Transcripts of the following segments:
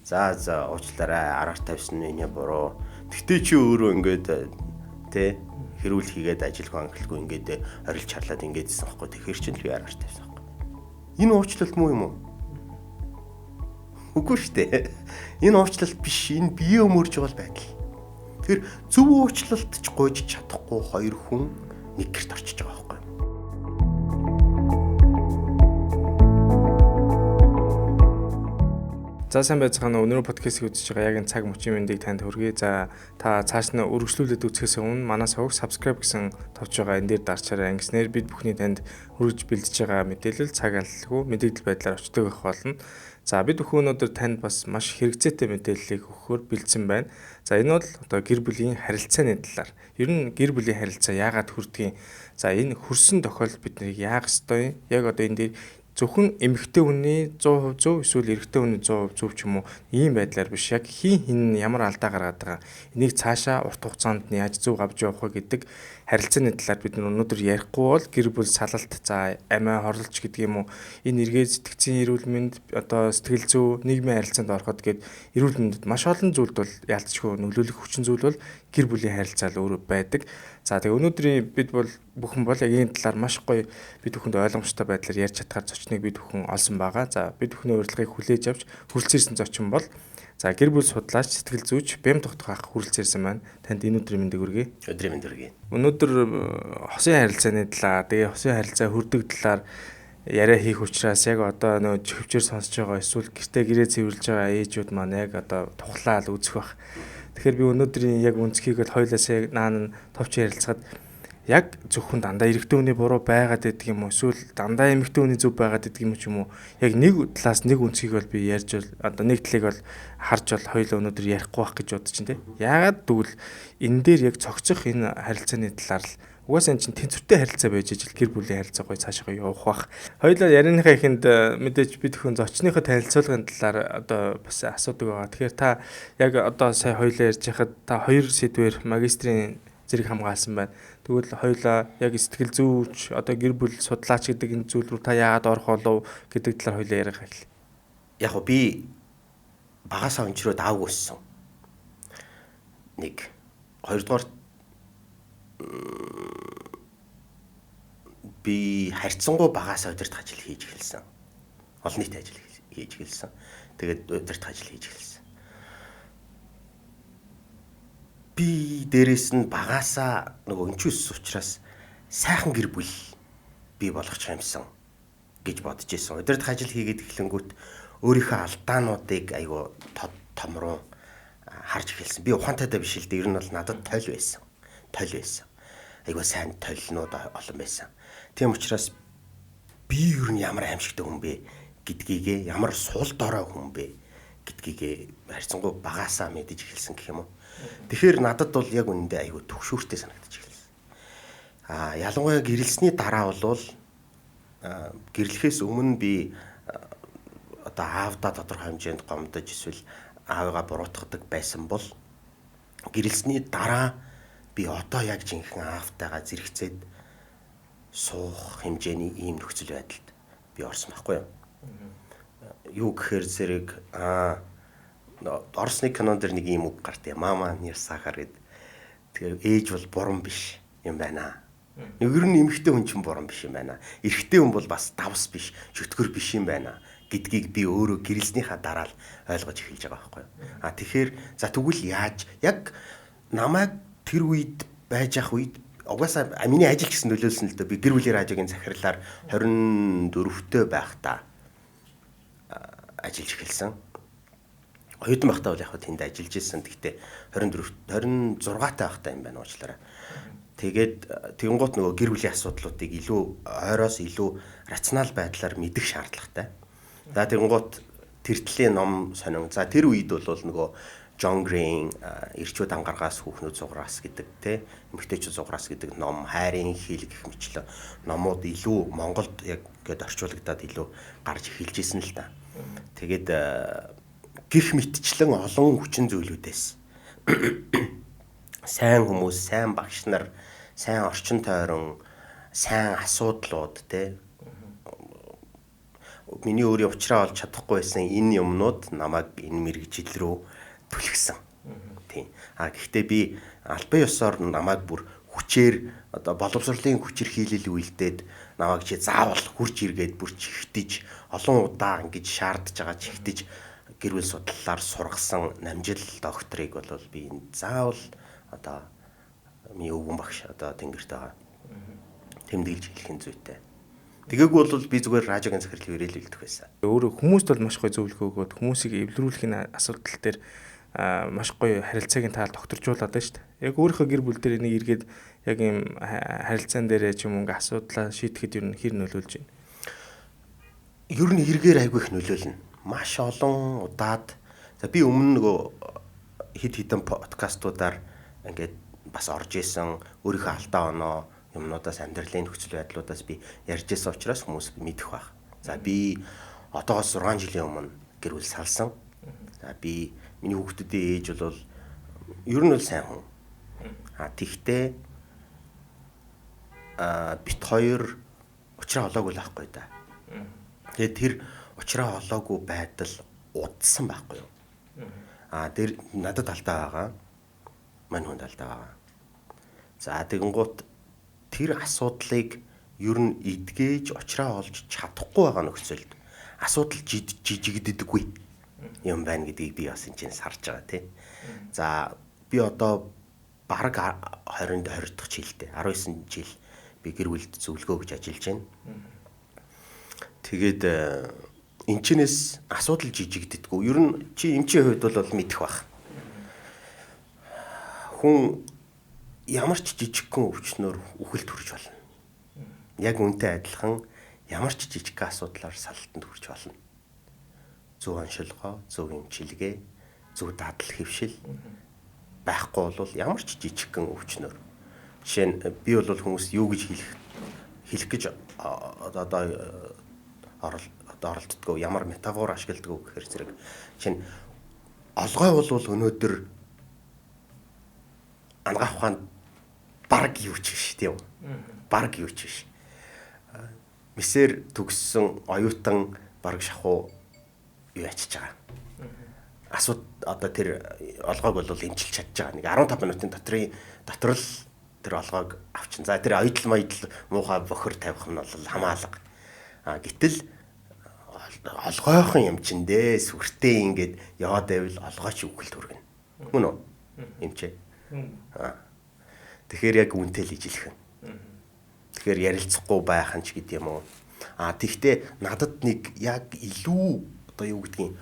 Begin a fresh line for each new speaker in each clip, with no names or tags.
За уучлаарай араар тавьсан энэ буруу. Тэгтээ чи өөрөө ингээд тэ хэрүүл хийгээд ажил хангалгүй ингээд орилж чарлаад ингээдсэн байхгүй. Тэгэхэр чинь би араар тавьсан байхгүй. Энэ уучлалт муу юм уу? Үгүй шүү дээ. Энэ уучлалт биш. Энэ бие өмөрж байгаа байдал. Тэр зөв уучлалт ч гойж чадахгүй хоёр хүн нэг гэрт орчиж байгаа байхгүй.
За сайн байцгаана. Өнөөдөр подкастыг үзэж байгаа яг энэ цаг мөчийн мэндийг танд хүргэе. За та цааш нь үргэлжлүүлээд үзэхээс өмнө манай сувг subscribe гэсэн товч байгаа энэ дээр дарчаарай. Ингэснээр бид бүхний танд хүргэж бэлдэж байгаа мэдээлэл цаг алалгүй мэдээлэл байдлаар очдог байх болно. За бид бүхэн өнөөдөр танд бас маш хэрэгцээтэй мэдээллийг өгөхөөр бэлдсэн байна. За энэ бол одоо гэр бүлийн харилцааны талаар. Ер нь гэр бүлийн харилцаа яагаад хүрдгийг, за энэ хүрсэн тохиолдолд бид нарыг яах ёстой, яг одоо энэ дээр зөвхөн эмэгтэй хүний 100% зөв эсвэл эрэгтэй хүний 100% зөв ч юм уу ийм байдлаар биш, яг хин ямар алдаа гаргаад байгаа энийг цаашаа урт хугацаанд нь яаж зөв авч явах вэ гэдэг харилцааны талаар бид өнөөдөр ярихгүй бол гэр бүл салалт, за амиа хорлолч гэдэг юм уу, энэ эргээд сэтгцийн эрүүл мэнд, одоо сэтгэл зүй, нийгмийн харилцаанд ороход гээд эрүүл мэндэд маш олон зүйлд бол ялцчихгүй нөлөөлөх хүчин зүйл бол гэр бүлийн харилцаа л өөрөө байдаг. За тэгээ өнөөдрийн бид бол бүхэн бол яг энэ талаар маш гоё бид бүхэнд ойлгомжтой байдлаар ярьж чадхаар зочныг бид бүхэн олсон байгаа. За бид бүхний урилгыг хүлээж авч хүрэлцээрсэн зочин бол за гэр бүл судлаач, сэтгэл зүйч Бэм Тогтгох хүрэлцээрсэн маань танд энэ өдрийн мэндийг хүргэе.
Өдрийн мэнд хүргэе.
Өнөөдөр хосын харилцааны талаар, тэгээ хосын харилцаа хүрдэг талаар яриа хийх учраас яг одоо нөө хөвчээр сонсож байгаа эсвэл гэртээ гэрээ цэвэрлж байгаа ээжүүд маань яг одоо тухлаал үзэх бах. Тэгэхээр би өнөөдрийн яг үнцгийг л хоёлаасаа наан товч ярилцахад яг зөвхөн дандаа эрэгтэй хүний буруу байгаад байдаг юм уу, эсвэл дандаа эмэгтэй хүний зөв байгаад байдаг юм ч юм уу, яг нэг талаас нэг үнцгийг бол би ярьж бол одоо нэг талыг бол харж бол хоёлаа өнөөдөр ярихгүй байх гэж бодож чинь тий. Яагаад тэгвэл энэ дээр яг цогцох энэ харилцааны талаар л угаасаа энэ чинь тэнцвэртэй харилцаа байж ижил гэр бүлийн харилцаа гоё цаашаа явах бах. Хоёлаа ярианыхаа ихэнд мэдээж бид хүн зочныхоо танилцуулгын талаар одоо бас асуудаг байгаа. Тэгэхээр та яг одоо сая хоёлаа ярьж хахад та хоёр сэдвээр магистрийн зэрэг хамгаалсан байна. Тэгвэл хоёлаа яг сэтгэл зүйч, одоо гэр бүл судлаач гэдэг энэ зүйл рүү та яагаад орох болов гэдэг талаар хоёлаа ярих хэл.
Яг уу би багасаа өнчрөө даавгүй өссөн. Нэг хоёрдугаар би харьцангуй багасаа удирдах ажил хийж эхэлсэн. Олон нийтийн ажил хийж эхэлсэн. Тэгээд удирдах ажил хийж эхэлсэн. Би дээрээс нь багасаа нөгөө өнчөөс учраас сайхан гэр бүл бий болгочих юмсан гэж бодож ирсэн. Удирдах ажил хийгээд эхлэнгүүт өөрийнхөө алдаануудыг айгу том руу харж эхэлсэн. Би ухаантайдаа биш л дээ. Ер нь бол надад тойл байсан. Айгу сайн тойлнууд олон байсан. Тийм учраас би ер нь ямар аимшигтай хүн бэ гэдгийгээ, ямар суул дорой хүн бэ гэдгийгээ харьцангуй багасаа мэдэж эхэлсэн гэх юм уу. Тэгэхээр надад бол яг үнэндээ айгүй төгшөөртэй санагдаж эхэлсэн. Ялангуяа гэрэлсний дараа бол гэрлэхээс өмнө би одоо аавда тодорхой хэмжээнд гомдож эсвэл аавыгаа буруутгадаг байсан бол гэрэлсний дараа би одоо яг жинхэнэ аавтайгаа зэрэгцээд суух хэмжээний ийм нөхцөл байдалд би орсон байхгүй юу? Юу гэхээр зэрэг Оросны кинон дэр нэг ийм үг гарт юм. Мама нэр сахар гэд. Тэгэхээр ээж бол буран биш юм байна. Ер нь эмэгтэй хүн ч буран биш юм байна. Эрэгтэй хүн бол бас давс биш, чөтгөр биш юм байна гэдгийг би өөрөө гэрэлснийхаа дараа л ойлгож эхэлж байгаа байхгүй юу? Тэгэхээр за тэгвэл яаж яг намайг тэр үед байж ах үед угаасаа миний ажил гэсэн нөлөөлсөн л дөө би гэр бүлийн радиогийн захирлаар 24-т байхдаа ажиллаж эхэлсэн. Оюутан байхдаа бол яг тэнд ажиллаж ирсэн. Гэхдээ 26 таа байхдаа юм байна уучлаарай. Тэгээд тэгэнгუთ нөгөө гэр бүлийн асуудлуудыг илүү ойроос илүү рационал байдлаар мэдэх шаардлагатай. За тэгэнгуთ тэртлийн ном сонин. За тэр үед бол нөгөө John Green эрчүүд ангаргаас хүүхнүүд зуграас гэдэг те эмэгтэйчүүд зуграас гэдэг ном, хайрын хил гэх мэтлээ номууд илүү Монголд яг гээд орчуулагдаад илүү гарч эхэлж исэн л та. Тэгээд гих мэтчлэн олон хүчин зүйлүүдээс сайн хүмүүс, сайн багш нар, сайн орчин тойрон, сайн асуудлууд те миний өөрийн уучраа олж чадахгүй байсан энэ юмнууд намайг энэ мэрэгжил рүү түлхсэн. Тийм. Гэхдээ би албан ёсоор намайг бүр хүчээр одоо боловсролын хүчээр хийлэл үйлдээд намайг чи заавал хурж иргээд бүр чихтэж олон удаа ингэж шаардж байгаа чихтэж гэр бүл судлалаар сургасан намжил докторыг бол би энэ заавал одоо миний өвгөн багш одоо тэнгэрт байгаа тэмдэглэж хэлэх нь зүйтэй. Тэгээгүү бол би зүгээр радиогийн захирал ирээлүүлдэг байсан.
Өөрөө хүмүүст бол маш гоё зөвлөгөө өгөөд хүмүүсийг эвлэрүүлэхийн асуудал дээр маш гоё харилцааг нь таал докторжуулаад байна шүү дээ. Яг өөрийнхөө гэр бүл дээр энийг эргээд яг ийм харилцаан дээрээ ч юм уу ингээ асуудлаа шийдэхэд ер нь хэр нөлөөлж байна?
Ер нь эргээр айгүй их нөлөөлнө. Маш олон удаад би өмнө нөгөө хэд хэдэн подкастуудаар ингээд бас орж исэн өөрийнхөө алдаа оноо юмнуудаас амьдралын нөхцөл байдлуудаас би ярьж исэн учраас хүмүүс мэдэх байх. За би одоогоос 6 жилийн өмнө гэр бүл салсан. За би миний хүүхдүүдийн ээж бол ер нь бол сайн хүн. Тэгтээ бит хоёр уучраа олоогүй л байхгүй да. Тэгээд тэр уучраа олоогүй байдал удсан байхгүй юу? Тэр надад алдаа байгаа. Мань хүнд алдаа байгаа. За тэгэнгუთ тэр асуудлыг ер нь эдгэж уучраа олж чадахгүй байгаа нөхцөлд асуудал жижигддэггүй юм байна гэдгийг би бас энэ чинь сарж байгаа тий. За би одоо бараг 20 дахь жилдээ 19 жил би гэр бүлд зөвлөгөө гэж ажиллаж байна. Тэгээд энэчнээс асуудал жижигддэггүй. Ер нь чи эмчийн хувьд бол мэдэх бах. Хүн ямар ч жижигхэн өвчнөөр үхэлд хүрч болно. Яг үнтэй адилхан ямар ч жижигхэн асуудлаар салтанд хүрч болно. Зөв оншилгоо, зөв эмчилгээ, зөв дадал хэвшил байхгүй бол ямар ч жижигхэн өвчнөөр. Жишээ нь би бол хүмүүс юу гэж хэлэх гэж одоо оролддгоо ямар метафор ашигладаг гэхээр зэрэг чинь олгой бол өнөөдөр ангаах ухаанд баг юу ч биш тийм үү? Баг юу ч биш. Мессер төгссөн оюутан баг шахуу юу ячиж байгаа. Одоо тэр олгойг бол эмчилж чадж байгаа. Нэг 15 минутын дотор л тэр олгойг авчин. За тэр оюутал маядл муухай бохор тавих нь бол хамаалга. Гэтэл олгойхон юм чин дээ сүртэй ингээд яваад байвал олгойч үхэлд хүргэнэ. Мөн үү? Эмчээ. Тэгэхээр яг үнтэй л ижилхэн. Тэгэхээр ярилцахгүй байх нь ч гэдэм юм уу. Тэгтээ надад нэг яг илүү одоо юу гэдгийг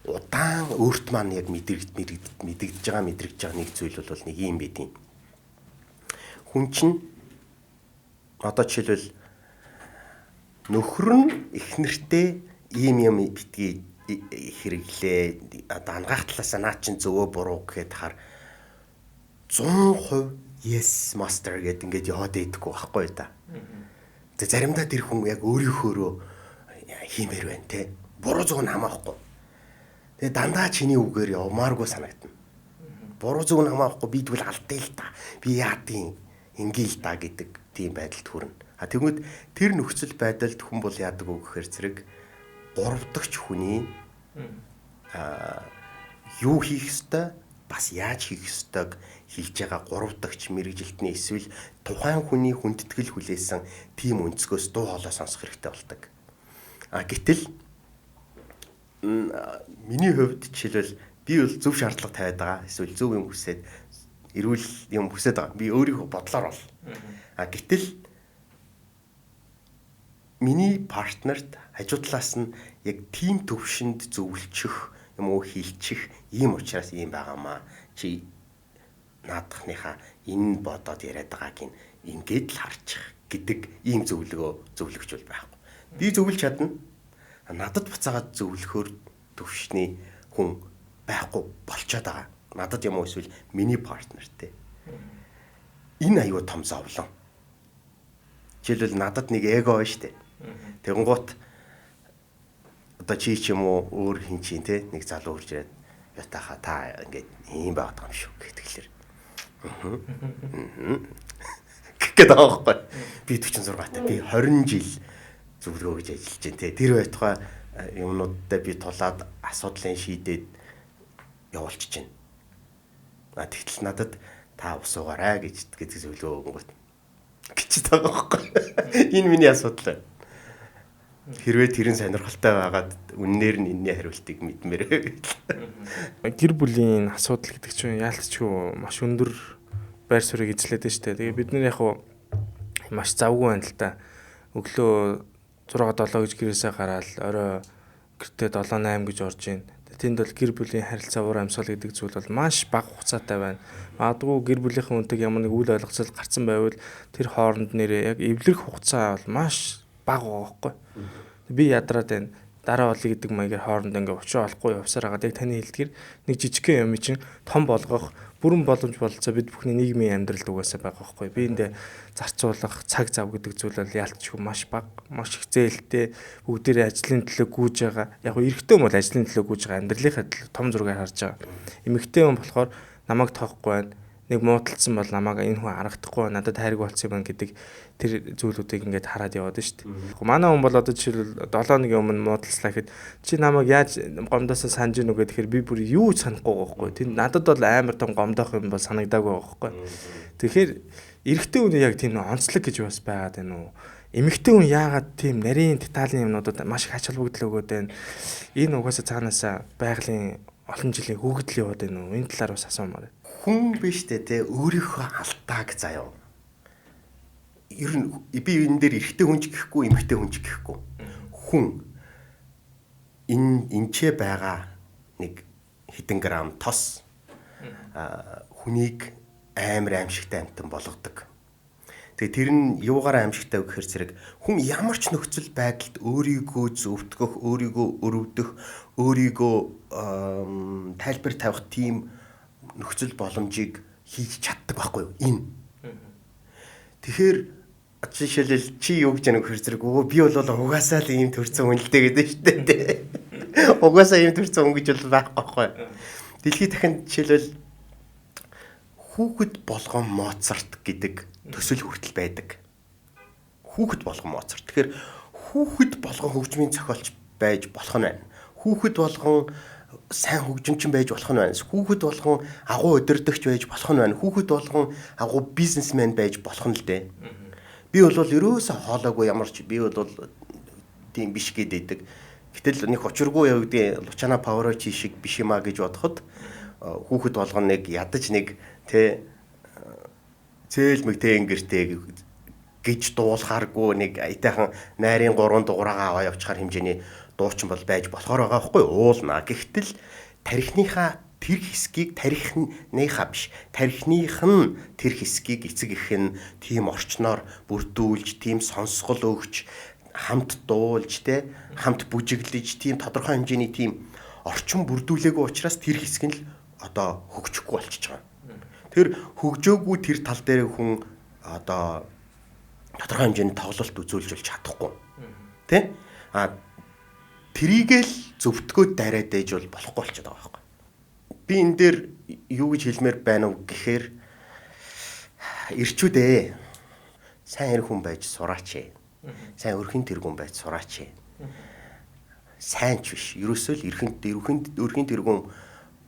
удаан өөрт маань яг мэдэгдэж байгаа нэг зүйл бол нэг юм байдیں۔ Хүн чинь одоо жишээлбэл нөхөр нь эхнэртэй ийм юм битгий хэрэглээ. Одоо ангаах талаас наа чин зөвөө буруу гэхэд хаар 100% yes master гэдэг ингээд яваад идэггүй байхгүй да. Тэг заримдаа тэр хүн яг өөрийнхөөрөө хиймээр байна те. Буруу зүг нь хамаахгүй. Тэгээ дандаа чиний үгээр явмааргүй санагдана. Буруу зүг нь хамаахгүй би тэгвэл алдъя л та. Би яадیں۔ Ингээл та гэдэг тийм байдалд хүрнэ. Тэгмэд тэр нөхцөл байдалд хүн бол яадаг вэ гэхээр зэрэг гуравдагч хүний юу хийх ёстой бас яаж хийх ёстойг хэлж байгаа гуравдагч мэрэгжилтний эсвэл тухайн хүний хүндэтгэл хүлээсэн тийм өнцгөөс дуу хоолой сонсох хэрэгтэй болдог. Гэтэл миний хувьд жишээлбэл би бол зөв шаардлага тавиад байгаа эсвэл зөв юм хүсээд эрүүл юм хүсээд байгаа. Би өөрийнхөө бодлоор бол. Гэтэл миний партнерт хажуу талаас нь яг тийм төвшөнд зөвлөчих юм уу хилчих ийм учраас ийм байгаамаа. Чи наадахныхаа энэ бодоод яриад байгааг ингээд л харчих гэдэг ийм зөвлөгч бол байхгүй. Би зөвлөж чадна. Надад буцаагаад зөвлөхөөр төвшний хүн байхгүй болчиход байгаа. Надад юм уу эсвэл миний партнертэй. Энэ аюу том зовлон. Жишээлбэл надад нэг эго байна штэ. Тэгэнгუთ одоо чи ч юм уу өөр хин чинь те нэг залуу урж ирээд ятаха та ингээд ийм байгаад байгаа юм шүү гэхдээ. Гэхэд аахгүй. Би 46 таа. Би 20 жил зөвлөгөө гэж ажиллаж байна те. Тэр байтугай юмнуудтай би тулаад асуудлын шийдээд явуулчих чинь. Тэгтэл надад та усуугаарай гэдэг зөвлөгөө өгөнгөт. Гэчихэд байгаа байхгүй. Энэ миний асуудал байна. Хэрвээ тэрэн сонирхолтой байгаад үннээр нь энэний хариултыг мэдмээр.
Гэр бүлийн асуудал гэдэг чинь яалтчгүй маш өндөр байр суурийг эзлээд байна шүү дээ. Тэгээ бид нар яг хуу маш завгүй байна л та. Өглөө 6-7 гэж гэрээсээ гараад орой гэртээ 7-8 гэж орж ийн. Тэнд бол гэр бүлийн харилцаа уур амьсгал гэдэг зүйл бол маш бага хугацаатай байна. Магадгүй гэр бүлийнхэн үнтэй ямар нэг үйл ойлголцол гарсан байвал тэр хооронд нэрээ яг эвлэрэх хугацаа бол маш бага байгаа байхгүй. Би ядраад байна. Дараа болъё гэдэг маягаар хооронд ингээ учраа олохгүй явсаар хагаад яг таны хэлдгэр нэг жижигхэн юм чинь том болгох бүрэн боломж бололцоо бид бүхний нийгмийн амьдралд угаасаа байгаа байхгүй. Би эндээ зарцуулах цаг зав гэдэг зүйл бол яалтчгүй маш бага, маш их зээлтэй бүгдээрээ ажлын төлөө гүйж байгаа. Яг нь эрэгтэй хүн бол ажлын төлөө гүйж байгаа амьдралынхаа том зургийг харж байгаа. Эмэгтэй хүн болохоор намайг тоохгүй байна. Нэг муудалцсан бол намайг энэ хүн харагдахгүй надад хайрг болсон юм гэдэг тэр зүйлүүдийг ингээд хараад яваад шүү дээ. Манай хүн бол одоо жишээлбэл 7 өдрийн өмнө муудалцлаа гэхэд чи намайг яаж гомдоосоо санаж гэнэ үгээд тэгэхээр би бүр юу ч санахгүй байхгүй. Тэнд надад бол амар том гомдоох юм бол санагдаагүй байхгүй. Тэгэхээр эрэгтэй хүн яг тийм онцлог гэж бас байгаад байна уу? Эмэгтэй хүн яагаад тийм нарийн деталийн юмнуудад маш их ач холбогдол өгөөд байна? Энэ угаасаа цаанаасаа байгалийн олон жилийн хөгжил яваад байна уу? Энэ талаар бас асуумаар.
Хүн биш те өөрийнхөө алдааг заяа. Ер нь би энэ дээр эрэгтэй хүн ч гэхгүй эмэгтэй хүн ч гэхгүй. Хүн энчээ байгаа нэг хэдэн грамм тос хүнийг амар аимшигтай амтан болгодог. Тэгээ тэр нь юугаар аимшигтай вэ гэхээр зэрэг хүн ямар ч нөхцөл байдалд өөрийгөө зөвтгөх, өөрийгөө өрөвдөх, өөрийгөө тайлбар тавих тийм нөхцөл боломжийг хийж чаддаг байхгүй юу? Энэ. Тэгэхээр жишээлбэл чи юу гэж яах вэ зэрэг би бол угаасаа л ийм төрсэн хүн л дээ гэдэг шүү дээ. Угаасаа ийм төрсэн хүн гэж бол байхгүй байхгүй. Дэлхийд дахин жишээлбэл хүүхэд болгон Моцарт гэдэг төсөл хүртэл байдаг. Хүүхэд болгон Моцарт. Тэгэхээр хүүхэд болгон хөгжмийн зохиолч байж болох нь байна. Хүүхэд болгон сайн хөгжимчин байж болох нь байна. Хүүхэд болгон агуу удирдагч байж болох нь байна. Хүүхэд болгон агуу бизнесмен байж болох нь л дээ. Би бол ерөөсөө хоолойгүй ямар ч би бол тийм биш гэдэг. Гэтэл нэг учиргүй яа гэдэг Лучано Паворочи шиг биш юмаа гэж бодоход хүүхэд болгон нэг ядаж нэг тэ зээл мэгтэй ингэртэй гэж дуулахааргүй нэг аятайхан найрын 3 дугаараа аваа явчихар хэмжээний дуучин бол байж болохоор байгаа байхгүй уулна. Гэхдээ тарихныхаа тэр хэсгийг тарихныхаа биш тарихных нь тэр хэсгийг эцэг ихэн тийм орчноор бүрдүүлж, тийм сонсгол өгч, хамт дуулж, хамт бүжиглэж, тийм тодорхой хэмжээний тийм орчин бүрдүүлээгүй учраас тэр хэсэг нь л одоо хөгжихгүй болчихж байгаа. Тэр хөгжөөгүй тэр тал дээр хүн одоо тодорхой хэмжээний тоглолт үзүүлж болж чадахгүй. Тэ? Тэрийгэл зөвтгөөд дараад ээж бол болохгүй болчиход байгаа байхгүй. Би энэ дээр юу гэж хэлмээр байна уу гэхээр ирчүүдээ сайн эр хүн байж сураач. Сайн өрхийн тэргүүн байж сураач. Сайн ч биш. Ерөөсөө л өрхийн тэргүүн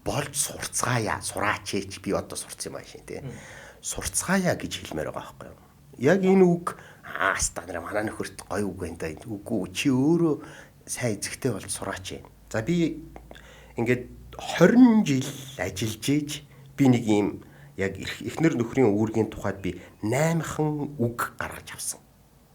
болж сурцгаая, сураач би одоо сурцсан юм аашин тий. Сурцгаая гэж хэлмээр байгаа байхгүй юу? Яг энэ үг стандарт манай нөхөрт гоё үг байна да. Үгүй чи өөрөө сайн эзэгтэй болж сураач. За би ингээд 20 жил ажиллаж ийж би нэг юм яг эхнэр нөхрийн үүргийн тухайд би 8хан үг гаргаж авсан.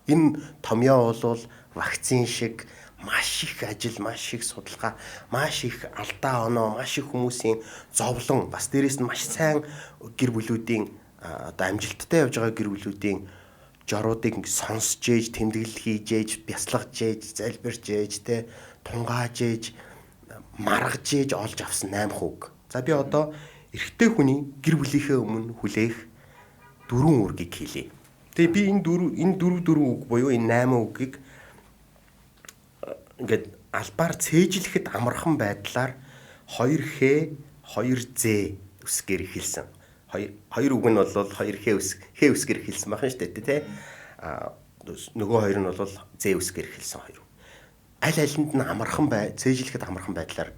Энэ томьёо бол вакцин шиг маш их ажил, маш их судалгаа, маш их алдаа оноо, маш их хүмүүсийн зовлон, бас дээрэс нь маш сайн гэр бүлүүдийн одоо амжилттай явж байгаа гэр бүлүүдийн жоруудыг сонсож ээж, тэмдэглэл хийж ээж, бясалгаж ээж, залбирч ээж, тунгааж ээж, маргаж ээж олж авсан 8 үг. За би одоо эрэгтэй хүний гэр бүлийнхээ өмнө хүлээх 4 үргийг хэлье. Тэгээ би энэ 4 үг буюу энэ 8 үгийг ингээд албаар цээжлэхэд амархан байдлаар 2х 2з үсгээр хэлсэн. Хоёр үг нь бол 2х хэ үсгээр хэлсэн байна шүү дээ тий. нөгөө хоёр нь бол Зевс гэр хэлсэн хоёр. Аль алинд нь амархан цээжлэхэд амархан байдлаар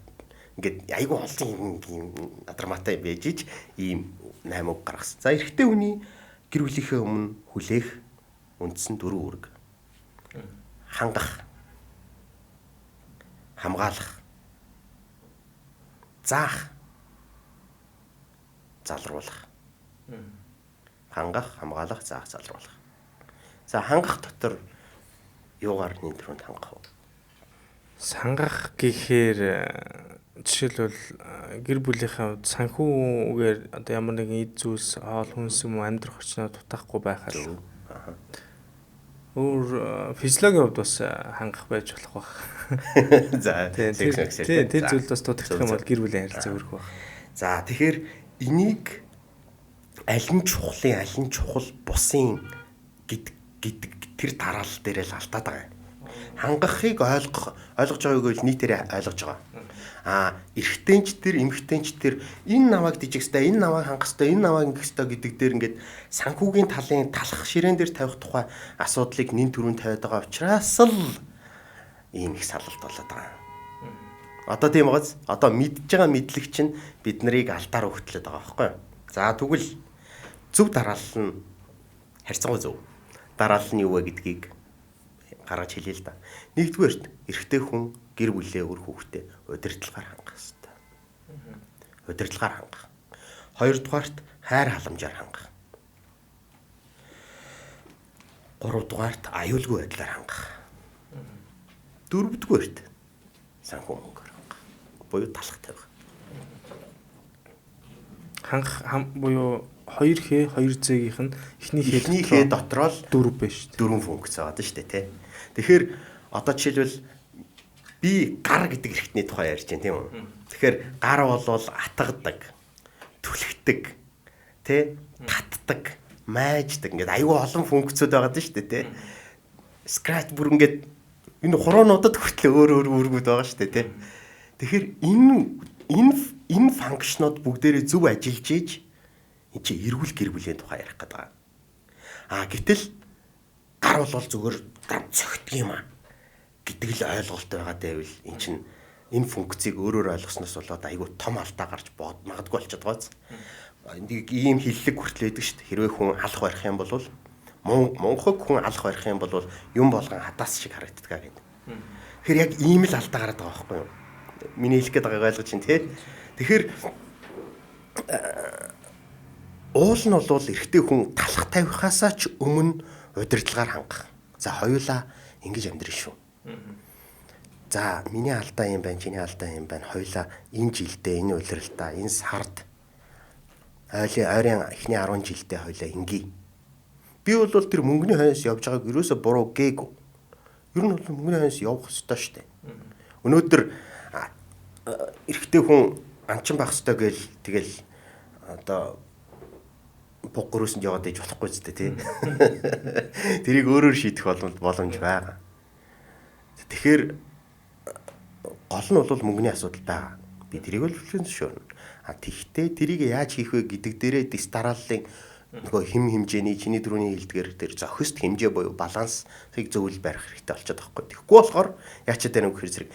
ингээд айгүй олон юм драматай байж ич ийм 8 үг гаргасан. За эрэгтэй хүний гэр бүлийнхээ өмнө хүлээх үндсэн 4 үүрэг. Хангах, хамгаалах, заах, залруулах. Хангах, хамгаалах, заах, залруулах. За хангах дотор юугаар нэмтрүүнд хангах вэ?
Сангах гэхээр жишээлбэл гэр бүлийнхээ хувьд санхүүгээр одоо ямар нэгэн эд зүйлс хоол хүнс юм уу амьдрах орчноо дутахгүй байхаар өөр физиологийн хувьд бас хангах байж болох байх.
За
тэр зүйлд бас дутагдах юм бол гэр бүлийн харилцаа өрөх байх.
За тэгэхээр энийг аль нь чухал бусын гэдэг тэр тараал дээр л алдаад байгаа юм. Хангахыг ойлгож байгааг л нийтээр ойлгож байгаа. Эрэгтэйч тэр эмэгтэйч тэр энэ намайг дижих хэвээр энэ намайг хангах хэвээр энэ намайг ингэх хэвээр гэдэг дээр ингээд санхүүгийн талын талах ширээн дээр тавих тухай асуудлыг нэн төрөнд тавиад байгаа учраас л ийм их салалт болоод байгаа. Одоо тийм гоц одоо мэдж байгаа мэдлэг чинь бид нарыг алдаар өгтлээд байгаа байхгүй юу? За тэгвэл зөв дараалал нь харьцангуй зөв. Дараалал нь юу вэ гэдгийг гаргаж хэлье л да. Нэгдүгээрт эрэгтэй хүн гэр бүлээ өр хүүхдээ удирдлагаар хангах хэрэгтэй. Удирдлагаар хангах. Хоёрдугаарт хайр халамжаар хангах. Гуравдугаарт аюулгүй байдлаар хангах. Дөрөвдүгээрт санхүү мөнгөөр хангах. Буюу талах тавих.
Хангах буюу 2Х 2Z-ийнх нь
эхнийхээ дотроо л
4 биш шүү дээ.
4 функц байгаа шүү дээ, тий. Тэгэхээр одоо жишээлбэл би гар гэдэг эрхтний тухай ярьж байна тийм үү. Тэгэхээр гар бол атгадаг, түлхдэг, тий, татдаг, майждаг ингээд аюу олон функцүүд байгаа шүү дээ, тий. Scratch бүр ингээд энэ хуруунуудад хүртэл өөр үүргүүд байгаа шүү дээ, тий. Тэгэхээр энэ функшнууд бүгдээрээ зөв ажиллаж ийж энэ чи эрүүл гэр бүлийн тухай ярих гэдэг. Гэтэл гар бол зүгээр цогтг юм гэдэг л ойлголт байгаа дэвэл эн чин энэ функцийг өөрөөр ойлгосноос болоод айгүй том алдаа гарч магадгүй болчиход байгааз. Энийг ийм хиллэг хүртэл байдаг шүү дээ. Хэрвээ хүн алах барих юм бол мунхаг хүн алах барих юм бол юм болгон хадаас шиг харагддаг гэдэг. Тэгэхээр яг ийм л алдаа гараад байгаа байхгүй юу? Миний хэлэх гээд байгааг ойлгож чинь тий. Тэгэхээр уул нь бол эрэгтэй хүн талах тавихаасаа ч өмнө удирдлагаар хангах. За хоёулаа ингэж амьдрын шүү. За миний алдаа юм байна, чиний алдаа юм байна. Хоёулаа энэ жилдээ энэ улиралтаа, энэ сард ойрын эхний 10 жилдээ хоёулаа ингээ. Би бол тэр мөнгөний хойноос явж байгааг юусоо буруу гээгүй. Ер нь бол мөнгөний хойноос явах ёстой шүү дээ. Өнөөдөр эрэгтэй хүн анчин байх ёстой гээл тэгэл одоо буг гөрөөсөнд яваад иж болохгүй ч тийм. Тэрийг өөрөөр шийдэх боломж байгаа. Тэгэхээр гол нь бол мөнгөний асуудал байгаа. Би тэрийг л хүлээн зөвшөөрнө. Тэгвэл тэрийг яаж хийх вэ гэдэг дээрээ дис дарааллын нөгөө хэмжээний чиний дөрөвний хэлдгээр тэр зохист хэмжээ буюу балансыг зөвл барих хэрэгтэй болчиход байгаа байхгүй. Тэгэхгүй болохоор яачаад байна вэ гэхээр зэрэг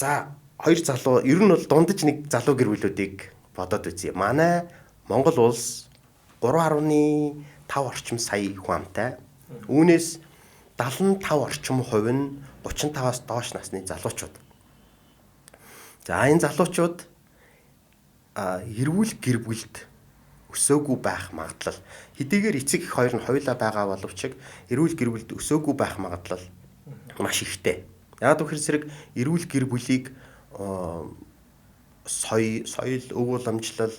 за хоёр залуу ер нь бол дундаж нэг залуу гэр бүлүүдийг бодоод үзье. Манай Монгол улс 3.5 орчим сая хүн амтай. Үүнээс 75 орчим хувь нь 35-аас доош насны залуучууд. За энэ залуучууд эрүүл гэр бүлд өсөөгүй байх магадлал хэдийгээр эцэг их хоёр нь хоёулаа байгаа боловч эрүүл гэр бүлд өсөөгүй байх магадлал маш ихтэй. Яг тэгэхээр зэрэг эрүүл гэр бүлийг соёл, өв уламжлал,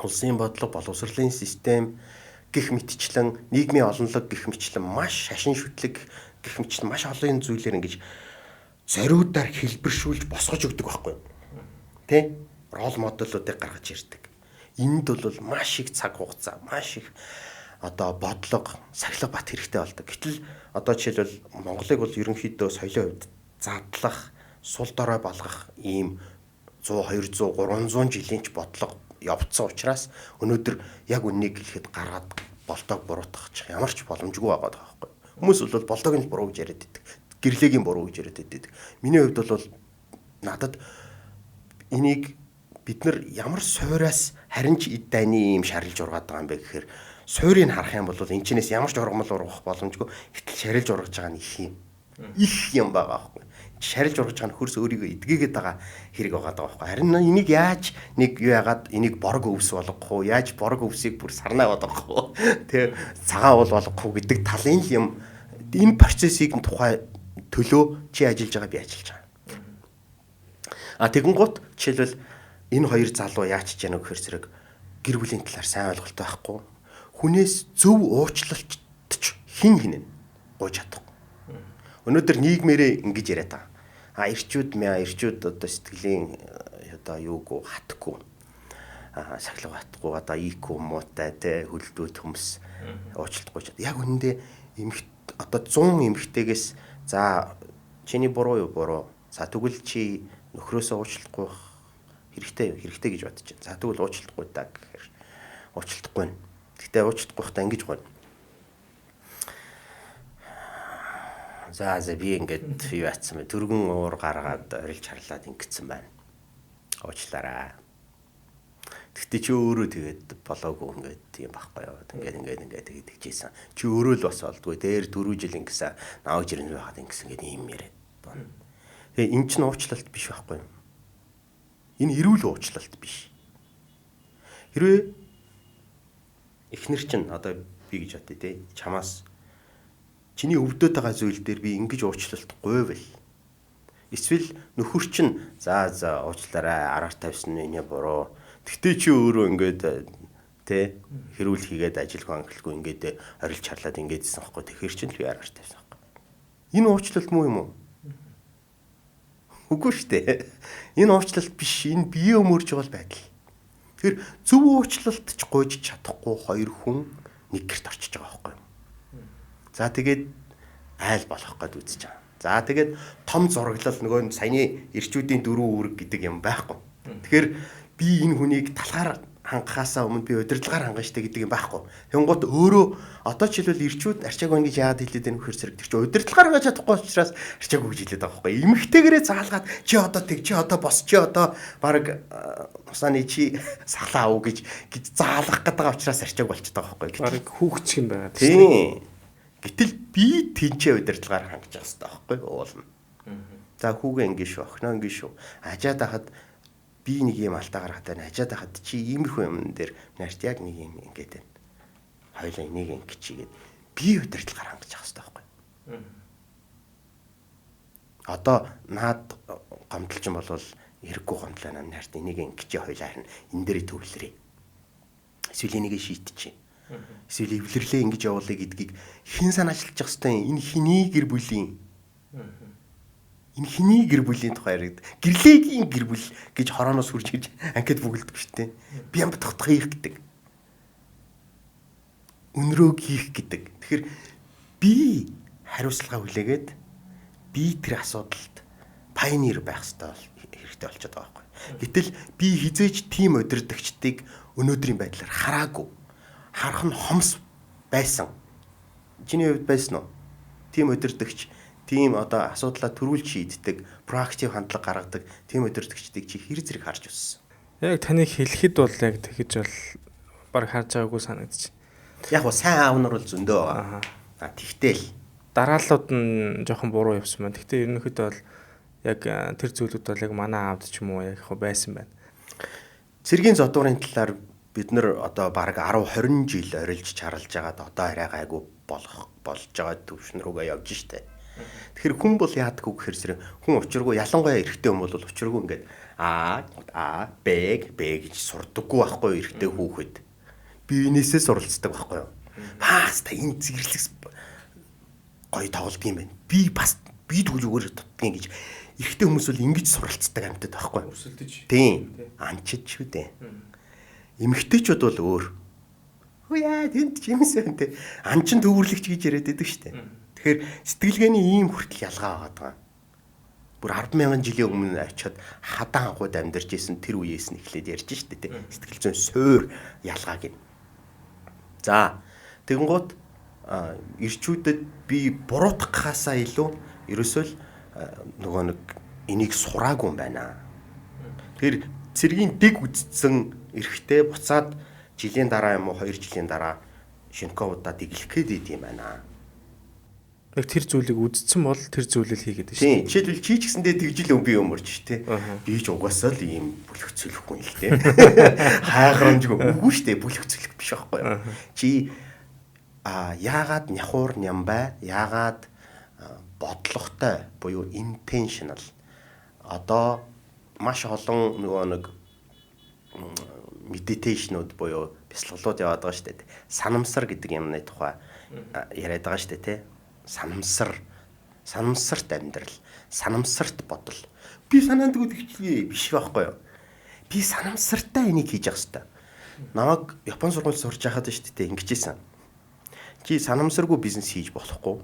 улсын бодлого, боловсролын систем гэх мэтчлэн нийгмийн олонлог гэх мэтчлэн маш шашин шүтлэг гэх мэтчлэн маш олон зүйлээр ингэж зориудаар хэлбэршүүлж босгож өгдөг байхгүй юу? Тэ? Рол моделуудыг гаргаж ирдэг. Энд бол маш их цаг хугацаа, маш их одоо бодлого, сахилга бат хэрэгтэй болдог. Гэтэл одоо жишээлбэл Монголыг бол ерөнхийдөө соёлын хувьд задлах, сул дорой болгох ийм 100, 200, 300 жилийн ч бодлого явцсан учраас өнөөдөр яг үннийг хэлэхэд гаргаад болтойг буруутгах ямар ч боломжгүй байгаа байхгүй. Хүмүүс бол болтойг нь буруу гэж яриад байдаг. Гэрлэгийн буруу гэж яриад байдаг. Миний хувьд бол надад энийг бид нар ямар суураас харин ч эд дайны юм шарилж ургаад байгаа юм бэ гэхээр суурийг харах юм бол энэ чинээс ямар ч ургамал ургах боломжгүй. Гэтэл шарилж ургаж байгаа нь их юм. Их юм байгаа байхгүй. Шарилж ургаж байгаа нь хөрс өөрийгөө эдгээгээд байгаа хэрэг байгаа байхгүй. Харин энийг яаж нэг юу яагаад энийг борог өвс болгох уу? Яаж борог өвсийг бүр сарнаа болгох уу? Тэ цагаан уул болгох уу гэдэг талын юм. Энэ процессыг тухай төлөө чи ажиллаж байгаа би ажиллаж байгаа. Тэгэн гут жишээлбэл энэ хоёр залуу яач гэж яах вэ гэхээр зэрэг гэр бүлийн талаар сайн ойлголттой байхгүй. Хүнээс зөв уучлалт хин хинэн гуйж чадахгүй. Өнөөдөр нийгмээрээ ингэж яриад байгаа. Ирчүүд одоо сэтгэлийн одоо юуг хатахгүй. Сахилга хатахгүй одоо IQ муутай те хөлдөөт хүмүүс уучлалтгүй чад. Яг үнэндээ одоо 100 эмэгтэйгээс за чиний буруу юу буруу. За тэгвэл чи нөхрөөсөө уучлахгүй хэрэгтэй гэж бодож байна. За тэгвэл уучлахгүй даа гэхээр уучлахгүй байна. Гэхдээ уучлахгүй хта ингэж гоо. За би ингээд юу яатсан бэ? Төргөн уур гаргаад орилж харлаад ингэсэн байна. Уучлаарай. Гэхдээ чи өөрөө тэгээд болоогүй ингээд тийм байхгүй юу? Ингээд тэгээд тэгжсэн. Чи өөрөө л бас олдгүй. Дээр 4 жил ингэсэн. Нааг жирэн байгаад ингэсэн гэдэг юм яриад байна. Тэгээ эн чинь уучлалт биш байхгүй юу? Энэ эрүүл уучлалт биш. Хэрвээ эхнэр чинь одоо би гэж бодъё те чамаас чиний өвдөд байгаа зүйл дээр би ингэж уучлалт гуйвал эсвэл нөхөр чинь за уучлаарай араар тавьсан энэ буруу. Тэгтээ чи өөрөө ингээд те хэрүүл хийгээд ажилгүй анхлахгүй ингээд орилж харлаад ингээдсэн байхгүй. Тэгэхэр чинь л би араар тавьсан байхгүй. Энэ уучлалт муу юм уу? Үгүй шүү дээ. Энэ уучлалт биш. Энэ бие өмөрж байгаа байдал. Тэгэхээр зөв уучлалт ч гуйж чадахгүй хоёр хүн нэг гэрт орчиж байгаа байхгүй юу? За тэгээд айл болох гээд үзэж байгаа. За тэгээд том зураглал нөгөө саяны ирчүүдийн 4 үүрэг гэдэг юм байхгүй. Тэгэхээр би энэ хүнийг талаар хангахаасаа өмнө би удирдлагаар хангана штэ гэдэг юм байхгүй. Тэнгууд өөрөө одоо ч хэлбэл ирчүүд арчааг байна гэж яагаад хэлээд байна вөхөр зэрэг тэр чи удирдлагаар хангаж чадахгүй учраас арчааг гэж хэлээд байгаа байхгүй. Эмэгтэйгээрээ заалгаад чи одоо тэг чи одоо бос чи одоо баг усааны чи салаа уу гэж заалгах гэдэг учраас арчааг болчиход байгаа байхгүй.
Баг хүүхч юм байгаа
тийм. Гэтэл би тэнцээ удирдлагаар хангаж байгаа хэрэгтэй байхгүй уулна. За хүүгээ ингэ шүү, охиноо ингэ шүү. Ажаад хахад би нэг юм алтаа гаргаад байна. Ажаад хахад чи иймэрхүү юм дээр нарт яг нэг юм ингээд байна. Хоёлаа энийг ингэчигээд би удирдлагаар хангаж байгаа хэрэгтэй байхгүй. Одоо наад гомдолч юм бол хэрэггүй гомдлоо нарт энийг ингэчи хоёлаа харна. Энэ дээр төвлөрье. Эсвэл энийг шийтчихье. Эсвэл эвлэрлээ ингэж явуулъя гэдгийг хэн санаачлах хэвээр энэ хиний гэр бүлийн энэ хиний гэр бүлийн тухай яригд гэрлээгийн гэр бүл гэж хорооноос хурж гэж анкет бүгэлдэг шүү дээ. Би юм бодох хийх гэдэг. Өнрөөг хийх гэдэг. Тэгэхээр би хариуцлага хүлээгээд би тэр асуудалд пайонер байх хэрэгтэй болчиход байгаа байхгүй. Гэтэл би хизээч тим удирдагчдыг өнөөдрийн байдлаар хараагүй. Харах нь хомс байсан. Чиний хувьд байсан уу? Тим удирдагч, тим одоо асуудлаа төрүүлж шийддэг, проактив хандлага гаргадаг тим удирдагчдыг чи хэр зэрэг харж өссөн?
Яг таныг хэлэхэд бол яг тэгэж бол баг харж байгаагүй санагдчих.
Яг гоо сайн аав нар бол зөндөө байгаа. Тэгтэл
дарааллууд нь жоохон буруу явсан байна. Гэхдээ ерөнхийдөө бол яг тэр зүйлүүд бол яг манай аавд ч юм уу яг байсан байна.
Цэргийн зодуурын талаар бид нар одоо бараг 10-20 жил орилж чарлж байгаад одоо арай гайгүй болж байгаа төвшин рүүгээ явж штэ. Тэгэхээр хүн бол яадаггүй гэхээр зэрэг хүн учиргүй ялангуяа эрэгтэй хүн бол учиргүй ингээд бэг гэж сурдаггүй байхгүй эрэгтэй хүүхэд. Биенээсээ суралцдаг байхгүй юу? Паста энэ зэрлэгс гоё тоглолт юм байна. Би бас би түлүүгээр дутдгийн гэж эрэгтэй хүмүүс бол ингэж суралцдаг амьтад байхгүй юу? Тийм. Анчид шүү дээ. Эмэгтэйчүүд бол өөр. Хөөе тэнд ч юмсэн те. Анчин төвөрлөгч гэж яриад байдаг шүү дээ. Тэгэхээр сэтгэлгээний ийм хүртэл ялгаа байгаа. Бүр 100000 жилийн өмнө очиод хадаан анхуйд амьдарч исэн тэр үеэс нь эхлээд ярьж штэ те. Сэтгэл зүйн суур ялгааг нь. За Тэгэнгუთ ирчүүдэд би буруутгахаасаа илүү ерөөсөө л нөгөө нэг энийг сураагүй юм байна. Тэр цэргийн дэг үдцсэн эрэхтэй буцаад жилийн дараа юм уу 2 жилийн дараа Шинковуудаа дэглэх гээд идэм байна.
Яг тэр зүйлийг үдцсэн бол тэр зүйлийг хийгээд байна шүү.
Тийм. Жишээлбэл чи ч гэсэндээ тэгжил би өмөрч тий. Би ч угаасаа л ийм бүлэгцүүлэхгүй л тий. Хайхрамжгүй үгүй шүү дээ. Бүлэгцүүлэх биш байхгүй юу? Чи яагаад няхуур нямбай, яагаад бодлоготой буюу intentional одоо маш олон нөгөө нэг медитейшнүүд буюу бясалгалууд яваад байгаа шүү дээ. Санамсар гэдэг юмны тухай яриад байгаа шүү дээ тий. Санамсарт амьдрал, санамсарт бодол. Би санаандгүй тэгчлээ биш байхгүй юу? Би санамсартай энийг хийж явах хэрэгтэй. Намайг Япон сургуульд сурч байхад шүү дээ ингэжсэн. Чи санамсаргүй бизнес хийж болохгүй.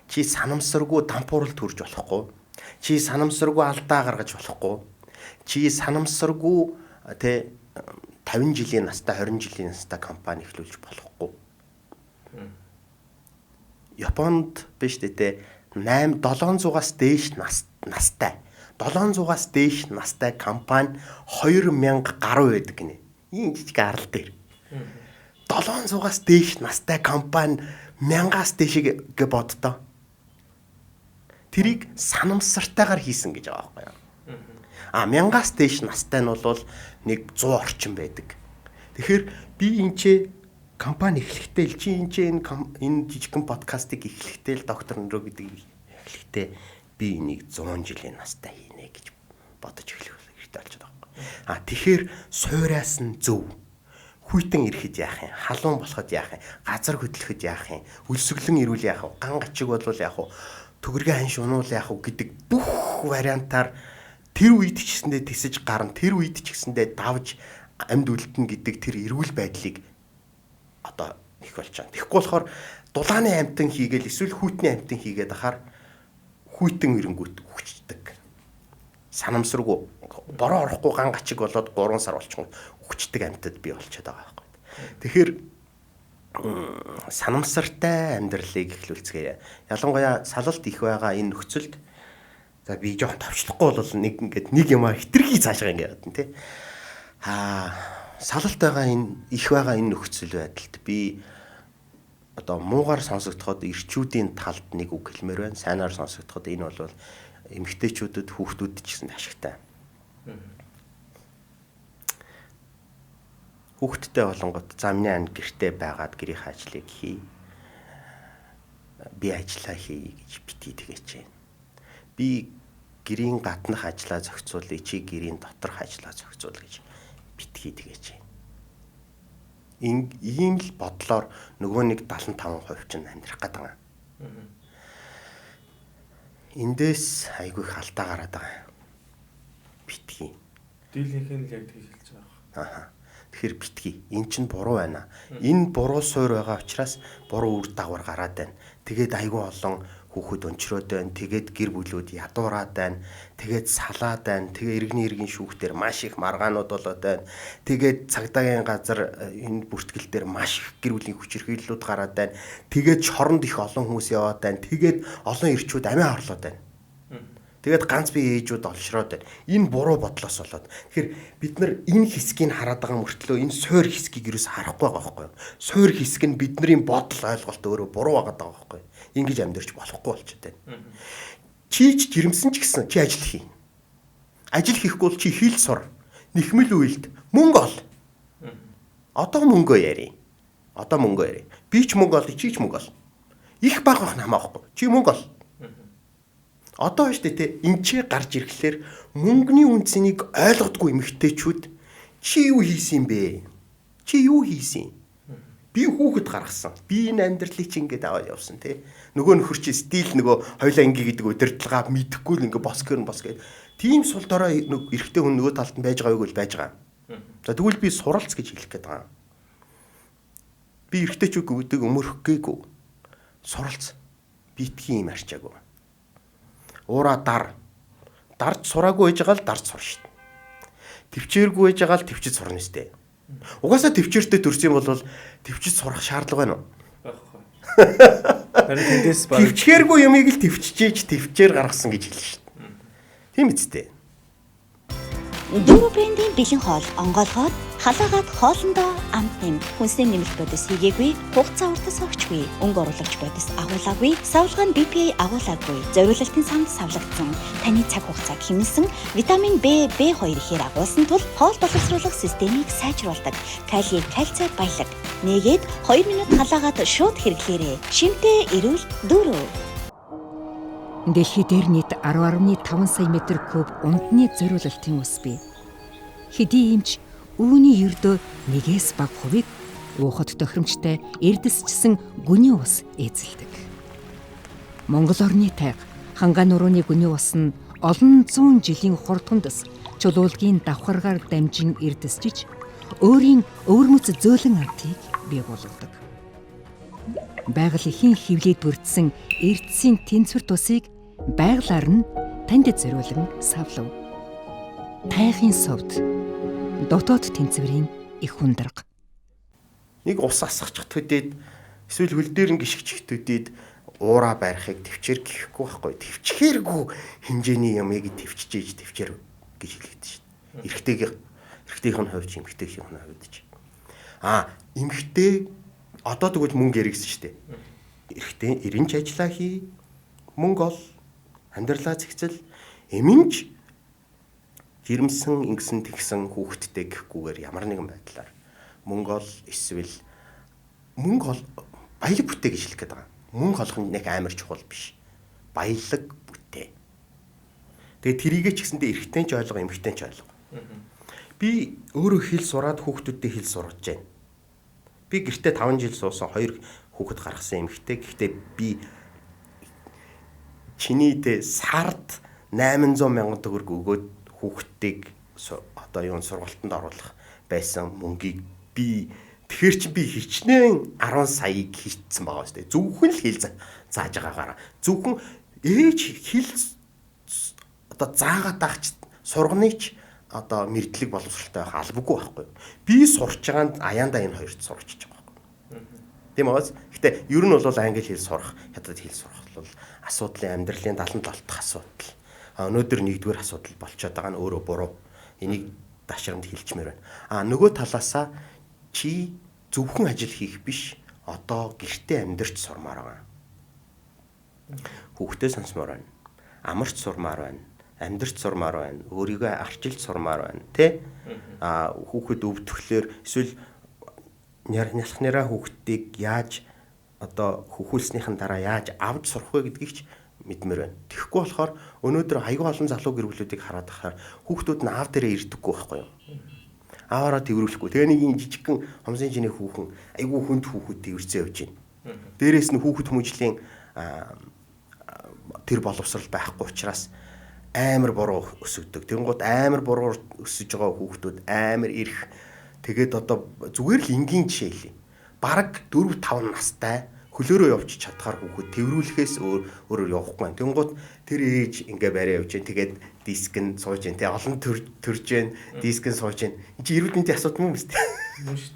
Чи санамсаргүй дампуурал төрж болохгүй. Чи санамсаргүй алдаа гаргаж болохгүй. Чи санамсаргүй тэ 50 жилийн настай 20 жилийн настай компани эхлүүлж болохгүй. Японд биш дээ 700-аас дээш настай 700-аас дээш настай компани 2000 гаруй байдаг гинэ. Ийм жижиг арал дээр 700-аас дээш настай компани 1000-аас дээш гэж боддоо. Тэрийг санамсартайгаар хийсэн гэж байгаа байхгүй юу? 1000-аас дээш настай нь бол нэг 100 орчим байдаг. Тэгэхээр би энэ компани эхлэхдээ л чи энэ жижигхэн подкастыг эхлэхдээ л доктор Нөрөө гэдэг эхлэхдээ би энийг 100 жилийн настай хийнэ гэж бодож эхлэх хэрэгтэй болчиход байгаа. Тэгэхээр суураас нь зөв. Хүйтэн ирэхэд яах юм? Халуун болоход яах юм? Газар хөдлөхөд яах юм? Өлсгөлэн ирүүл яах вэ? Ган гачиг болвол яах вэ? Төгрөгийн ханш унуул яах вэ гэдэг бүх вариантаар тэр үед ч гэсэндээ тисэж гарна. Тэр үед ч гэсэндээ давж амьд үлдэнэ гэдэг тэр эрүүл байдлыг одоо их болж байгаа. Тэгэхгүй болохоор дулааны амтан хийгээл эсвэл хүйтний амтан хийгээд ахаар хүйтэн ирэнгүүт хүчдэг. Санамсаргүй бороо орохгүй ган гачиг болоод 3 сар болчихсон хүчдэг амтад бий болчиход байгаа байхгүй. Тэгэхээр санамсартай амьдралыг эхлүүлцгээе. Ялангуяа салалт их байгаа энэ нөхцөлд за би жоохон товчлохгүй бол нэг юмаа хитрхи цаашгаа ингээд тий. Салалт байгаа их байгаа энэ нөхцөл байдалд би одоо муугаар сонсогдоход ирчүүдийн талд нэг үг хэлмээр байна. Сайнаар сонсогдоход энэ бол эмэгтэйчүүдэд хүүхдүүдэд ч гэсэн ашигтай. Хүүхдтэй болонгот за миний ан гэртээ байгаад гэрийн ажлыг хий. Би ажиллаа хий гэж битгий тэгэж байна. Би гэрийн гаднах ажлаа зохицуулъя, чи гэрийн доторх ажлаа зохицуул гэж битгий тэгэж байна. Ийм л бодлоор нөгөө нэг 75% чинь амьдрах гэдэг юм. Эндээс айгүй их алдаа гараад байгаа. Битгий.
Дийлийнх нь яг тэгж хэлж байгаа.
Тэгэхээр битгий. Эн чинь буруу байна. Энэ буруу суур байгаа учраас буруу үр дагавар гараад байна. Тэгээд айгүй олон хүүхэд өнчрөөд байна. Тэгээд гэр бүлүүд ядуураад байна. Тэгээд салаад байна. Тэгээ иргэний шүүхтэр маш их маргаанууд болоод байна. Тэгээд цагдаагийн газар энэ бүртгэл дээр маш их гэр бүлийн хүчирхийллүүд гараад байна. Тэгээд шоронд их олон хүмүүс яваад байна. Тэгээд олон ирчүүд амиа орлоод байна. Тэгээд ганц бие ээжүүд олшроод байна. Энэ буруу бодлоос болоод. Тэгэхээр бид нар энэ хэсгийг хараад байгаа мөртлөө энэ суур хэсгийг юус харахгүй байгаа байхгүй юу? Суур хэсэг нь бидний бодол ойлголт өөрөө буруу байгаа байхгүй юу? Ингэж амьдарч болохгүй болчиход байна. Чи ч жирэмсэн ч гэсэн чи ажил хий. Ажил хийхгүй бол чи хил сур. Нэхмэл үйлд мөнгө ол. Одоо мөнгө яри. Би ч мөнгө ол, чи ч мөнгө ол. Их баг байх намаахгүй. Чи мөнгө ол. Одоо шүү дээ те энэ чи гарч ирэхлээр мөнгөний үнцнийг ойлгодгүй эмэгтэйчүүд чи юу хийсэн бэ? Чи юу хийсэн? Би хүүхэд гаргасан. Би энэ амьдралыг чи ингээд аваад явсан те. Нөгөө нөхөр чи стил нөгөө хоёлаа ингээ гэдэг удирдлагаа мэдэхгүй л ингээ бос гээд. Тийм сул дорой эрэгтэй хүн нөгөө талд нь байж байгаагүй л байж байгаа. За тэгвэл би суралц гэж хэлэх гээд байгаа. Би эрэгтэйчүүд гэдэг өмөрөх гээгүй. Суралц. Битгий юм арчаагүй. Уура дарж сураагүй байж байгаа л дарж сурна шүү дээ. Төвчээргүй байж байгаа л төвчөж сурна шүү дээ. Угаасаа төвчээртэй төрсөн бол төвчж сурах шаардлага байна уу?
Байхгүй. Харин тэндээс баг
Төвчээргүй юмыг л төвчжээж төвчээр гаргасан гэж хэлнэ шүү дээ. Тийм үстэй.
Дөрөв брендийн бэлэн хоол онгойлгоод халаагаад хоолндоо амт нэм хүнсний нэмэлт бодис хийгээгүй, хугацаа уртас огчгүй, өнгө оруулагч бодис агуулаагүй, савлага нь BPA агуулаагүй, зориулалтын самд савлагдсан, таны цаг хугацааг хэмнэсэн витамин B, B2 ихээр агуулсан тул хоол боловсруулах системийг сайжруулдаг. Калий, кальцай баялаг. Нэгээд 2 минут халаагаад шууд хэрэглээрэй. Шимтэй эрүүл дөрөв.
Дэлхий дээр нийт 10.5 сая метр куб унтны зориулалтын ус бий. Хэдий юмч үүний ердөө нэгээс бага хувийг уухад тохиромжтой эрдэсчсэн гүний ус эзэлдэг. Монгол орны тайга Хангаа нурууны гүний ус нь олон зуун жилийн хурдхундас чулуулгийн давхаргаар дамжин эрдэсчиж өөрийн өвөрмөц зөөлөн ардыг бий болгодог. Байгаль ихийн хөвлөд бүрдсэн эрдэсийн тэнцвэр тусыг байгалаар нь танд зориулан савлав. Тайхын совд дотоод тэнцвэрийн их хундраг.
Нэг ус асгахч төдөд эсвэл хөл дээр нь гიშгчих төдөд уураа барихыг төвчээр гэхгүй байхгүй. Төвчхээргүй хинжээний ямыг төвчжээж төвчээр гэж хэлээд шүү дээ. Эрэгтэйхэн хувьд эмэгтэйхэн хувьд ч. Эмэгтэй одоо тэгвэл мөнгө яригсэн шүү дээ. Эрэгтэй эренч ажиллаа хий, мөнгө ол, амьдралаа зэгцэл, эмэнч жирэмсэн ингэсэн тэгсэн хүүхэдтэй гэхгүйгээр ямар нэгэн байдлаар мөнгө ол эсвэл мөнгө ол баялаг бүтээ гэж хэлэх гээд байгаа. Мөнгө олох нь нэг амар чухал биш. Баялаг бүтээ. Тэгээ тэрийгэ ч гэсэндээ эрэгтэй ч ойлгоо, эмэгтэй ч ойлгоо. Би өөрөө хэл сураад хүүхдүүдтэй хэл сургаж байна. Би гэртээ 5 жил суусан 2 хүүхэд гаргасан эмэгтэй. Гэхдээ би чинийдээ сард 800 мянган төгрөг өгөөд хүүхдийг одоо юун сургалтанд оруулах байсан мөнгийг би тэгэхээр чи би хичнээн 10 саяыг хийцсэн байгаа шүү дээ. Зөвхөн л хэл зааж байгаагаараа. Зөвхөн ээж хэл одоо заагаад авч сургыныч одоо мэдлэг боловсралтай байх албагүй байхгүй. Би сурч байгаанд аяандаа энэ хоёрт сурч байгаа байхгүй. Тийм үү? Гэтэ ер нь бол англи хэл сурах, хятад хэл сурах бол асуудлын амьдралын 77 дахь асуудал. Өнөөдөр нэгдүгээр асуудал болчиход байгаа нь өөрөө буруу. Энийг дашрамд хэлчмээр байна. Нөгөө талаасаа чи зөвхөн ажил хийх биш, одоо гэртээ амьдарч сурмаар байгаа. Хүүхдээ сонсмоор байна. Амарч сурмаар байна. Амьдарч сурмаар байна. Өөрийгөө арчилж сурмаар байна, тэ? Хүүхэд өвдөхлөөр эсвэл нялх нэраа хүүхдийг яаж одоо хөхүүлснийхэн дараа яаж авч сурах вэ гэдгийг ч мэдмээр байна. Тэгэхгүй болохоор өнөөдөр аягүй олон залуу гэр бүлүүдийг хараад ахаар хүүхдүүд нь аав дээрээ ирдэггүй байхгүй юу? Ааваараа тэрвэрлэхгүй. Тэгээ нэг юм жижигхэн хомсын жиний хүүхэн аягүй хүнд хүүхэд тэрвэрцээ явж байна. Дээрээс нь хүүхэд хүмүүжлийн тэр боловсрал байхгүй учраас амар буруу өсөгдөг. Тэнгууд амар буруу өсөж байгаа хүүхдүүд амар ирэх. Тэгээд одоо зүгээр л энгийн жишээ хэлье. Бараг 4-5 настай хөлөөрөө явж чадхаар хүүхэд тэрвэрлэхээс өөрөөр явахгүй байна. Тэнгууд тэр ээж ингээ барай явж байна. Тэгээд диск нь сууж байна. Тэ олон төрж байна. Диск нь сууж байна. Энд чи эрүүл мэндийн асуудал юм шүү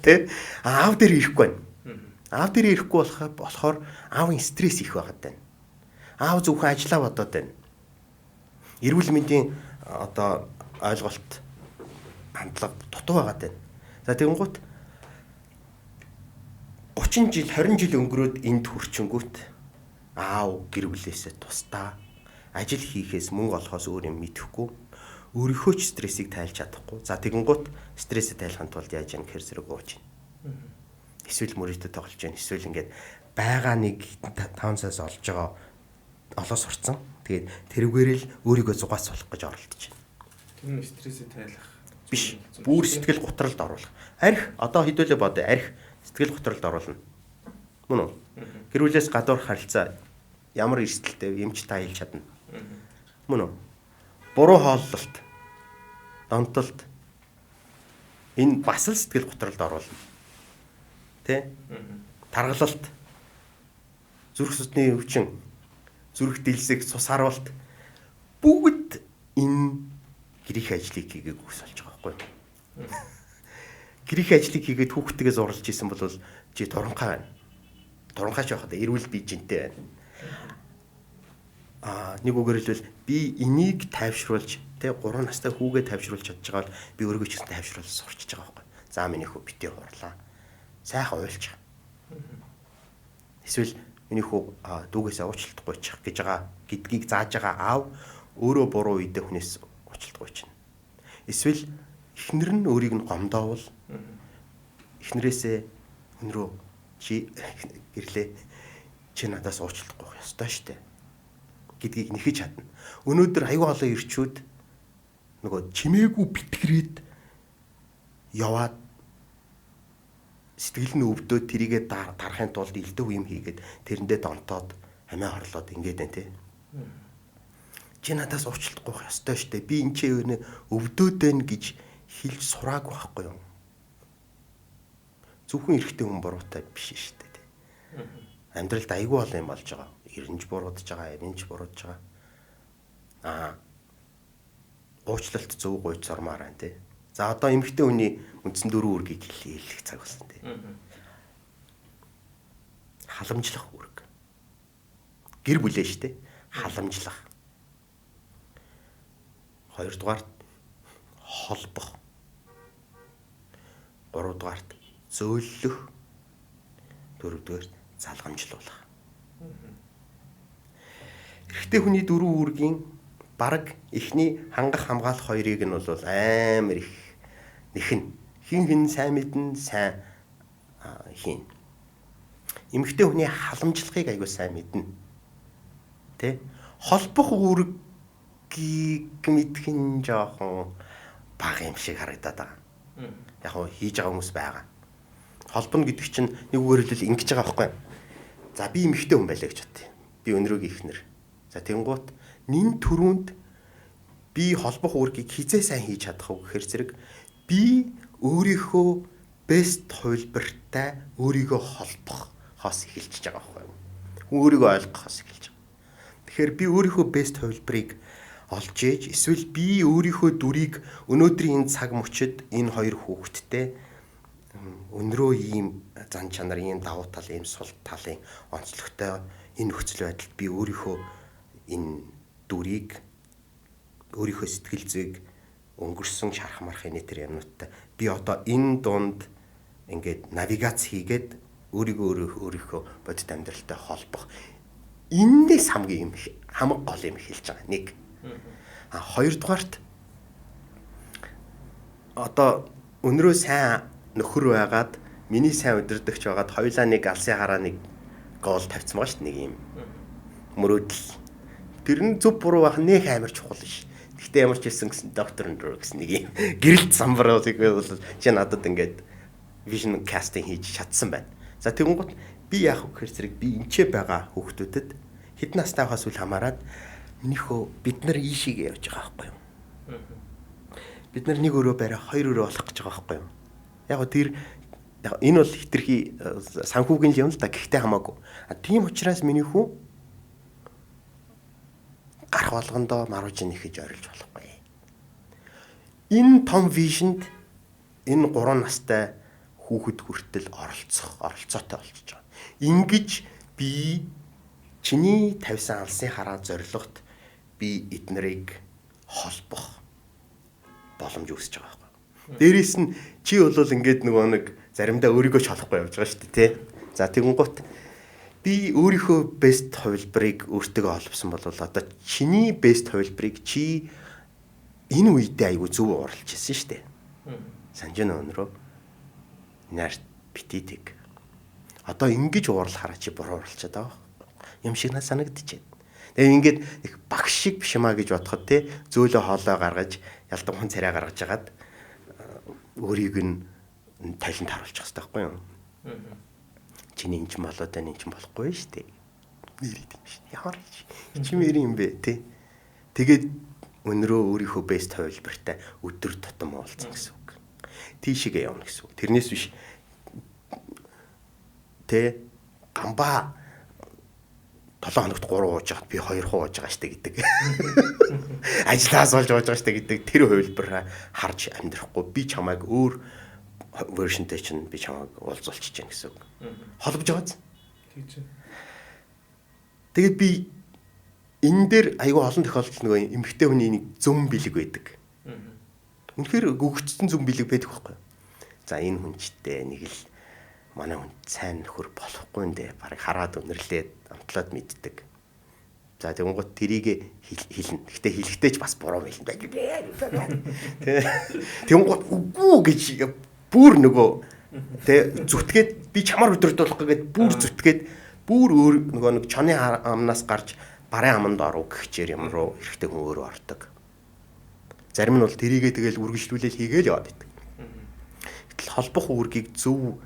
дээ. Тэ аав дээр ирэхгүй байна. Аав дээр ирэхгүй болохоор аавын стресс их байгаад байна. Аав зөвхөн ажиллаа бодоод байна. Эрүүл мэндийн одоо ойлголт хандлага дутуу байгаад байна. За тэгэнгუთ 30 жил 20 жил өнгөрөөд энд хүрчингүүт аав гэр бүлээсээ тусдаа ажил хийхээс мөнгө олохоос өөр юм мэдэхгүй өөрийнхөө ч стрессийг тайлж чадахгүй. За тэгэнгუთ стрессээ тайлахын тулд яаж яах гэхээр зэрэг ууж байна. Эсвэл мөрөдө тоглож байна. Эсвэл ингээд байгаа нэг 5 саяас олж байгаа олоо сурцсан. Тэгээд тэрүүгээр л өөрийгөө зугаас болох гэж оролдож байна.
Тэр стрессээ тайлах
биш. Бүр сэтгэл гутралд оруулах. Арх одоо хэдүүлээ бодё. Арх сэтгэл готролд оруулна. Мөн үү? Гэр бүлээс гадуур харилцаа ямар эрсдэлтэй эмч таялж чадна. Мөн үү? Буруу хооллолт, донтолт энэ бас л сэтгэл готролд оруулна. Тэ? Таргалалт, зүрх судасны өвчин, зүрх дэлсэг, цус харуулт бүгд энэ гэрийн ажлыг хийгээг үсэлж байгаа байхгүй юу? тэр их ажлыг хийгээд хүүхдтэйгээ зурлаж исэн бол чи туранхай байна. Туранхайч байхад эрүүл бижинтэй байна. Нэг үгээр хэлбэл би энийг тайвшруулж 3 настай хүүгээ тайвшруулж чадж байгаа бол би өөрийгөө ч гэсэн тайвшруулж сурчиж байгаа байхгүй. За миний хүү битээ хурлаа. Сайхан уйлж. Эсвэл миний хүү дүүгээс уучлалтгүй чих гэж байгаа гэдгийг зааж байгаа аав өөрөө буруу үедээ хүнээс уучлалтгүй чинь. Эсвэл эхнэр нь өөрийг нь гомдоовол эхнэрээсээ өнрөө чи гэрлээ чи надаас уучлалтгүй байх ёстой штэ гэдгийг нэхэж чадна. Өнөөдөр аюу олон ирчүүд нөгөө чимээгүй битгрээд яваад сэтгэл нь өвдөөд тэрийгэ дарахын тулд илдэх юм хийгээд тэрэндээ донтоод хамаа хорлоод ингээд байна те. Чи надаас уучлалтгүй байх ёстой штэ. Би энэ ч өвнө өвдөөд байна гэж хэлж сураагүй байхгүй юу? Зөвхөн эрэгтэй хүн буруутай биш штэ те. Амьдралд аюу олон юм болж байгаа. Ирэнж буруудаж байгаа, ирэнж буруудаж байгаа. Уучлалт зөв гуйж сормаар байна те. За одоо эмэгтэй хүний үндсэн 4 үүргийг хэлэх цаг болсон те. Халамжлах үүрэг. Гэр бүлээ штэ. Халамжлах. 2 дугаарт холбох. 3 дугаарт зөөлөх. 4 дугаарт залгамжлуулах. Эрэгтэй хүний 4 үүргийн бараг эхний хангах хамгаалах 2-ыг нь бол амар их нэхэн. Хин сайн мэднэ, сайн хийн. Эмэгтэй хүний халамжлахыг аягүй сайн мэднэ. Тэ? Холбох үүргийг мэдэх нь жоохон бага юм шиг харагдаад байгаа. Яг нь хийж байгаа хүмүүс байгаа. Холбоно гэдэг чинь нэг үгээр хэлбэл ингэж байгаа байхгүй. За би эмэгтэй хүн байлаа гэж бодъё. Би өнрөөгийн ихнэр. За тэнгуут нин төрөнд би холбох үүргийг хизээ сайн хийж чадах уу гэхээр зэрэг би өөрийнхөө бест хувилбартай өөрийгөө холбохоос эхэлж байгаа байхгүй юу? Өөрийгөө ойлгохоос эхэлж байгаа. Тэгэхээр би өөрийнхөө бест хувилбарыг олж ээж эсвэл би өөрийнхөө дүрийг өнөөдрийн энэ цаг мөчид энэ 2 хүүхэдтэй өнрөө ийм зан чанар, ийм давуу тал, ийм сул талын онцлогтой энэ нөхцөл байдалд би өөрийнхөө энэ дүрийг өөрийнхөө сэтгэл зүйг өнгөрсөн шарах мархын нэтер юмнуудтай би одоо энэ дунд ингээд навигац хийгээд өөрийнхөө бодит амьдралтай холбох энэс хамгийн юм хамаг гол юм хэлж байгаа. Нэг. 2 дугаарт одоо өнрөө сайн нөхөр байгаад миний сайн удирдахч байгаад хоёулаа нэг алсын хараа нэг гол тавьсан байгаа шүү дээ. Нэг юм мөрөөдөл. Тэр нь зөв буруу байх нэг амар чухал ш. Гэхдээ ямар ч хэлсэн гэсэн доктор Андреw гэсэн нэг юм гэрэлт самбаруудыг бол чи надад ингээд vision casting хийж чадсан байна. За тэгэнгუთ би яах вэ гэхээр зэрэг би энчээ байгаа хүүхдүүдэд хэдэн настай байхаас үл хамааран минийхөө бид нар ийшээгээ явж байгаа байхгүй юу? Бид нар нэг өрөө барай 2 өрөө болох гэж байгаа байхгүй юу? Яг гоо тэр энэ бол хитрхи санхүүгийн юм л да гэхдээ хамаагүй. Тийм учраас миний хүү гарах болгондоо марууж нэхэж орилж болохгүй. Энэ том вижнд энэ 3 настай хүүхэд хүртэл оролцоотой болчихж байгаа. Ингиж би чиний тавьсан алсын хараа зорилгот би эднэрийг холбох боломж үүсэж байгаа байхгүй. Дээрээс нь чи бол ингээд нөгөө нэг заримдаа өөрийгөө ч холохгүй явж байгаа шүү дээ, тий. За тэгэнгუთ би өөрийнхөө бест хувилбарыг өөртөө олбсон бол одоо чиний бест хувилбарыг чи энэ үедээ айгүй зөв уралж ирсэн шүү дээ. Санаж өнөрөө нарт бититик. Одоо ингэж уурлахаараа чи буруу уралчаад байгаа юм шиг надад санагдчихэв. Тэгээ ингээд их багш шиг биш юмаа гэж бодоход те зөөлөө хоолой гаргаж ялдамхан царай гаргаж агаад өөрийг нь талент харуулчих хэрэгтэй байхгүй юу? Чиний энэ ч болоод байна, энэ ч болохгүй шүү дээ. Нэрээд юм шиг. Ямар чимээр юм бэ те. Тэгээд өнрөө өөрийнхөө бест хувилбартай өдөр тутам уулзсан гэсэн үг. Тийшээгээ явна гэсэн үг. Тэрнээс биш те гамбаа 7 хоногт 3 ууж хаад би 2 хуу ууж байгаа штэ гэдэг. Ажлаас олж ууж байгаа штэ гэдэг тэр хувилбараа харж амьдрахгүй би чамайг өөр вершнтэй чинь би чамайг уулзуулчих чинь гэсэн үг. Холбож байгааз. Тэгээд би энэ дээр айгүй олон тохиолдолд нөгөө эмэгтэй хүний нэг зөв бэлэг байдаг. Үнэхээр гөгцсөн зөв бэлэг байдаг байхгүй. За энэ хүнчтэй нэг л манай хүн сайн нөхөр болохгүй нэ барыг хараад өнөрлээд амтлаад мэддэг. За тэгэнгუთ тэрийг хэлнэ. Гэхдээ хэлэхдээ ч бас буруу хэлнэ. Тэгэнгуთ үгүй гэж бүр нөгөө тэг зүтгээд би чамаар өдөрдүүлэх гээд бүр зүтгээд бүр өөр нөгөө нэг чоны амнаас гарч барын аманд оров гэхчээр юм руу эрэхтэй хүн өөрөө ордог. Зарим нь бол тэрийгээ тэгэл үргэлжлүүлэл хийгээл яваад байдаг. Гэтэл холбох үүргийг зөв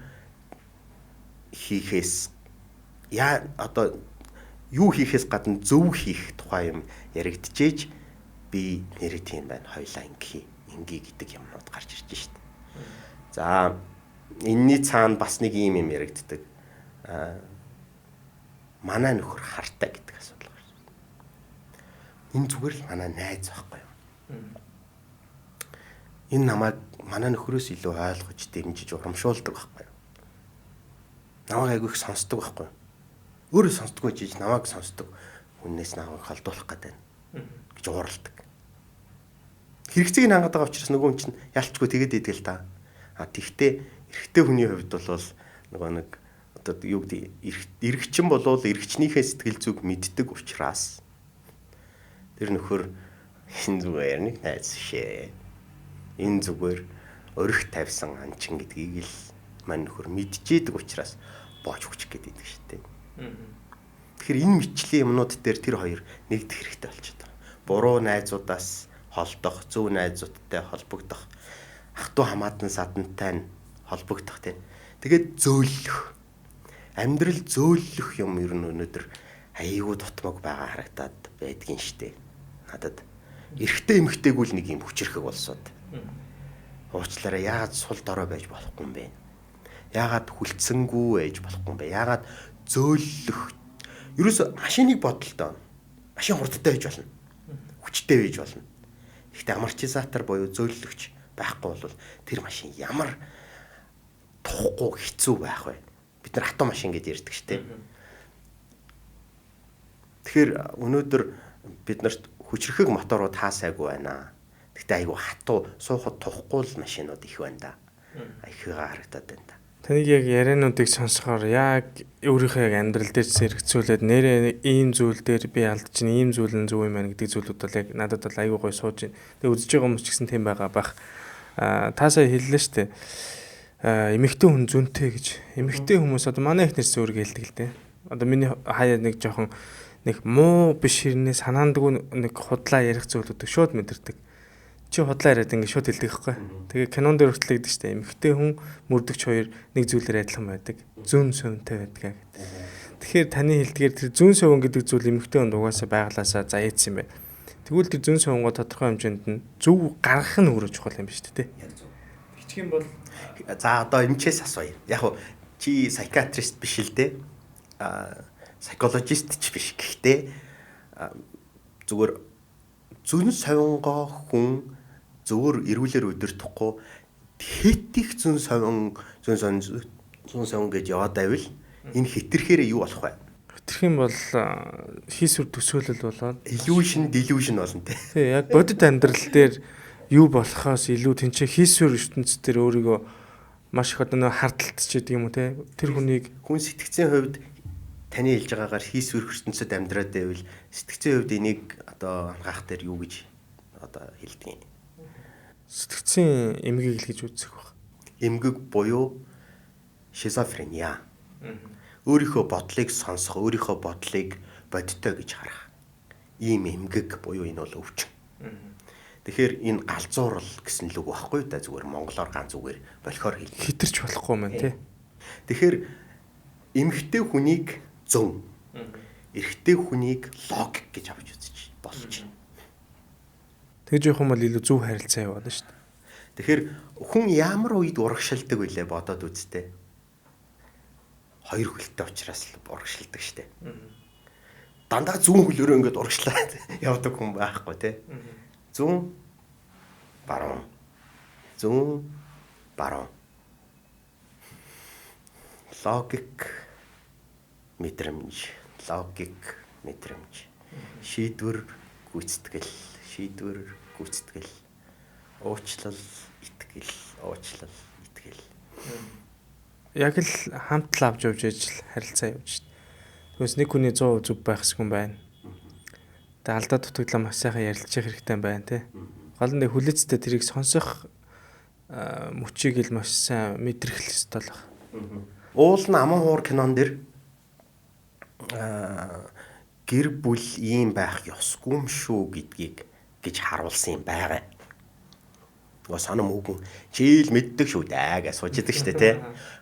хийхээс одоо юу хийхээс гадна зөв хийх тухай юм яригдчихэж би нэрээ тийм байна. Хоёлаа ингээ гэдэг юмнууд гарч ирж шít. За энэний цаана бас нэг юм яригддаг. Манай нөхөр хартай гэдэг асуудал гарч. Энэ зүгээр л манай найз байхгүй юу? Энэ намайг манай нөхрөөс илүү ойлгож дэмжиж урамшуулдаг байхгүй юу? Намайг айгүй их сонсдог байхгүй юу? Өөрөө сонсдоггүй жиж намайг сонсдог хүннээс намайг холдуулах гэдэг гэж уурладаг. Хэрэгцээг нь хангадаг учраас нөгөө хүн чинь ялчгүй тэгээд идэг л та. Тэгтээ эрэгтэй хүний хувьд бол нөгөө нэг одоо юу гэдэг эрэгчин болвол эрэгчнийхээ сэтгэл зүг мэддэг учраас тэр нөхөр энэ зүгээр нэг найз шээ. Энэ зүгээр өрх тавьсан анчин гэдгийг л мань нөхөр мэдчихэдэг учраас боож хүчих гэдэг шүү дээ. Тэгэхээр энэ мэтчлийн юмнууд дээр тэр хоёр нэгдэх хэрэгтэй болчиход байгаа. Буруу найзуудаас холдох, зөв найзуудтай холбогдох, ах トゥ хамаатан садантай холбогдох тийм. Тэгээд зөөлөх. Амьдрал зөөлөх юм ер нь өнөөдөр аяйгуу дутмаг байгаа харагдаад байдгийн штэ. Надад эрэгтэй эмэгтэйг л нэг юм хүчрэхэг болсоод. Уучлаарай яагаад сул дорой байж болохгүй юм бэ? Яагаад хүлцсэнгүй байж болохгүй юм бэ? Яагаад зөөлөх. Ерөөсө машиныг бодлоо. Машин хурдтай байж болно. Хүчтэй байж болно. Гэхдээ амортизатор буюу зөөлөгч байхгүй бол тэр машин ямар тухгүй хэцүү байх вэ? Бид нар автомашин гэдээ ярьдаг шүү дээ. Тэгэхээр өнөөдөр бид нарт хүчрэхэг моторууд хаасайгүй байна. Гэхдээ айгүй хатуу суухад тухгүй л машинууд их байна да. Ихээгээ харагдаад байна да.
Таныг яг яриануудыг сонсохоор яг өөрийнхөө амьдрал дээр зэрэгцүүлээд нэрээ ийм зүйл дээр би алдчихна, ийм зүйл нь зөв юм байна гэдэг зүйлүүд бол яг надад бол айгүй гой сууж байна. Тэгээ үзэж байгаа хүмүүс ч гэсэн тийм байгаа бах. Та сая хэллээ шүү дээ. Эмэгтэй хүн зүнтэй гэж. Эмэгтэй хүмүүс одоо манай ихнэрс өөргөө хэлдэг л дээ. Одоо миний хаяа нэг жоохон нэг муу биш хэрнээ санаандгүй нэг худлаа ярих зүйлүүд шууд мэдэрдэг. Чи худлаа яриад ингэ шууд хэлдэг байхгүй. Тэгээ кинон дээр хүртэл гэдэг шүү дээ. Эмэгтэй хүн мөрдөгч хоёр нэг зүйлээр адилхан байдаг. Зүүн сөвөнтэй байдаг гэдэг. Тэгэхээр таны хэлдгээр тэр зүүн сөвөн гэдэг зүйл эмэгтэй хүнд угаасаа байглаасаа зааяц юм байна. Тэгвэл тэр зүүн сөвөнгөө тодорхой хэмжээнд нь зөв гаргах нь өөрөө чухал юм байна шүү дээ. Бичих юм бол
за одоо эмчээс асууя. Яг хуу чи psychiatrist биш л дээ. Psychologist ч биш. Гэхдээ зүгээр зүүн сувингоо хүн зөвөр эрүүлэр өдөртөхгүй хэтих зүүн сувин гэж яваад байвал энэ хэтэрхээр юу болох вэ?
Хэтэрх юм бол хийсвэр төсөөлөл болоод
illusion delusion болно те.
Тий, яг бодит амьдрал дээр юу болохоос илүү тэнцээ хийсвэр ертөнцийн дээр өөрийгөө маш их одоо хардталцчихдаг юм уу те. Тэр хүнийг
хүн сэтгцийн хувьд таны хэлж байгаагаар хийсвэр ертөнцид амьдраад байвал сэтгцийн хувьд энийг одоо анхаах дээр юу гэж одоо хэлдэг юм.
Сэтгцийн эмгэг л гэж үздэг баг.
Эмгэг буюу шизофрения. Өөрийнхөө бодлыг сонсох, өөрийнхөө бодлыг бодиттой гэж харах. Ийм эмгэг буюу энэ бол өвчин. Тэгэхээр энэ галзуурал гэсэн л үг байхгүй да зүгээр монголоор ганц зүгээр болохоор хэлдэг.
Хитэрч болохгүй мэн тий.
Тэгэхээр эмэгтэй хүнийг зөв, эрэгтэй хүнийг логик гэж авч үзэж болж байна.
Тэгж явах юм бол илүү зөв харилцаа яваадаа шүү дээ.
Тэгэхээр хүн ямар үед урагшилдаг вүлээ бодоод үзтээ. Хоёр хөлтэй учраас л урагшилдаг шүү дээ. Дандаа зүүн хөлөөрөө ингэж урагшлаад явдаг хүн байхгүй тий. Зүүн баруун. Зүүн баруун. логик мэдрэмж, шийдвэр гүйцэтгэл, уучлал, итгэл.
Яг л хамт л авч явж ижил харилцаа явж шít. Тэгээс нэг хүний 100% зүв байх хэсгүн байна. Тэгээ алдаа дутагдлаа маш сайхан ярилцах хэрэгтэй байна тий. Гол нь хүлээцтэй тэрийг сонсох мөчийг л маш сайн мэдрэх л ёстой л байна.
Уул нь аман хуур кинон дэр гэр бүл ийм байх ёсгүй юм шүү гэдгийг гэж харуулсан юм байгаа. Нөгөө санам үгэн чийл мэддэг шүү дээ гэж сууждаг штэ тий.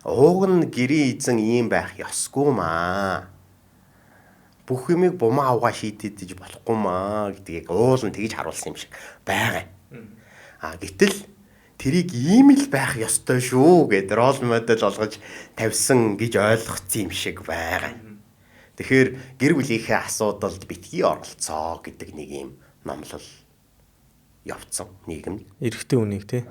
Ууг нь гэрийн эзэн ийм байх ёсгүй маа. Бүх юмыг бумаа авгаа шийдэж болохгүй маа гэдгийг уул нь тэгж харуулсан юм шиг байгаа. Гэтэл тэрийг ийм л байх ёстой шүү гэд рол модель олгож тавьсан гэж ойлгоцсон юм шиг байгаа. Тэгэхээр гэр бүлийнхээ асуудалд битгий оролцоо гэдэг нэг юм номлол явцсан нийгэмд.
Эрэгтэй хүнийг тий.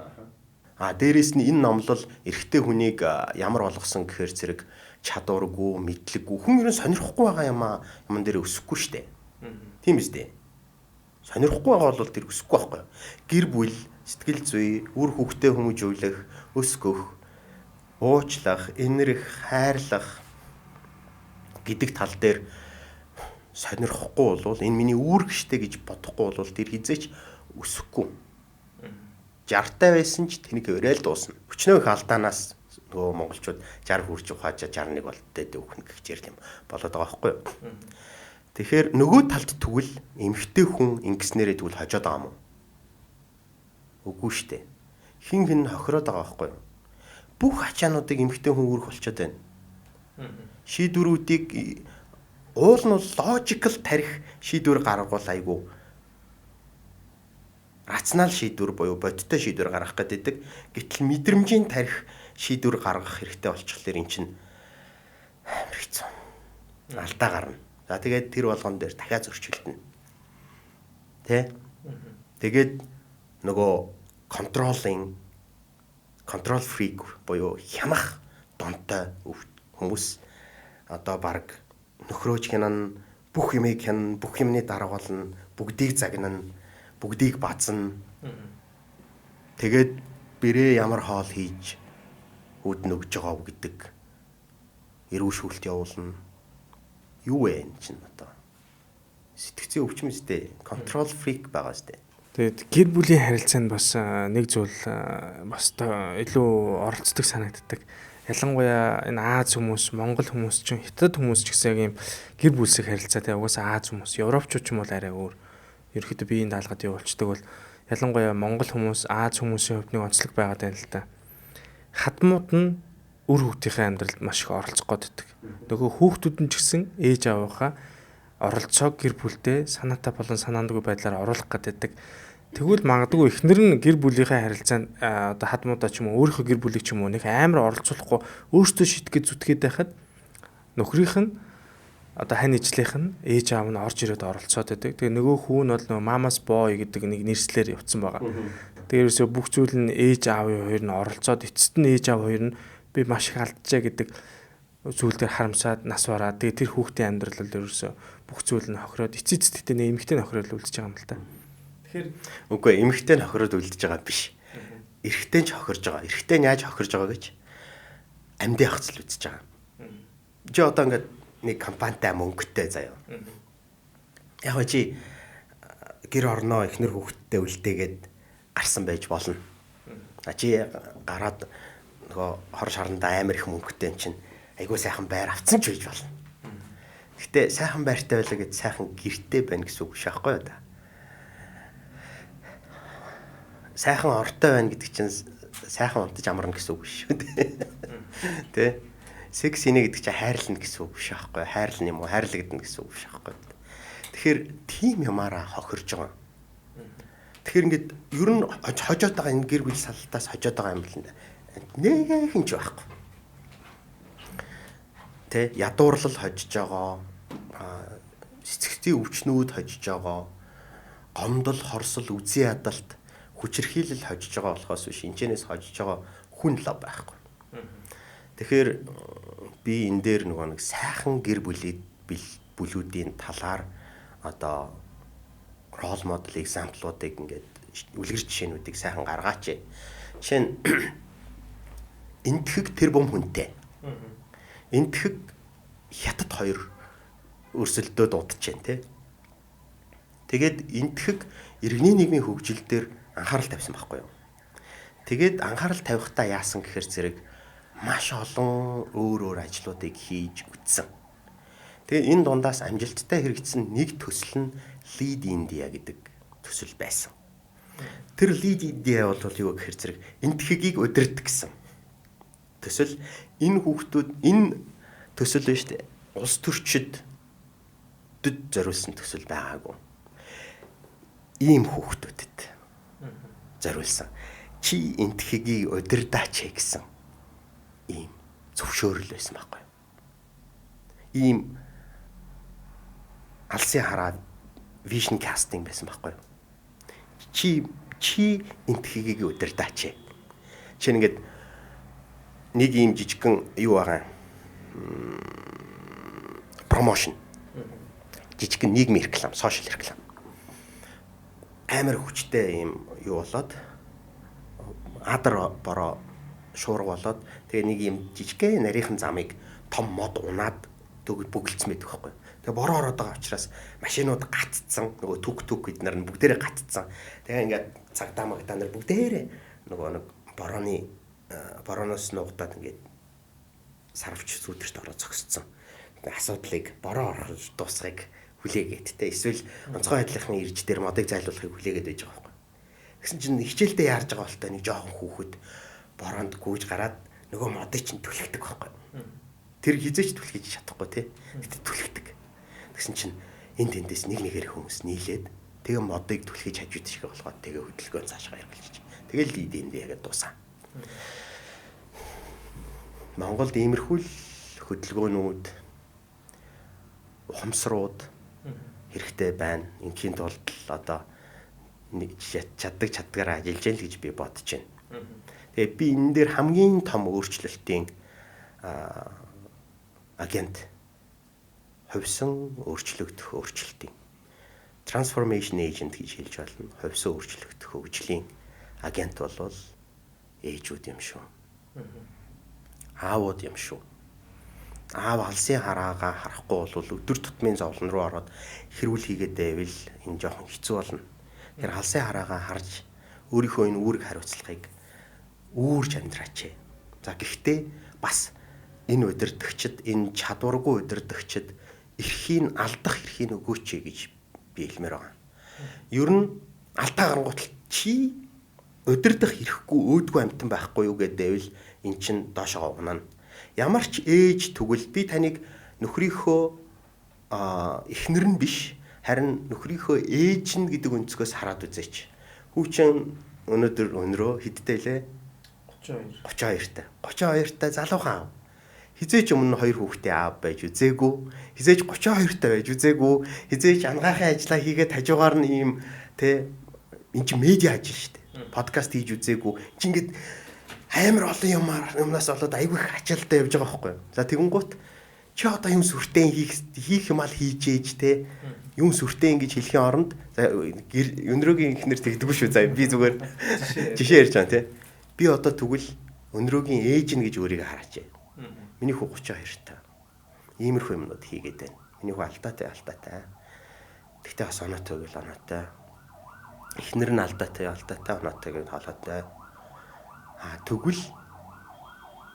Дээрээс нь энэ номлол эрэгтэй хүнийг ямар болгосон гэхээр зэрэг чадваргүй, мэдлэггүй, хүн ерөн сонирхгүй байгаа юм дээр өсөхгүй штэ. Тийм үстэй. Сонирхгүй байгаа бол тэр өсөхгүй байхгүй. Гэр бүл, сэтгэл зүй, үр хөвгтэй хүмүүжүүлэх, өсгөх, уучлах, инэрх, хайрлах гэдэг тал дээр сонирхгүй бол энэ миний үүрэгштэй гэж бодохгүй бол тэр хизээч өсөхгүй. 60-тай байсан ч тэнийг өрөөл дуусна. Өчнөө их алдаанаас нөгөө монголчууд 60 хүрч ухааж 61 болттой дөвхнө гэж ярил юм болоод байгаа байхгүй юу? Тэгэхээр нөгөө талд тэгвэл эмэгтэй хүн ингэснээрээ тэгвэл хожоод байгаа юм уу? Үгүй шүү дээ. Хин хохироод байгаа байхгүй юу? Бүх ачаануудыг эмэгтэй хүн үүрэх болчиход байна. Шийдвэрүүдийг уул нь логикл тарих шийдвэр гаргавал айгүй рационал шийдвэр буюу бодиттой шийдвэр гаргах гэдэг. Гэтэл мэдрэмжийн тарих шийдвэр гаргах хэрэгтэй болчихлоор эн чинь амар хэцүү. Алдаа гарна. За тэгээд тэр болгон дээр дахиад зөрчилдөнө. Тэ? Тэгээд нөгөө контрол фрик буюу хянах донтой хүмүүс одоо баг нөхрөөж хянана, бүх юмыг хянана, бүх юмны дарга болно, бүгдийг загнана, бүгдийг базна. Тэгээд бэрээ ямар хоол хийж үүд нөгж байгаа гэдэг эрүү шүүлт явуулна. Юу вэ энэ чинь одоо? Сэтгцийн өвчмөстэй контрол фрик байгаа сте.
Тэгээд гэр бүлийн харилцаанд бас нэг зүйл бас илүү оролцдог санагддаг. Ялангуяа энэ Аз хүмүүс, Монгол хүмүүс ч Хятад хүмүүс ч гэсэн юм гэр бүлсэх харилцаатай угаасаа Аз хүмүүс, Европчууд ч юм бол арай өөр. Ерөнхийдөө биеийн даалгад явуулцдаг бол ялангуяа Монгол хүмүүс, Аз хүмүүсийн хувьд нэг онцлог байгаад байна л да. Хадмууд нь үр хүүхдийн амьдралд маш их оролцох гээд. Нөгөө хүүхдүүд нь ч гэсэн ээж аавынхаа оролцоог гэр бүлдээ санаатай болон санаандгүй байдлаар оруулах гэдэг. Тэгвэл магадгүй эхнэр нь гэр бүлийнхээ харилцаанд одоо хадмуудаа ч юм уу өөрийнхөө гэр бүлийг ч юм уу нэг амар оролцуулахгүй өөртөө шийтгэж зүтгээд байхад нөхрийнх нь одоо хань ижлийнх нь ээж аав нь орж ирээд оролцоод байдаг. Тэгээ нөгөө хүн бол нөгөө мамас бой гэдэг нэг нэрслэр явцсан байгаа. Тэрээс бүх зүйл нь ээж аавын хоёр нь оролцоод эцэст нь ээж аав хоёр нь би маш их алдчихаа гэдэг зүйл дээр харамсаад нас бараад тэгээ тэр хүүхдийн амьдрал бол ерөөсө бүх зүйл нь хохироод эцэст тэтэ нэг эмэгтэй нөхрөл үлдчихэж байгаа юм л та.
Үгүй эмэгтэй нөхрөд үлдэж байгаа биш. Эрэгтэй ч хохирж байгаа. Эрэгтэй нь яаж хохирж байгаа гэж амьдын хацл үзэж байгаа. Чи одоо ингээд нэг компанитай мөнгөтэй заяа. Яг чи гэр орноо эхнэр хүүхдтэй үлдээгээд гарсан байж болно. Чи гараад нөгөө хор шарандаа амар их мөнгөтэй юм чинь айгүй сайхан байр авцсан ч байж болно. Гэтэ сайхан байртай байлаа гэд сайхан гэртэй байна гэсэн үг шаахгүй юу та. Сайхан ортой байна гэдэг чинь сайхан унтаж амарна гэсэн үг шүү дээ. Тэ? Секс инэ гэдэг чинь хайрлна гэсэн үг шаахгүй. Хайрлна юм уу? Хайрлагдана гэсэн үг шаахгүй. Тэгэхээр тийм ямаараа хохирж байгаа. Тэгэхээр ингээд ер нь хожоод байгаа энэ гэр бүл салтаас хожоод байгаа юм бол нэг хинч байхгүй. Тэ? Ядуурлал хожиж байгаа. Цэцгтийн өвчнүүд хожиж байгаа. Гомдол, хорсол, үзий ядалт хүчирхийлэл хожиж байгаа болохоос биш энэчнээс хожиж байгаа хүн л байхгүй. Тэгэхээр би энэ дээр нэг сайхан гэр бүлүүдийн талаар одоо рол модель экзамплуудыг ингээд үлгэр жишээнүүдийг сайхан гаргаач. Жишээ нь энтхэг тэр бом хүнтэй. Энтхэг хятад хоёр өрсөлдөө дуудаж байна те. Тэгээд энтхэг иргэний нийгмийн хөгжил дээр анхаарал тавьсан байхгүй юу? Тэгээд анхаарал тавихтаа яасан гэхээр зэрэг маш олон өөр ажлуудыг хийж үтсэн. Тэгээ энэ дундаас амжилттай хэрэгжсэн нэг төсөл нь Lead India гэдэг төсөл байсан. Тэр Lead India бол юу гэхээр зэрэг энтхэгийг удирдах гэсэн төсөл. Энэ хүүхдүүд энэ төсөл нь шүү дээ. Улс төрчид зориулсан төсөл байгаагүй. Ийм хүүхдүүдэд зориулсан. Чи энтхэгийг удирдаач гэсэн ийм зөвшөөрөл байсан байхгүй юу? Ийм алсын хараа vision casting байсан байхгүй юу? Чи энтхэгийг удирдаач. Чи ингээд нэг ийм жижигхэн юу байгаа промошн. Жижигхэн нийгмийн реклам, сошиал реклам. Амар хүчтэй ийм юу болоод адар бороо шуурга болоод тэгээ нэг юм жижигхэн нарийнхан замыг том мод унаад бөглөцсөн байдаг байхгүй. Тэгээ бороо ороод байгаа учраас машинууд гатцсан, нөгөө түг эднэр нь бүгдээрээ гатцсан. Тэгээ ингээд цагдаа магдаа нар бүгдээрээ нөгөө нэг борооноос нуугдаад ингээд сарвч сүдэрт ороод зогсцсон. Тэгээ асуудлыг бороо орох дуусгыг хүлээгээд те эсвэл онцгой байдлынхны ирж дээр модыг зайлуулахыг хүлээгээд байж байгаа байхгүй. Тэгсэн чинь хичээлдээ яарж байгаа болтой нэг жоохон хүүхэд бороонд гүйж гараад нөгөө модыг чинь түлхдэг байхгүй. Тэр хизээч түлхэж чадахгүй те. Гэтэ түлхдэг. Тэгсэн чинь энд тэндээс нэгээр хүмүүс нийлээд тэгээ модыг түлхэж хажууд шиг болгоод тэгээ хөдөлгөөн цаашгаа эргэлж. Тэгэл Lead India гэдэг дуусаа. Монголд иймэрхүү хөдөлгөөнүүд ухамсарууд хэрэгтэй байна. Инхийн тулд одоо чаддагаараа ажиллаж гэн л гэж би бодож байна. Тэгээ би энэ дээр хамгийн том өөрчлөлтийн агент хувьсан өөрчлөгдөх өөрчлөлтийн transformation agent гэж хэлж болно. Хувьсан өөрчлөгдөх хөгжлийн агент бол ээжүүд юм шүү. Аавууд юм шүү. Аав алсын хараагаа харахгүй бол өдөр тутмын зовлон руу ороод хэрүүл хийгээд байвал энэ жоохон хэцүү болно. Тэгэхээр алсын хараагаа харж өөрийнхөө энэ үүрэг хариуцлагыг үүрж амьдраач. За гэхдээ бас энэ удирдагчид, энэ чадваргүй удирдагчид эрхийг алдах эрхийг өгөөч гэж би хэлмээр байгаа. Ер нь алдаа гарангуутал чи удирдах эрхгүй өөдгөө амтан байхгүй юу гэдээвэл эн чин доошоо унана. Ямар ч ээж тэгвэл би таныг нөхрийнхөө эхнэр нь биш харин нөхрийнхөө ээж нь гэдэг өнцгөөс хараад үзээч. Хүүчин өнөөдрөө хэдтэй лээ? 32 та залуухан аав. Хизээч өмнө 2 хүүхдээ аав байж үзээгүй. Хизээч 32 та байж үзээгүй. Хизээч ангаахын ажлаа хийгээд хажуугаар нь ийм тэ эн чинь медиа ажил шүү дээ. Подкаст хийж үзээгүй. Чи ингээд амар олон юмнаас болоод айгүй их ачаалтаа явж байгаа байхгүй юу? За тэгэнгუთ чи одоо юм сүртэй хийх юм ал хийж ээж те юм сүртэй ингэж хэлхийн оронд за өнрөөгийн ихнэр тэгдэггүй шүү. За би зүгээр жишээ ярьж байгаа те. Би одоо тэгвэл өнрөөгийн ээж нь гэж өөрийгөө хараач. Миний хүү 32 та. Иймэрхүү юмнууд хийгээд байна. Миний хүү алдаатай. Тэгтээ бас оноотой гэл оноотой. Эхнэр нь алдаатай оноотой гэж хоолойтой. Тэгвэл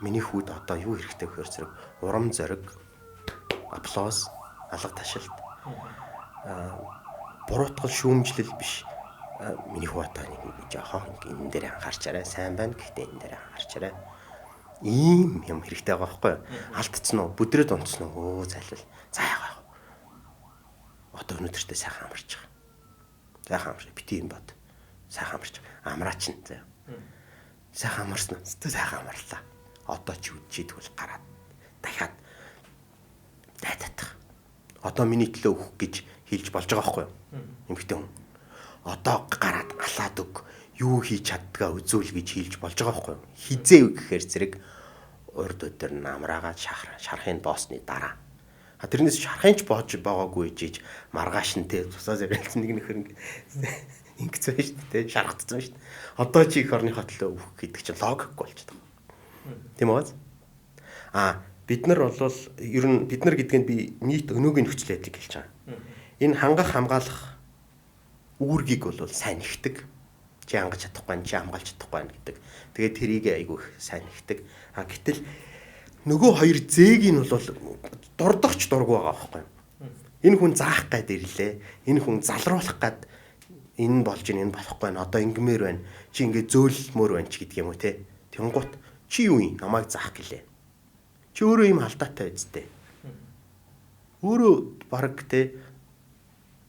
миний хүүд одоо юу хэрэгтэй вэхээр зэрэг урам зориг, аплоз, алга ташилт. Буруутгал шүүмжлэл биш. Миний хүү одоо нэг жоохон энэ дээр анхаарчаарай. Сайн байна. Гэхдээ энэ дээр анхаарчаарай. Ийм юм хэрэгтэй байгаа байхгүй юу? Алдцсан уу? Бүдрээд унтсан уу? Зайлвал. За яах вэ? Одоо өнөөдөртөө сайхан амарч байгаа. Сайхан амарч. Бити юм бод. Сайхан амарч. Амраач нь заа. Сайхан амарсан. Сайхан амарлаа. Одоо ч үдчихэд бол гараад дахиад дайдах. Одоо миний төлөө өгөх гэж хэлж болж байгаа байхгүй юу? Эмэгтэй хүн. Одоо гараад галаад өг. Юу хийж чаддгаа үзүүл гэж хэлж болж байгаа байхгүй юу? Хизээ гэхээр зэрэг урд өдөр намраагаад шарахын боосны дараа. Тэрнээс шарахынч боож байгаагүй жиж маргааш нь те тусаас ярилцсан нэг нөхөр ингэсэн шүү дээ. Шаргацсан шүү дээ. Одоо чи их орныхоо төлөө өөх гэдэг чинь логикгүй болчихдог. Тийм үү? Бид нар бол ер нь бид нар гэдэг нь би нийт өнөөгийн нөхцөл байдлыг хэлж байгаа. Энэ хангах хамгаалах үүргийг бол сайн нэгтэг. Чи хангаж чадахгүй, чи хамгаалж чадахгүй гэдэг. Тэгээд тэрийг айгүй их сайн нэгтэг. Гэтэл нөгөө хоёр зээг нь бол дурдахч дургу байгаа байхгүй юу? Энэ хүн заах гад ирлээ. Энэ хүн залруулах гад энэ болж энэ болохгүй байна. Одоо ингэмээр байна. Чи ингэ зөөлмөр байна ч гэдэг юм уу те. Тэнгуут чи юу юм? Намайг заах гэлээ. Чи өөрөө юм алдаатай үсттэй. Өөрөө баг те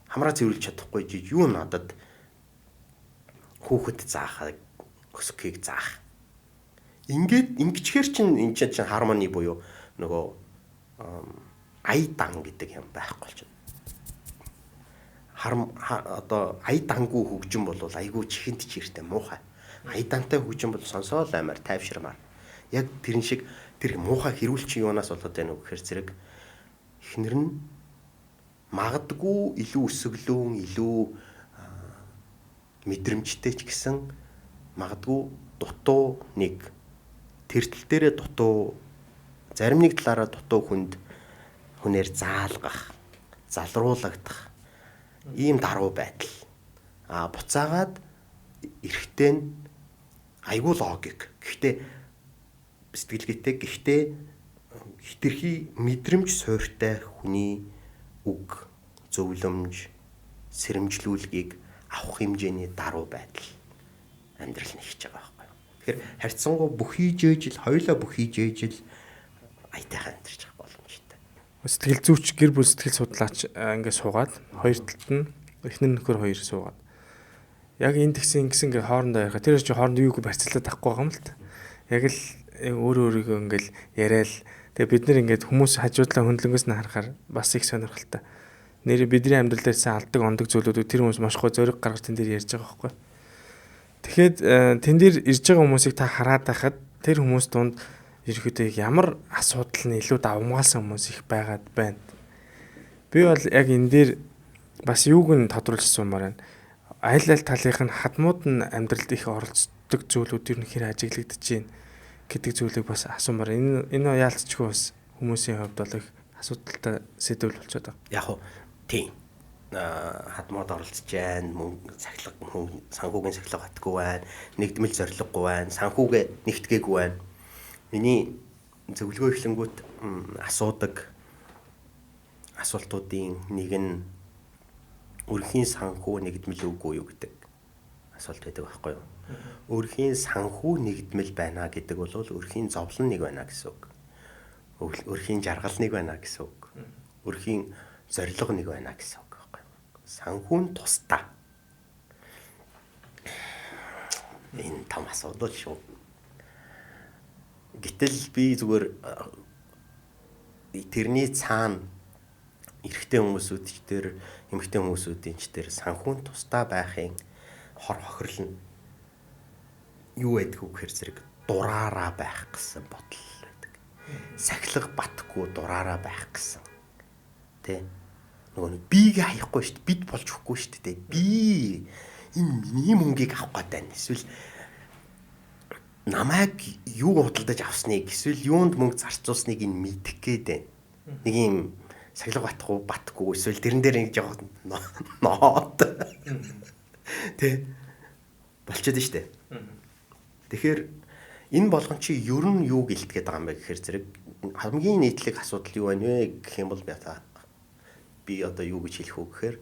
хамраа цэвэрлж чадахгүй жиж юу надад хүүхэд заахыг өсөхийг заах. Ингэчгээр чинь энэ чинь хармони буюу нөгөө ая дан гэдэг юм байхгүй ч. Одоо ая дангүй хөгжим бол айгүй чихэнд чиртэй муухай. Ая дантай хөгжим бол сонсоол аймаар тайвширмаар. Яг тэрэн шиг тэр муухай хэрүүлч юунаас болоод байна уу гэхээр зэрэг эхнэр нь магадгүй илүү өсөглөөн илүү мэдрэмжтэй ч гэсэн магадгүй дутуу нэг тэртэл дээрээ дутуу зарим нэг талаараа дутуу хүнээр заалгах, залруулагдах ийм даруй байдал. Буцаагаад эрэхтэй нь айгүй логик. Гэхдээ сэтгэлгээтэй гэхдээ хитрхи мэдрэмж суйртай хүний үг, зөвлөмж, сэрэмжлүүлгийг авах хэмжээний даруй байдал амьдрал нэгж байгаа байхгүй юу. Тэгэхээр харьцангуй бүхий жээжил, хоёулаа бүхий жээжил аятайхан амьдарч байгаа боломжтой.
Сэтгэл зүйч гэр бүл сэтгэл судлаач ингээд суугаад хоёр талд нь эхнэр нөхөр хоёр суугаад яг энэ тэгсэн ингэсэн ингээд хоорондоо ярих. Тэр чинь хоорондоо юуг барьцлаад авахгүй байгаа юм л та. Яг л өөрийгөө ингээд яриад тэгээ бид нэр ингээд хүмүүс хажуудлаа хөндлөнгөөс нь харахаар бас их сонирхолтой. Нэр бидний амьдрал дээр сайн алдаг ондог зүйлүүд тэр хүмүүс маш гой зориг гаргаж тэн дээр ярьж байгаа байхгүй. Тэгэхэд тэн дээр ирж байгаа хүмүүсийг та хараад байхад тэр хүмүүс дунд ерөөдөө ямар асуудал нь илүү давмгаалсан хүмүүс их байгаад байна. Би бол яг энэ дээр бас юуг нь тодруулж сумаар байна. Аль талынх нь хадмууд нь амьдралд их оролцдог зүйлүүд ер нь хэр ажиглагдаж байна гэдэг зүйлийг бас асуумаар. Энэ яалтчгүй бас хүмүүсийн хувьд бол их асуудалтай сэдвэл болчиход байгаа.
Яг уу тийм. Хадмууд оролцож байна, мөнгө сахилга санхүүгийн сахилга батгүй байна, нэгдмэл зорилгогүй байна, санхүүгээ нэгтгээгүй байна. Миний зөвлөгөө эхлэнгүүт асуудаг асуултуудын нэг нь өрхийн санхүү нэгдмэл үгүй юу гэдэг асуулт байдаг байхгүй юу? Өрхийн санхүү нэгдмэл байна гэдэг бол өрхийн зовлон нэг байна гэсэн үг. Өрхийн жаргал нэг байна гэсэн үг. Өрхийн зорилго нэг байна гэсэн үг байхгүй юу? Санхүүн тусдаа. Энэ том асуудал шүү. Гэтэл би зүгээр тэрний цаана эрэгтэй хүмүүсүүд ч тэр эмэгтэй хүмүүсүүдийн ч тэр санхүүн тусдаа байхын хор хохирол нь юу байдг вэ гэхээр зэрэг дураараа байх гэсэн бодол байдаг. Сахилга батгүй дураараа байх гэсэн. Тэ? Нөгөө биеийг хаяхгүй шүү дээ. Бид болж өгөхгүй шүү дээ. Би энэ миний мөнгийг авах гэдэг нь эсвэл намайг юу худалдаж авсныг эсвэл юунд мөнгө зарцуулсныг нь мэдэх гээд байна. Нэг юм сахилга батгүй эсвэл тэрэн дээр нэг жоохон нот. Тэ? Болчиход нь шүү дээ. Тэгэхээр энэ болгон чи ер нь юу гэлтгээд байгаа юм бэ гэхээр зэрэг хамгийн нийтлэг асуудал юу байна вэ гэх юм бол би одоо юу гэж хэлэх үү гэхээр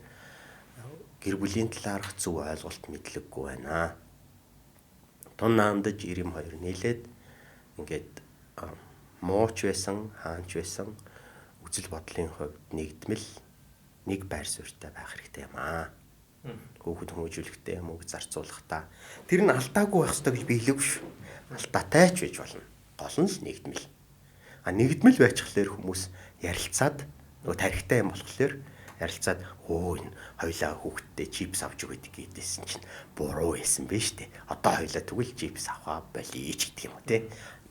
гэр бүлийн талаарх зөв ойлголт мэдлэггүй байна. Тун наандаж 92 нийлээд ингээд мууч байсан, хаанч байсан үзэл бодлын хувьд нэгдмэл нэг байр суурьтай байх хэрэгтэй юм аа. Хүүхэд хүмүүжүүлэхтэй мөнгө зарцуулахдаа тэр нь алдаагүй байх ёстой гэж би хэлээгүй шүү. Алдаатай ч байж болно. Гол нь л нэгдмэл. Нэгдмэл байцхлаар хүмүүс ярилцаад нөгөө тарихтай юм болохоор ярилцаад энэ хоёлаа хүүхдтэй чипс авч өгöd гэдээсэн чинь буруу байсан бэ штэ. Одоо хоёлаа тэгвэл чипс аваа болий ч гэдэг юм уу те.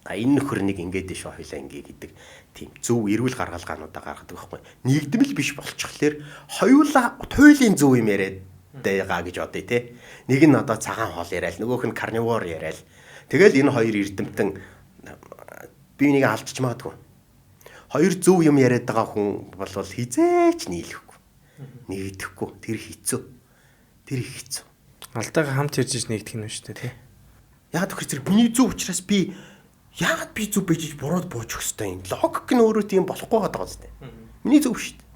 Энэ нөхөр нэг ингээд шүү хоёлаа ингээ гэдэг тийм зөв эрүүл гаргалгаануудаа гаргадаг байхгүй. Нэгдмэл биш болчихлоор хуулийн зөв юм яриад байгаа гэж бодъё те. Нэг нь одоо цагаан хоол яриад, нөгөөх нь карнивор яриад. Тэгэл энэ хоёр эрдэмтэн би нэг алдчих магадгүй. Хоёр зөв юм яриад байгаа хүн бол хизээч нийлэхгүй. Нэгдэхгүй. Тэр хэцүү. Тэр их хэцүү.
Алдаагаа хамт ярьж нэгдэх юм шүү дээ тий.
Яг тэр зэрэг миний зөв учраас би яагаад би зөв байж бурууд бууж өгстэй юм. Логик нь өөрөө тийм болохгүй байгаа зү. Миний зөв шүү дээ.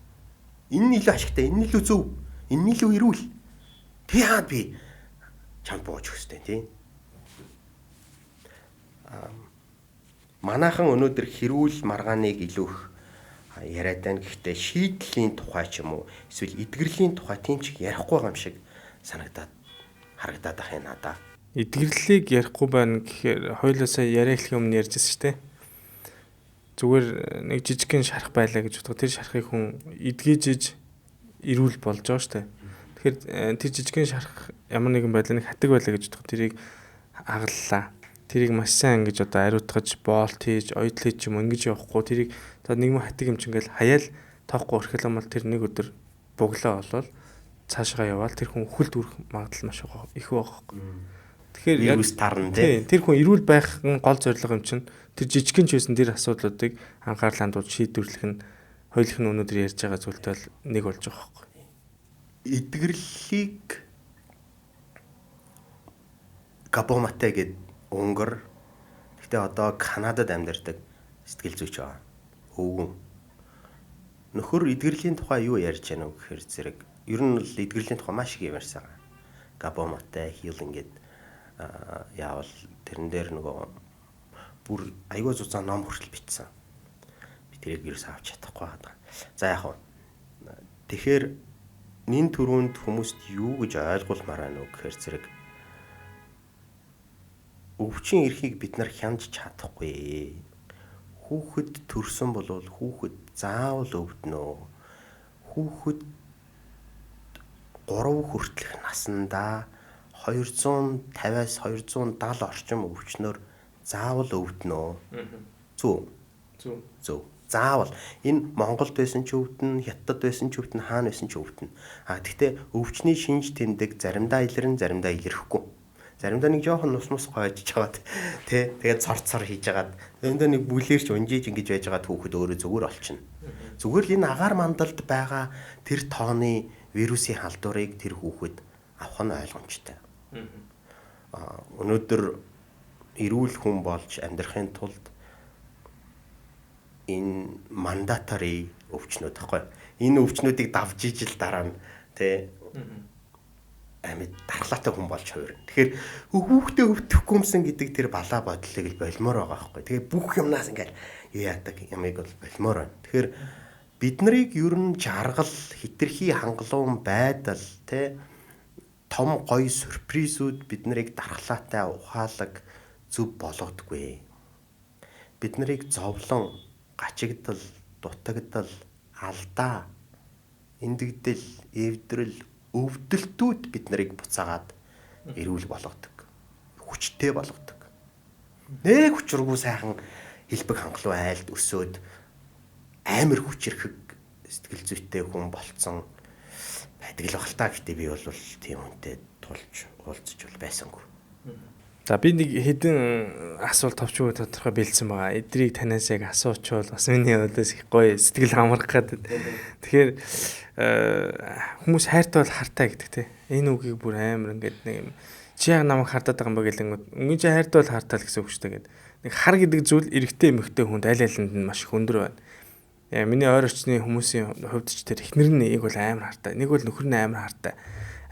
Энэ нь илүү ашигтай, энэ нь илүү зөв, энэ нь илүү эрүүл. Тэг яагаад би чамд бууж өгстэй тий. Манайхан өнөөдөр хэрүүл маргааныг илүү их яриад байна. Гэхдээ шийдлийн тухай ч юм уу эсвэл эдгэрлийн тухай тийм ч ярихгүй байгаа юм шиг харагдаад ах юм надаа.
Эдгэрлийг ярихгүй байна гэхээр хоёулаасаа яриа эхлэх өмнө ярьжсэн шүү дээ. Зүгээр нэг жижигхэн шарах байлаа гэж бодох. Тэр шарахыг хүн эдгэж ирүүл болж байгаа шүү дээ. Тэгэхээр тэр жижигхэн шарах ямар нэгэн байдлаар нэг хатаг байлаа гэж бодох. Тэрийг агаллаа. Тэрийг маш сайн ингэж одоо ариутгаж, боолт хийж, оёдл хийж юм ингэж явахгүй. Тэрийг одоо нэг мөн хатаг юм чи ингээл хаяал тоохгүй өрхөл юм бол тэр нэг өдөр буглаа болвол цаашгаа яваал тэр хүн хөлд үрэх магадлал маш их байгаа. Тэгэхээр яг тэр хүн эрүүл байх нь гол зорилго юм чинь тэр жижигхэн ч байсан тэр асуудлуудыг анхаарлаа хандуулж шийдвэрлэх нь хоёулах нь өнөөдөр ярьж байгаа зүйлтэй бол нэг болж байгаа байхгүй.
Эдгэрлийг Габоматай гэдэг Унгар гэхдээ одоо Канадад амьдардаг сэтгэл зүйч байгаа. Өвгөн. Нөхөр эдгэрлийн тухай юу ярьж байна вэ гэхээр зэрэг ер нь л эдгэрлийн тухай маш их ярьсан. Габоматай healing гэдэг яавал тэрэн дээр нөгөө бүр аягүй зузаан ном хүртэл бичсэн. Би тэрийг ерөөс авч чадахгүй байгаа. За яг хөө. Тэгэхээр нин төрөнд хүмүүст юу гэж ойлгуулмаар байна вэ гэхээр зэрэг өвчин эрхийг бид нар хянаж чадахгүй. Хүүхэд төрсөн бол хүүхэд заавал өвднө. Хүүхэд 3 хүртэлх наснда 250-аас 270 орчим өвчнөр заавал өвднө. Зөв. Заавал. Энэ Монголд байсан ч өвдөн, Хятадд байсан ч өвдөн, хаана байсан ч өвдөн. Гэхдээ өвчний шинж тэмдэг заримдаа илэрнэ, заримдаа илэрхгүй. Заримдаа нэг жоохон нус гойж жагаад тий тэгээд цор хийж жагаад заримдаа нэг бүлээрч унжиж ингэж байж байгаа түүхэд өөрөө зүгээр олчихно. Зүгээр л энэ агаар мандалд байгаа тэр тооны вирусын халдварыг тэр хүүхэд авах нь ойлгомжтой. Өнөөдөр эрүүл хүн болж амьдрахын тулд энэ мандатори өвчнүүд байхгүй. Энэ өвчнүүдийг давж ижил дараа нь тий амьд дархлаатай хүн болж хувирна. Тэгэхээр хүүхдээ өвдөхгүй юмсан гэдэг тэр балаа бодлыг л болмоор байгаа байхгүй. Тэгээ бүх юмнаас ингээл юу яадаг ямыг бол болмоор байна. Тэгэхээр бид нарыг ер нь жаргал, хитрхи хангалуун байдал, тэ том гоё сюрпризүүд бид нарыг дархлаатай ухаалаг зөв болгодгүй. Бид нарыг зовлон, гачигдал, дутагдал, алдаа, эндэгдэл, эвдрэл, өвдөлтүүд бид нарыг буцаагаад эрүүл болгодог. Хүчтэй болгодог. Нэг хүчргүй сайхан хэлбэг хангалуун айлд өсөөд амар хүчрхэг сэтгэл зүйтэй хүн болцсон байдаг л багтаа. Гэхдээ би бол тийм хүнтэй тулж уулзч бол байсангүй.
За би нэг хэдэн асуулт товчгүй тодорхой бэлдсэн байгаа. Эдрийг танаас яг асуучвал бас миний өдөөс их гоё сэтгэл хамрах гэдэг. Тэгэхээр хүмүүс хайртай бол хартай гэдэг те. Энэ үгийг бүр амар ингээд нэг юм чи яг намайг хардаад байгаа юм ба гэлэнгүүд үнэн чи хайртай бол хартай л гэсэн үг шүү дээ гэдэг. Нэг хар гэдэг зүйл эрэгтэй эмэгтэй хүнд аль алинд нь маш их өндөр байна. Яа миний ойр орчны хүмүүсийн хувьд ч тэр эхнэр нь нэг бол амар хартай, нэг бол нөхөр нь амар хартай.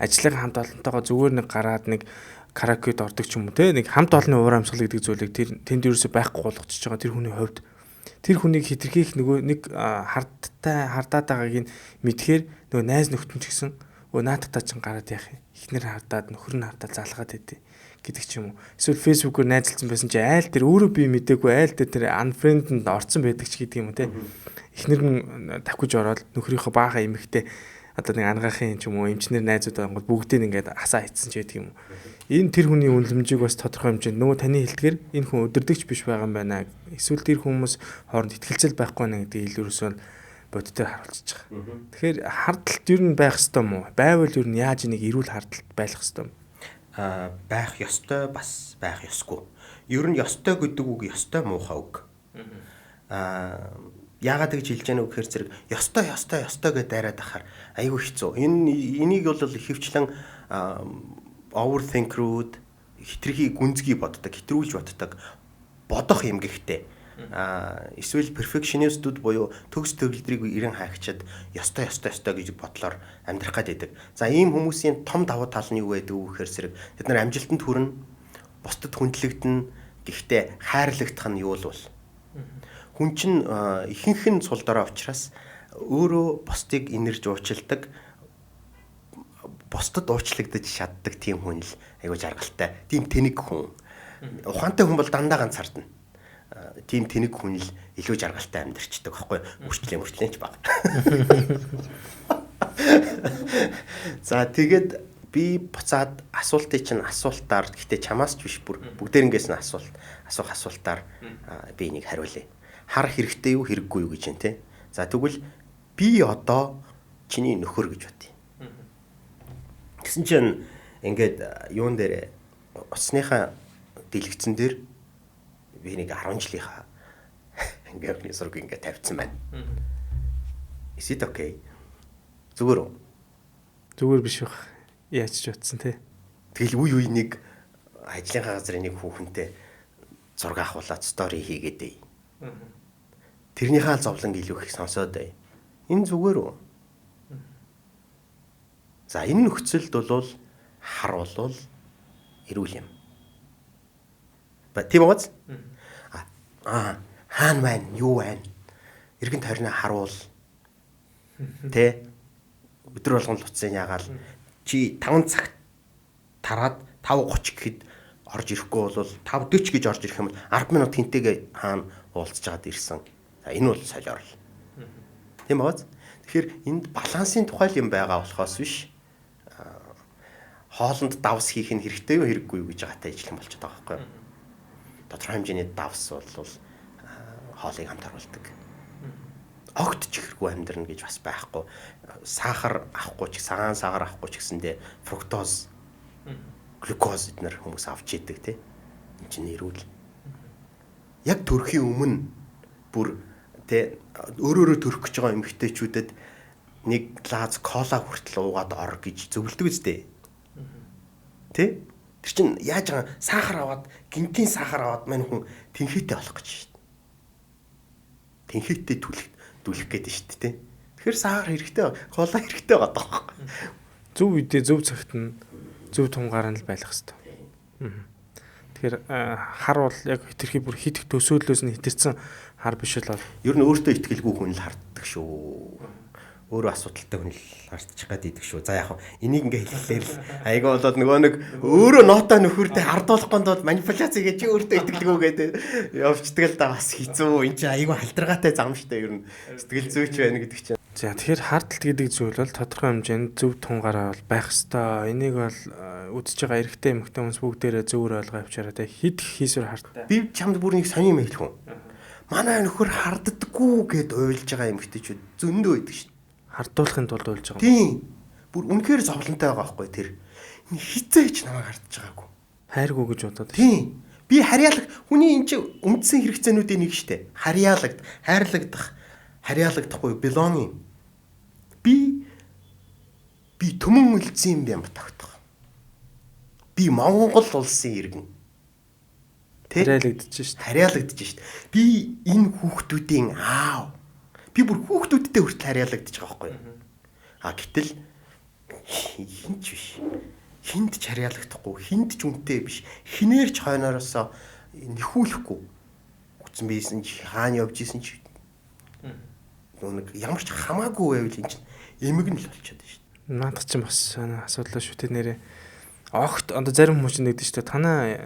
Ажлын хамт олонтойгоо зүгээр нэг гараад нэг караокед ордог ч юм уу те нэг хамт олонны уур амьсгал гэдэг зүйлийг тэр тэнд ерөөсөй байхгүй болгочихж байгаа тэр хүний хувьд тэр хүнийг хитрхийх нөгөө нэг хардаад байгааг нь мэдхээр нөгөө найз нөхдөд ч гэсэн өө наадтаа ч гараад яах юм эхнэр хардаад нөхөр нь хардаад залгаад байдیں гэдэг ч юм уу эсвэл фэйсбүүкээр найзалсан байсан чи айл тэр өөрөө би мэдээгүй айл тэр unfriend-д орцсон байдаг ч гэдэг юм уу те эхнэр нь давхиж ороод нөхрийнхөө баахан эмэгтэй одоо нэг ангаахын ч юм уу эмчнэр найзууд ангууд бүгдийг ингээд хасаа хийцэн ч байдаг юм уу энэ тэр хүний үнэлэмжийг бас тодорхой хэмжээнд нөгөө таны хэлдгээр энэ хүн өдөрдөгч биш байгаа юм байна. Эсвэл тэр хүмүүс хооронд итгэлцэл байхгүй байна гэдэг илүүрсөө бодиттой харуулж байгаа. Тэгэхээр хардталт ер нь байх ёстой мó? Байвал ер нь яаж энийг эрүүл хардталт байлгах ёстой юм?
Байх ёстой бас байх ёсгүй. Ер нь ёстой гэдэг үг ёстой муухай үг. Яагаад гэж хэлж яана вэ гэхээр зэрэг ёстой гэдээ дайраад ахаар айгүй хэцүү. Энийг бол ихэвчлэн overthinker-ууд хитрхи гүнзгий боддог, хитрүүлж боддог бодох юм гэхдээ эсвэл perfectionist-ууд буюу төгс төгөлдрийг ирэн хайгчаад ёстой гэж бодлоор амьдрах гэдэг. За ийм хүмүүсийн том давуу тал нь юу байдаг вэ гэхээр зэрэг бид нар амжилтанд хүрнэ, бусдад хүндлэгдэнэ, гэхдээ хайрлагдах нь юу л хүн чинь ихэнх нь цул дорой учраас өөрөө бусдыг инэрж уучилдаг, бусдад уучлагдаж чаддаг тийм хүн л айгүй жаргалтай. Тийм тэнэг хүн. Ухаантай хүн бол дандаа ганцаардна. Тийм тэнэг хүн л илүү жаргалтай амьдарчдаг байхгүй мөрчлөөч баг. За тэгээд би буцаад асуултыг чинь асуултаар гэхдээ чамаас ч биш бүр бүгдээрнгээс нь асуух асуултаар би энийг хариулъя. Хар хэрэгтэй юу хэрэггүй юу гэж байна те. За тэгвэл би одоо чиний нөхөр гэж бодъё. Тэгсэн чинь ингээд юун дээр усныхаа дэлгэцэн дээр би нэг 10 жилийнхаа ингээд зураг ингээд тавьсан байна. Is it okay?
Зүгээр биш байх. Яаж ч утсан те.
Тэгэл үе нэг ажлынхаа газрын нэг хүүхэнтэй зураг авахулаад стори хийгээд бай. Тэрнийхээ зовлон илүү их сонсоод бай. Энэ зүгээр үү? За энэ нөхцөлд бол хар болвол эрүүл юм. Тийм үү? Хаан байна, юу байна? Иргэн тойрноо харуул. Тэ? Өдөр болгон луцсан ягаал чи 5 цагт тараад 5:30 гэхэд орж ирэхгүй бол 5:40 гэж орж ирэх юм бол 10 минут хинтэйгээ хаана уулзж байгаад ирсэн. За энэ бол солиорл. Тийм үү? Тэгэхээр энд балансын тухай юм байгаа болохоос биш. Хоолнд давс хийх нь хэрэгтэй юу хэрэггүй юу гэж байгаатай ижлэн болчиход байгаа байхгүй юу? Тодорхой хэмжээний давс бол хоолыг хамт оруулдаг. Огт ч ихэхгүй амьдрна гэж бас байхгүй. Сахар авахгүй ч цагаан сахар авахгүй ч гэсэндээ фруктоз, глюкоз эднэр хүмүүс авч идэг тий. Энд чинь эрүүл. Яг төрхийн өмнө бүр тий өөрөөрөө төрөх гэж байгаа эмэгтэйчүүдэд нэг глаз кола хүртэл уугаад ор гэж зөвлөдөг үстэй. Тий? Тэр чинь яаж байгаа сахар аваад гинтийн сахар аваад мань хүн тэнхээтэй болох гэж шүү дээ. Тэнхээтэй түлэх гээд шүү дээ. Тэгэхээр сахар хэрэгтэй, кола хэрэгтэй байгаа даа.
Зөв үедээ зөв цагт нь зөв тунгаар нь л байх хэрэгтэй. Тэгэхээр хар бол яг хитрхи бүр хитэх төсөөллөөс нь хитэрсэн хар биш л бол.
Ер нь өөртөө итгэлгүй хүн л харддаг шүү. Өөрөө асуудалтай хүн л хардчих гад идэг шүү. За яг энийг ингээ хэлэхээр л айгаа болоод нөгөө нэг өөрөө ноотоо нөхөртэй хардуулах гонд манипуляц хийж чи өөртөө итгэлгүй гэдэг явцдаг л да бас хэцүү. Энд чи айгаа халдрагатай зам штэ ер нь сэтгэл зүйч байна гэдэг чинь.
За тэгэхээр хардталт гэдэг зүйл бол тодорхой хэмжээнд зөв тунгаараа бол байх ёстой. Энийг бол үдсэж байгаа эрэгтэй эмэгтэй хүмүүс бүгдээрээ зөвөр ойлгоо авчаарай те. Хит хийсвэр хардтай.
Би чамд бүр нэг сони юм хэлэх үү. Манай нөхөр харддаггүй гэд уйлж байгаа эмэгтэйчүүд зөндөө байдаг штэ.
Хардуулахын тулд уйлж байгаа юм.
Тийм. Бүр үнэхээр зовлонтой байгаа байхгүй тэр. Хизээч намайг хардж байгаагүй.
Хайргүй гэж бодоод.
Тийм. Би харьяалаг хүний энэ чинь үндсэн хэрэгцээнүүдийн нэг штэ. Хайрлагдах, харьяалагдахгүй belonging. Би төмөн үлдсэн юм батагтах. Би Монгол улсын иргэн. Харьяалагдаж штэ. Би энэ хүүхдүүдийн аав. Би бүр хүүхдүүдтэй хүртэл харьяалагдаж байгаа байхгүй юу? Гэтэл хинч биш. Хинд ч харьяалагдахгүй, хинд ч үнэтэй биш. Хинээр ч хойноороосоо нэхүүлэхгүй. Утсан бийсэн чи хаана явж исэн чи нэг ямар ч хамаагүй байвал энэ чинь эмэг нь л болчиход байна шүү дээ.
Наадах чинь бас асуудал шүү дээ нэрээ. Огт одоо зарим хүмүүс ч нэгдэж шүү дээ. Танаа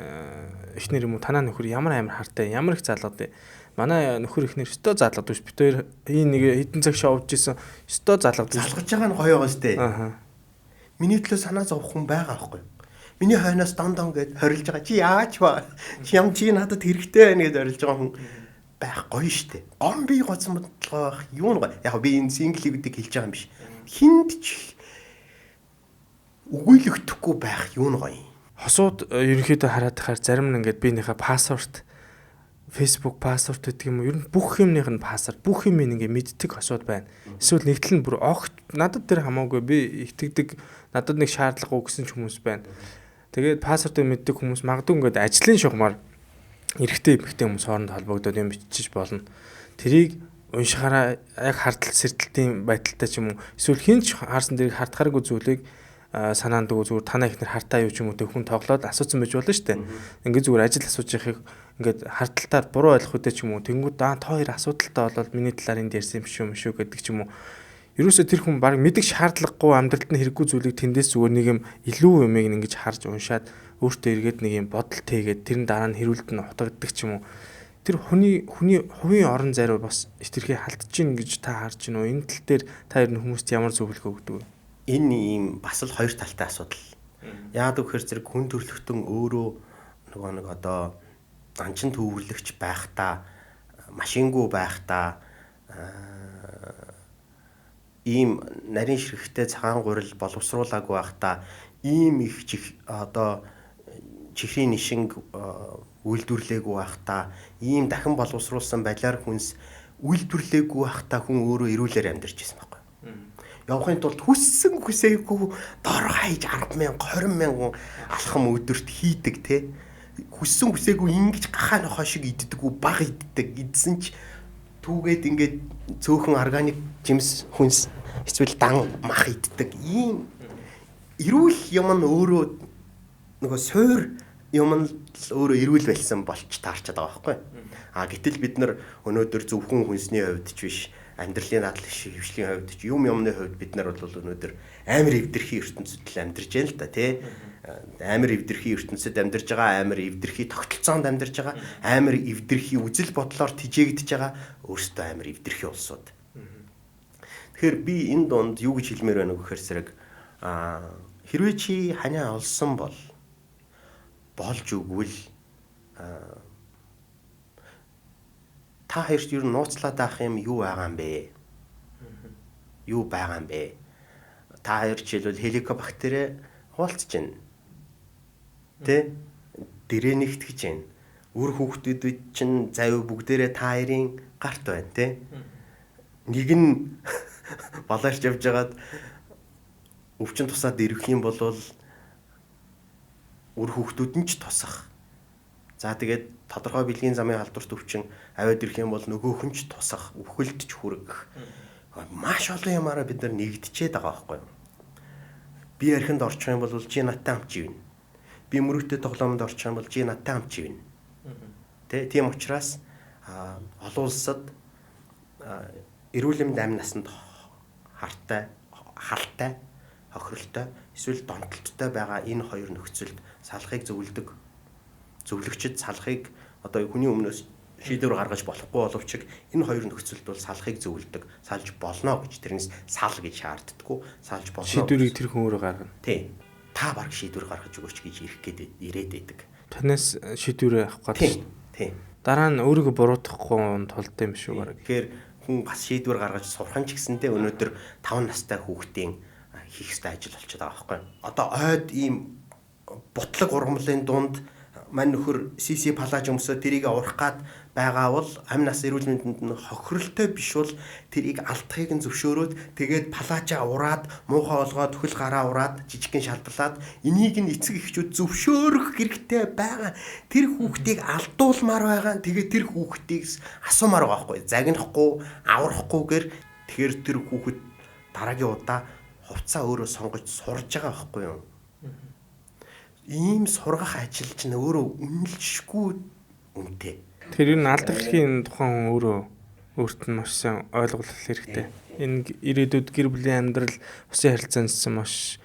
эхнэр юм уу, танаа нөхөр ямар амар хартай, ямар их залгаад вэ? Манай нөхөр ихнэр өстөө залгаад биш. Бид хоёр энэ нэг хэдэн цаг шоувж исэн өстөө залгаад.
Залгаж байгаа нь гоё байгаа сте. Миний төлөө санаа зовх хүн байгаа байхгүй. Миний хойноос дондон гэд хорилж байгаа. Чи яаж ба? Чи надад хэрэгтэй байна гэд орилж байгаа хүн байх гоё штэ. Гом би гоцсон бодлого юу нэг яг би энэ синглүүдийг хэлж байгаа юм биш. Хинд ч өгөөлөгдөхгүй байх юу нэг гоё.
Хосууд ерөнхийдөө хараад тахаар зарим нь ингээд биенийхээ пассворд Facebook пассворд гэдэг юм уу? Ер нь бүх юмных нь пассворд, бүх юм ингээ мэддэг хосууд байна. Эсвэл нэгтэл нь бүр огт надад тэр хамаагүй би итгэдэг надад нэг шаардлага уу гэсэн ч хүмүүс байна. Тэгээд пассвордыг мэддэг хүмүүс магадгүй ингээд ажлын шугамар эрэгтэй эмэгтэй хүмүүс хооронд холбогдоод юм бичиж болно. Тэрийг уншихаараа яг хардтал сэрдэлтийн байдалтай ч юм уу эсвэл хинч хаарсан дэрийг хардхааргүй зүйлийг санаанд өгөө зүгээр танаа ихнэр хартаа юу ч юм уу тэг хүн тоглоод асуусан байж болно шүү дээ. Ингээд зүгээр ажил асууж яхих ингээд хардталтаар буруу ойлгох үдэ ч юм уу тэнгууд та хоёр асуудалтай болоод миний талаар энд ярьсан юм шүү гэдэг ч юм уу. Ерөөсөө тэр хүн баг мэдих шаардлагагүй амьдралд нь хэрэггүй зүйлийг тэндээс зүгээр нэг юм илүү юмыг ингэж харж уншаад өөртөө эргээд нэг юм бодол тээгээд тэрэн дараа нь хэрүүлд нь утгадаг ч юм уу. Тэр хүний хувийн орон зайруу бас хэтэрхий халдж гин гэж та харж гинөө. Энэ тал дээр та ер нь хүмүүст ямар зөвлөгөө өгдөг вэ?
Энэ ийм бас л хоёр талтай асуудал. Яагаад гэвэл зэрэг хүн төрөлхтөн өөрөө нөгөө нэг одоо анчин төвөрлөгч байхдаа машингүй байхдаа ийм нарийн ширхэгтэй цагаан гурил боловсруулаагүй байхдаа ийм их одоо чихрийн нишинг үйлдвэрлээгүй байхдаа ийм дахин боловсруулсан балиар хүнс үйлдвэрлээгүй байхдаа хүн өөрөө эрүүлэр амьдарч байсан байхгүй. Явахын тулд хүссэн хүсээгүй дор хаяж 10,000 20,000 алхам өдөрт хийдэг те. Хүссэн хүсээгүй ингэж гахаа нохоо шиг иддэггүй баг иддэг. Идсэн ч түүгээд ингээд цөөхөн органик жимс хүнс эсвэл дан мах иддэг. Ийм эрүүл юм нь өөрөө нөгөө суур юм нь өөрөө эрүүл байсан болч таарчаад байгаа байхгүй. Гэтэл бид нар өнөөдөр зөвхөн хүнсний хувьд ч биш амьдралын дадлаг хөвшлийн хувьд ч юмны хувьд бид нар бол өнөөдөр амар эвдэрхий ертөнцид амьдарч байна л да тий. Амар эвдэрхий ертөнцид амьдарч байгаа, амар эвдэрхий тогтолцоонд амьдарч байгаа, амар эвдэрхий үзэл бодлоор тижээгдэж байгаа өөрсдөө амар эвдэрхий улсууд. Тэгэхээр би энэ донд юу гэж хэлмээр байна гэхээр зэрэг хэрвээ чи ханиа олсон бол болж өгвөл та хоёрт юу нууцлаад авах юм юу байгаа юм бэ? Юу байгаа юм бэ? Та хоёр жишээлбэл хеликобактери хуваалцж байна. Тэ? Дэрээ нэгтгэж байна. Үр хүүхдүүд чинь завь бүгдээрээ та хоёрын гарт байна, тэ? Нэг нь балаарч явж байгаад өвчин тусаад ирэх юм бол үр хүүхдүүд нь ч тусах. За тэгээд тодорхой бэлгийн замын халдварт өвчин аваад ирэх юм бол нөгөөх нь ч тусах, өвхөлд ч хүрэх. Маш олон юмараа бид нар нэгдчихэд байгаа байхгүй юу? Би архинд орчих юм бол чи надтай хамт живнэ. Би мөрөгтэй тоглоомд орчих юм бол чи надтай хамт живнэ. Тийм учраас олон улсад эрүүл мэндийн амь насанд хартай, халтай, хохиролтой, эсвэл донтолттой байгаа энэ хоёр нөхцөлд салахыг зөвлөдөг. Зөвлөгчд салахыг одоо хүний өмнөөс шийдвэр гаргаж болохгүй боловч энэ хоёр нөхцөлд бол салахыг зөвлөдөг. Салж болно гэж тэрнээс сал гэж шаарддаггүй. Салж болно.
Шийдвэрийг тэр хүн өөрөө гаргана.
Тийм. Та баг шийдвэр гаргаж өгөөч гэж ирээд байдаг.
Танаас шийдвэр авах гэдэг шүү.
Тийм.
Дараа нь өөрийгөө буруутгахгүй тулд юм шүү бараг.
Тэгэхээр хүн бас шийдвэр гаргаж сурхан ч гэсэндээ өнөөдөр 5 настай хүүхдийн хийх ёстой ажил болчиход байгаа байхгүй. Одоо ойд ийм бутлаг ургамлын дунд мань нөхөр CC палаж өмсөө тэрийг урах гад байгаа бол амь нас эрүүл мэндэнд нь хохиролтой биш бол тэрийг алдахыг нь зөвшөөрөөд тэгээд палажаа ураад муухай олгоод хөл гараа ураад жижигхэн шалбарлаад энийг нь эцэг эхчүүд зөвшөөрөх хэрэгтэй байгаа. Тэр хүүхдийг алдуулмаар байгаа. Тэгээд тэр хүүхдийг асуумаар байгаа байхгүй. Загнахгүй, аврахгүйгээр тэгэхээр тэр хүүхэд дараагийн удаа хувцаа өөрөө сонгож сурж байгаа байхгүй юу? Ийм сургах ажил чинь өөрөө үнэлшгүй үнэтэй.
Тэр энэ алдах эрхийн тухайн өөрөө өөрт нь маш сайн ойлголох хэрэгтэй. Энэ ирээдүйд гэр бүлийн амьдрал, усын харилцаанд маш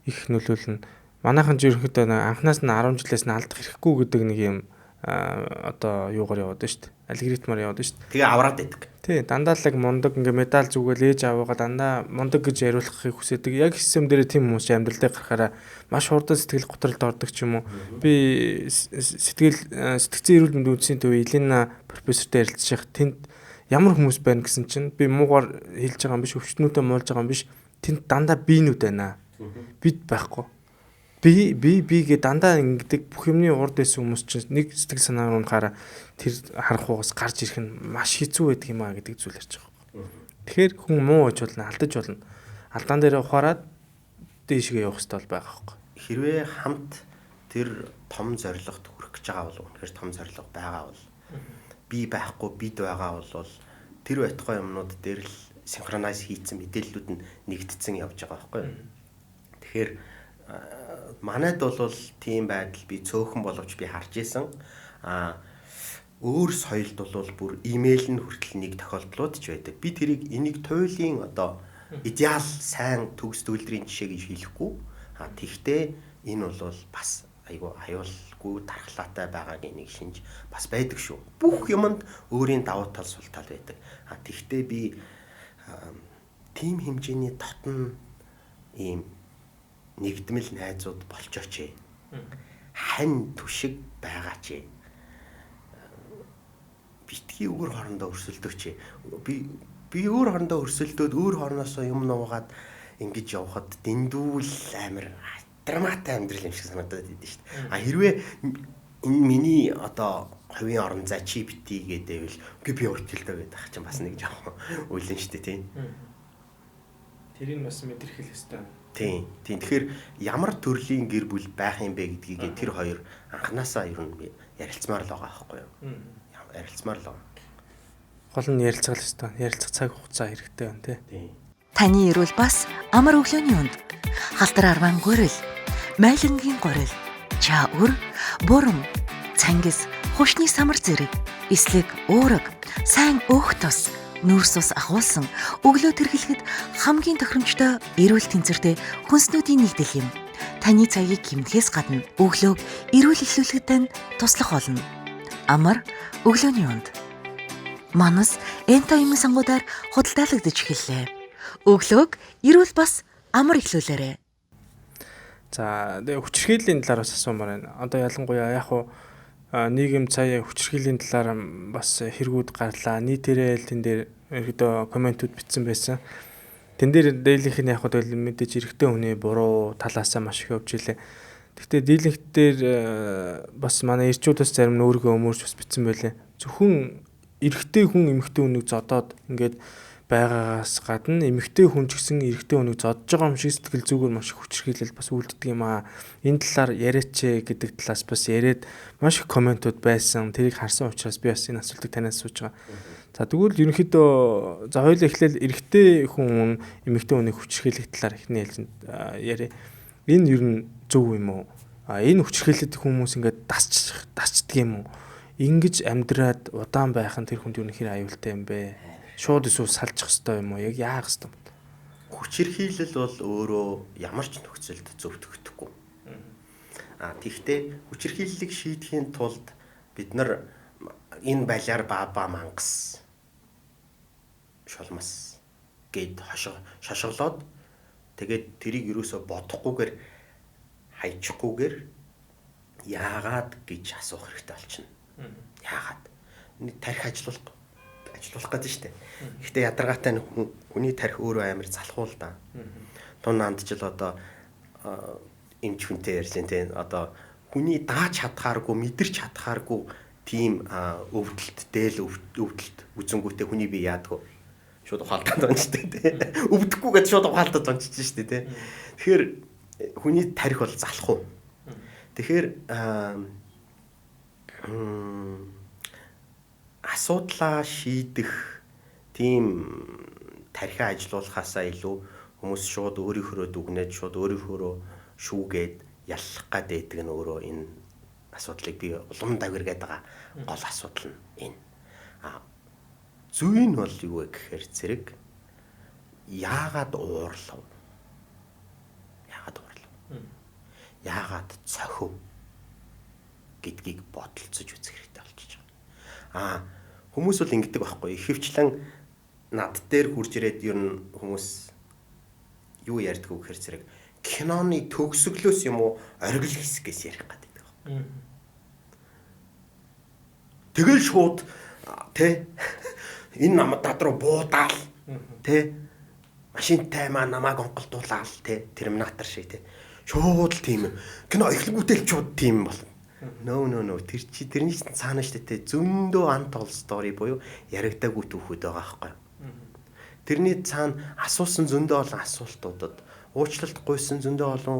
их нөлөөлнө. Манайхан ч ерөнхийдөө анханаас нь 10 жилээс нь алдах эрхгүй гэдэг нэг юм одоо юугаар яваад байна шүү дээ. Алгоритмаар яваад байна шүү дээ.
Тэгээ авраад байдаг.
Тий, дандаа л мундаг ингээ медаль зүгэл ээж аваагаа дандаа мундаг гэж яриулахыг хүсэдэг. Яг систем дээр тийм хүмүүс амьдралдаа гарахаараа маш хурдан сэтгэл готролд ордог ч юм уу. Би сэтгцэн эрүүл мэндийн үндсийн төв Елена профессортой ярилцчих тэнд ямар хүмүүс байна гэсэн чинь би муугаар хэлж байгаа юм биш, өвчтнүүдэд муулж байгаа юм биш. Тэнд дандаа биенүүд байна. Бид байхгүй. Би гэ дандаа ингэдэг бүх юмны урд байсан хүмүүс чинь нэг сэтгэл санаа руу нахаараа тэр харах угаас гарч ирэх нь маш хэцүү байдаг юм а гэдэг зүйл ярьж байгаа. Тэгэхээр хүн муу аж болно, алдаж болно. Алдаан дээр ухаарад дээшгээ явах хэрэгтэй бол байгаа байхгүй.
Хэрвээ хамт тэр том зорилгот хүрэх гэж байгаа бол үнэхээр том зорилго байгаа бол би байхгүй бид байгаа бол тэр байтугай юмнууд дээр л синхронайз хийцэн мэдээллүүд нь нэгдсэн явж байгаа байхгүй. Тэгэхээр манайд бол тийм байдал би цөөхөн боловч би харж исэн. Өөр соёлд бол бүр имэйл нь хүртэл нэг тохиолдлууд ч байдаг. Би тэрийг энийг туйлын одоо идеал сайн төгс төвлөрийн жишээ гэж хэлэхгүй. Тэгтээ энэ бол бас айгүй аюулгүй дархлаатай байгаагийн нэг шинж бас байдаг шүү. Бүх юмд өөрийн давуу тал сул тал байдаг. Тэгтээ би тийм хэмжээний дотн ийм нэгдмэл найзууд болчооч. Хань түшиг байгаач. Битгий өөр хоорондоо өрсөлдөөч. Би өөр хоорондоо өрсөлдөөд өөр хоороноосоо юм нуугаад ингэж явхад дэндүүл амир драматай амьдрал юм шиг санагдаад идэв шүү дээ. Хэрвээ энэ миний одоо хувийн орон зай чи бити гэдээвэл би өөрчлөлтөө гэдэг чинь бас нэг жоохон үлэн шүү дээ тийм.
Тэрийг бас мэдэрхэл хэвээр.
Тийм. Тэгэхээр ямар төрлийн гэр бүл байх юм бэ гэдгийг тэр хоёр анханасаа ер нь ярилцмаар л байгаа байхгүй юу? Ярилцмаар л байгаа.
Гол нь ярилцгал хэвээр. Ярилцах цаг хугацаа хэрэгтэй байна тий.
Таны эрүүл бас амар өглөөний үнд. Халтар арван гурил, майлангийн гурил, чаавар, бурам, цангис, хушны самар зэрэг, эслэг, уураг, сайн өөх тус, нүүрс ус ахуулсан өглөө тэргэлэхэд хамгийн тохиромжтой эрүүл тэнцвэртэй хүнснүүдийн нэгдэл юм. Таны цагийг хэмнэхээс гадна өглөөг эрүүл эхлүүлэхэд тань туслах болно. Амар өглөөний үнд. Манас энто имэн сангуудаар худалдаалагдаж эхэллээ. Өглөөг эрүүл бас амар эхлүүлээрэй.
За тэгээ хүчирхийллийн талаар бас асуумаар байна. Одоо ялангуяа яг хуу нийгэм цаая хүчирхийллийн талаар бас хэрэгүүд гарлаа. Нийтээрээ тэн дээр ерөөдөө комментүүд бичсэн байсан. Тэн дээр дийлэнх нь яг хуу мэдээж эрэгтэй хүний буруу талаасаа маш их явж илээ. Гэхдээ дийлэнх дээр бас манай эрчүүд бас зарим нь өөрийгөө өмөрч бас бичсэн байлээ. Зөвхөн эрэгтэй хүн эмэгтэй хүнийг зодоод ингээд байгаагаас гадна эмэгтэй хүн ч гэсэн эрэгтэй хүнийг зодж байгаа юм шиг сэтгэл зүгээр маш их хүчирхийлэл бас үлддэг юм аа. Энэ талаар яриач гэдэг талаас бас яриад маш их комментууд байсан. Тэрийг харсан учраас би бас энэ асуултыг танаас сууж байгаа. За тэгвэл ерөнхийдөө за хоёул эхлээл эрэгтэй хүн эмэгтэй хүнийг хүчирхийлэх талаар ихний хэлцэнд яриа. Энэ ер нь зөв юм уу? Энэ хүчирхийлэлт хүмүүс ингээд дасчдаг юм уу? Ингиж амьдраад удаан байх нь тэр хүнд юу нөхөр аюултай юм бэ? Шууд эсвэл салчих хэвээр юм уу? Яг яах хэвээр юм бэ?
Хүчирхийлэл бол өөрөө ямар ч нөхцөлд зөвтгөгдөхгүй. Тэгвэл хүчирхийллийг шийдэхийн тулд бид нар энэ балиар баба мангас шолмос гэд шошголоод тэгээд тэрийг юусоо бодохгүйгээр хайчихгүйгээр яагаад гэж асуух хэрэгтэй болчихно. Яагаад? Тарих ажиллах гэдэг шүү дээ. Гэхдээ ядаргаатай хүний тарих өөрөө амар залхуул да. Тун нанд ч л одоо эмч хүнтэй ярьж дээ. Одоо хүний дааж чадхааргүй, мэдэрч чадхааргүй тийм өвдөлт, дээл өвдөлт үзэнгүүтээ хүний бие яадгүй. Шууд ухаалтад онцтой тий. Өвдөхгүй гэж шууд ухаалтад онцож шүү дээ тий. Тэгэхээр хүний тарих бол залхуу. Тэгэхээр асуудлаа шийдэх тийм тархиа ажилуулахаасаа илүү хүмүүс шууд өөрийнхөө дүгнээд шууд өөрийнхөө шүүгээд яллах гэдэг нь өөрөө энэ асуудлыг би улам давиргээд байгаа гол асуудал нь энэ. Зүйн бол юу вэ гэхээр зэрэг яагаад уурлав? Яагаад цохив гэдгийг бодолцож үзэх хэрэгтэй болчихж байгаа. Хүмүүс бол ингэдэг байхгүй. Ихэвчлэн над дээр хурж ирээд ер нь хүмүүс юу ярьдгүү гэхээр зэрэг киноны төгсгөлөөс юм уу оргил хэсгээс ярих гэдэг байна. Тэгэл шууд тэ энэ намд над руу буудаал тэ машинтай маа намайг онголдуулаад тэ терминатор шиг тэ шууд тийм кино эхлэгүүтэл шууд тийм бол. No тэрний цаана штэ тэ зөндөө антол стори буюу яригдаагүй түүхүүд байгаа байхгүй. Тэрний цаана асуусан зөндөө олон асуултуудад уучлалт гуйсан зөндөө олон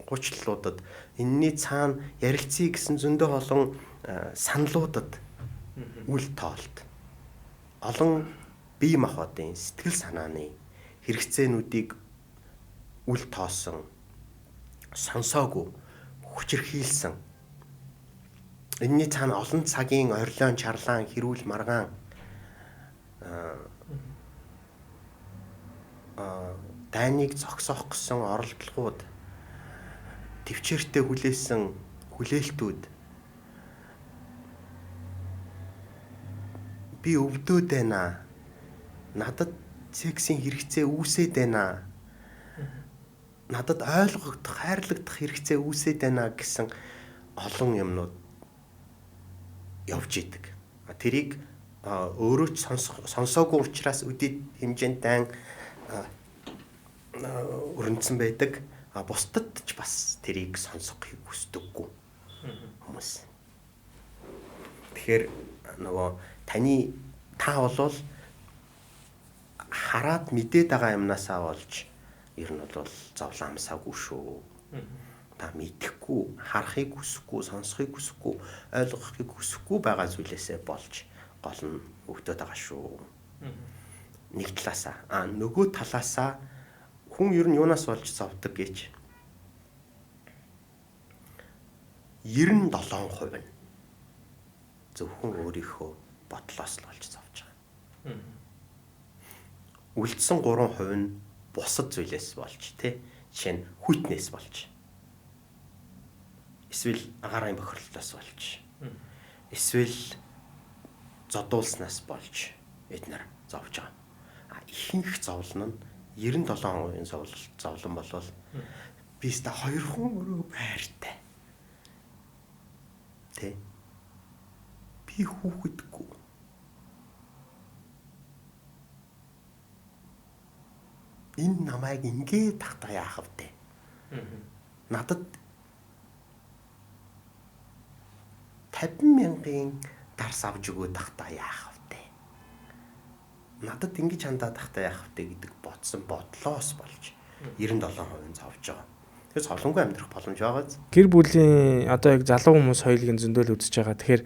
гуйчлалуудад энэний цаана ярилцъя гэсэн зөндөө олон саналуудад үл тоолт олон бие махбодын сэтгэл санааны хэрэгцээнүүдийг үл тоосон сонсоогүй хүчирхийлсэн энэний цаана олон цагийн орилон чарлаан хэрүүл маргаан дайныг зогсоох гэсэн оролдлогууд төвчээртэй хүлээсэн хүлээлтүүд би өвдөөд байна. Надад сексийн хэрэгцээ үүсээд байна. Надад ойлгогдох, хайрлагдах хэрэгцээ үүсээд байна гэсэн олон юмнууд явж идэг. Тэрийг өөрөө ч сонсоогүй учраас үдэд хэмжээнд дан өрнөсөн байдаг. Бусдад ч бас тэрийг сонсохыг хүсдэггүй хүмүүс. Тэгэхээр нөгөө та болвол хараад мэдээд байгаа юмнасаа болж ер нь бол зовлон амсаагүй шүү. Та мэдэхгүй, харахыг хүсэхгүй, сонсохыг хүсэхгүй, ойлгохыг хүсэхгүй байгаа зүйлээсээ болж гол нь өгдөд байгаа шүү. Нэг талаасаа нөгөө талаасаа хүн ер нь юунаас болж зовдөг гэж 97% нь зөвхөн өөрийнхөө бодлоос л болж зовж байгаа. Үлдсэн 3% нь бусад зүйлээс болж тий. Жишээ нь хүйтнээс болж. Эсвэл агаарын бохирлолоос болж. Эсвэл зодуулснаас болж эднэр зовж байгаа. Ихэнх зовлон нь 97% зовлон болвол би ста 2 хүн өрөө байртай. Тэ. Би хүүхэдгүй. Энэ намайг ингээд тахтаа яах вэ? Надад 50,000-ын дарс авч өгөөд тахтаа яах вэ? Надад ингэж хандаад тахтаа яах вэ гэдэг бодсон бодлоос болж 97% зовж байгаа. Тэгэхээр солонгүй амьдрах боломж байгаа.
Гэр бүлийн одоо яг залуу хүмүүс хоёулын зөндөөл үзэж байгаа. Тэгэхээр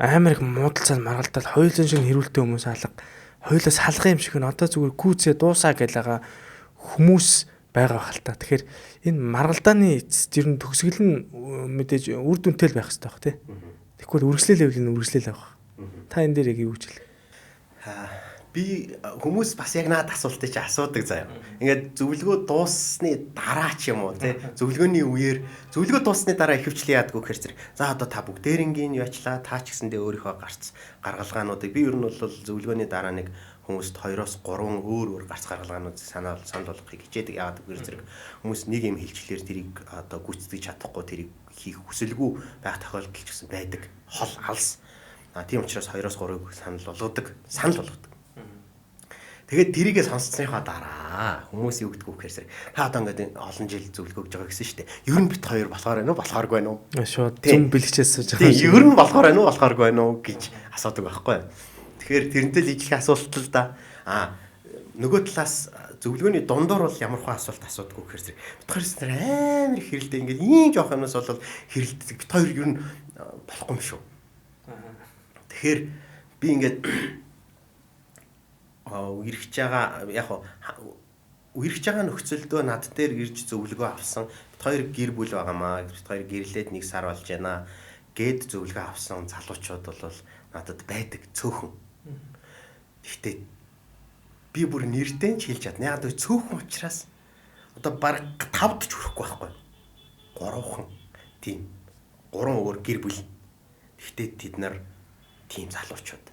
амар их муудалцаад маргалдаад хоёулын шиг хэрүүлтэй хүмүүс алга. Хоёулаас халах юм шиг нь одоо зүгээр гүцээ дуусаа гэж байгаа хүмүүс байгаа хальтаа. Тэгэхээр энэ маргалдааны эцэст ер нь төгсгөл нь мэдээж үр дүнтэй л байх хэрэгтэй баг тий. Тэгэхгүй үргэлжлэл байвал үргэлжлэл авах. Та энэ дээр яг юу гэж хэлэх?
Би хүмүүс бас яг наад асуултыг чи асуудаг заяа. Ингээд зөвлөгөө дууссны дараа ч юм уу тий. Зөвлөгөөний үеэр зөвлөгөө дууссны дараа ихэвчлэн яадгүй гэхээр зэрэг за одоо та бүгдээрингийн яачлаа та ч гэсэндээ өөрийнхөө гарц гаргалгаануудыг би ер нь бол зөвлөгөөний дараа нэг хүмүүст 2-3 өөр гарц гаргалгаанууд санал болгохыг хичээдэг. Яагаад гэвэл зэрэг хүмүүс нэг юм хэлчлэр тэрийг одоо гүйцэтгэж чадахгүй тэрийг хийх хүсэлгүй байх тохиолдол ч гэсэн байдаг. Хол алс. Тийм учраас 2-3-ыг санал болгодог. Тэгээд тэрийгээ сонсцсныхаа дараа хүмүүс юу гэдгүү гэхээр та одоо ингээд олон жил зөвлөгөө өгж байгаа гэсэн шүү дээ. Ер нь бит хоёр болохоор байна уу, болохооргүй байна уу?
Шууд зүм бэлгчээс сууж байгаа.
Тийм, ер нь болохоор байна уу, болохооргүй байна уу гэж асуудаг байхгүй. Тэгэхээр тэрнтэй л ижлэх асуулт л да. Нөгөө талаас зөвлөгөөний дундуур бол ямар хөө асуулт асуудаггүй гэхээр бит хоёр амар их хэрэлдэ ингээд ийм жоох юмнаас бол хэрэлддэг. Бит хоёр ер нь болохгүй юм шүү. Тэгэхээр би ингээд үерхэж байгаа яг үерхэж байгаа нөхцөлдөө над дээр ирж зөвлөгөө авсан бит хоёр гэр бүл байгаамаа бит хоёр гэрлээд 1 сар болж байна гэд зөвлөгөө авсан залуучууд бол надад байдаг цөөхөн. Гэхдээ би бүр нэрдэн ч хэлж чадна. Яг цөөхөн учраас одоо баг 5-д ч хүрэхгүй байхгүй. 3хан тийм 3 өөр гэр бүл. Гэхдээ тэд нар тийм залуучууд.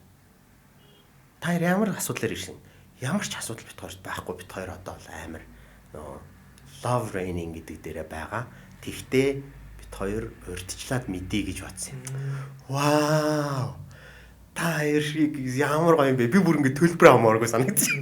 та хоёр ямар асуудлаар ирсэн? Ямар ч асуудал бит хоёрт байхгүй. Бит хоёр одоо бол амар нөгөө love raining гэдэг дээрээ байгаа. Тэгтээ бит хоёр урьдчлаад мэдээ гэж бодсон юм. Вау. Та хоёр шиг ямар гоё юм бэ? Би бүр ингэ төлбөр авмааргүй санагдчих.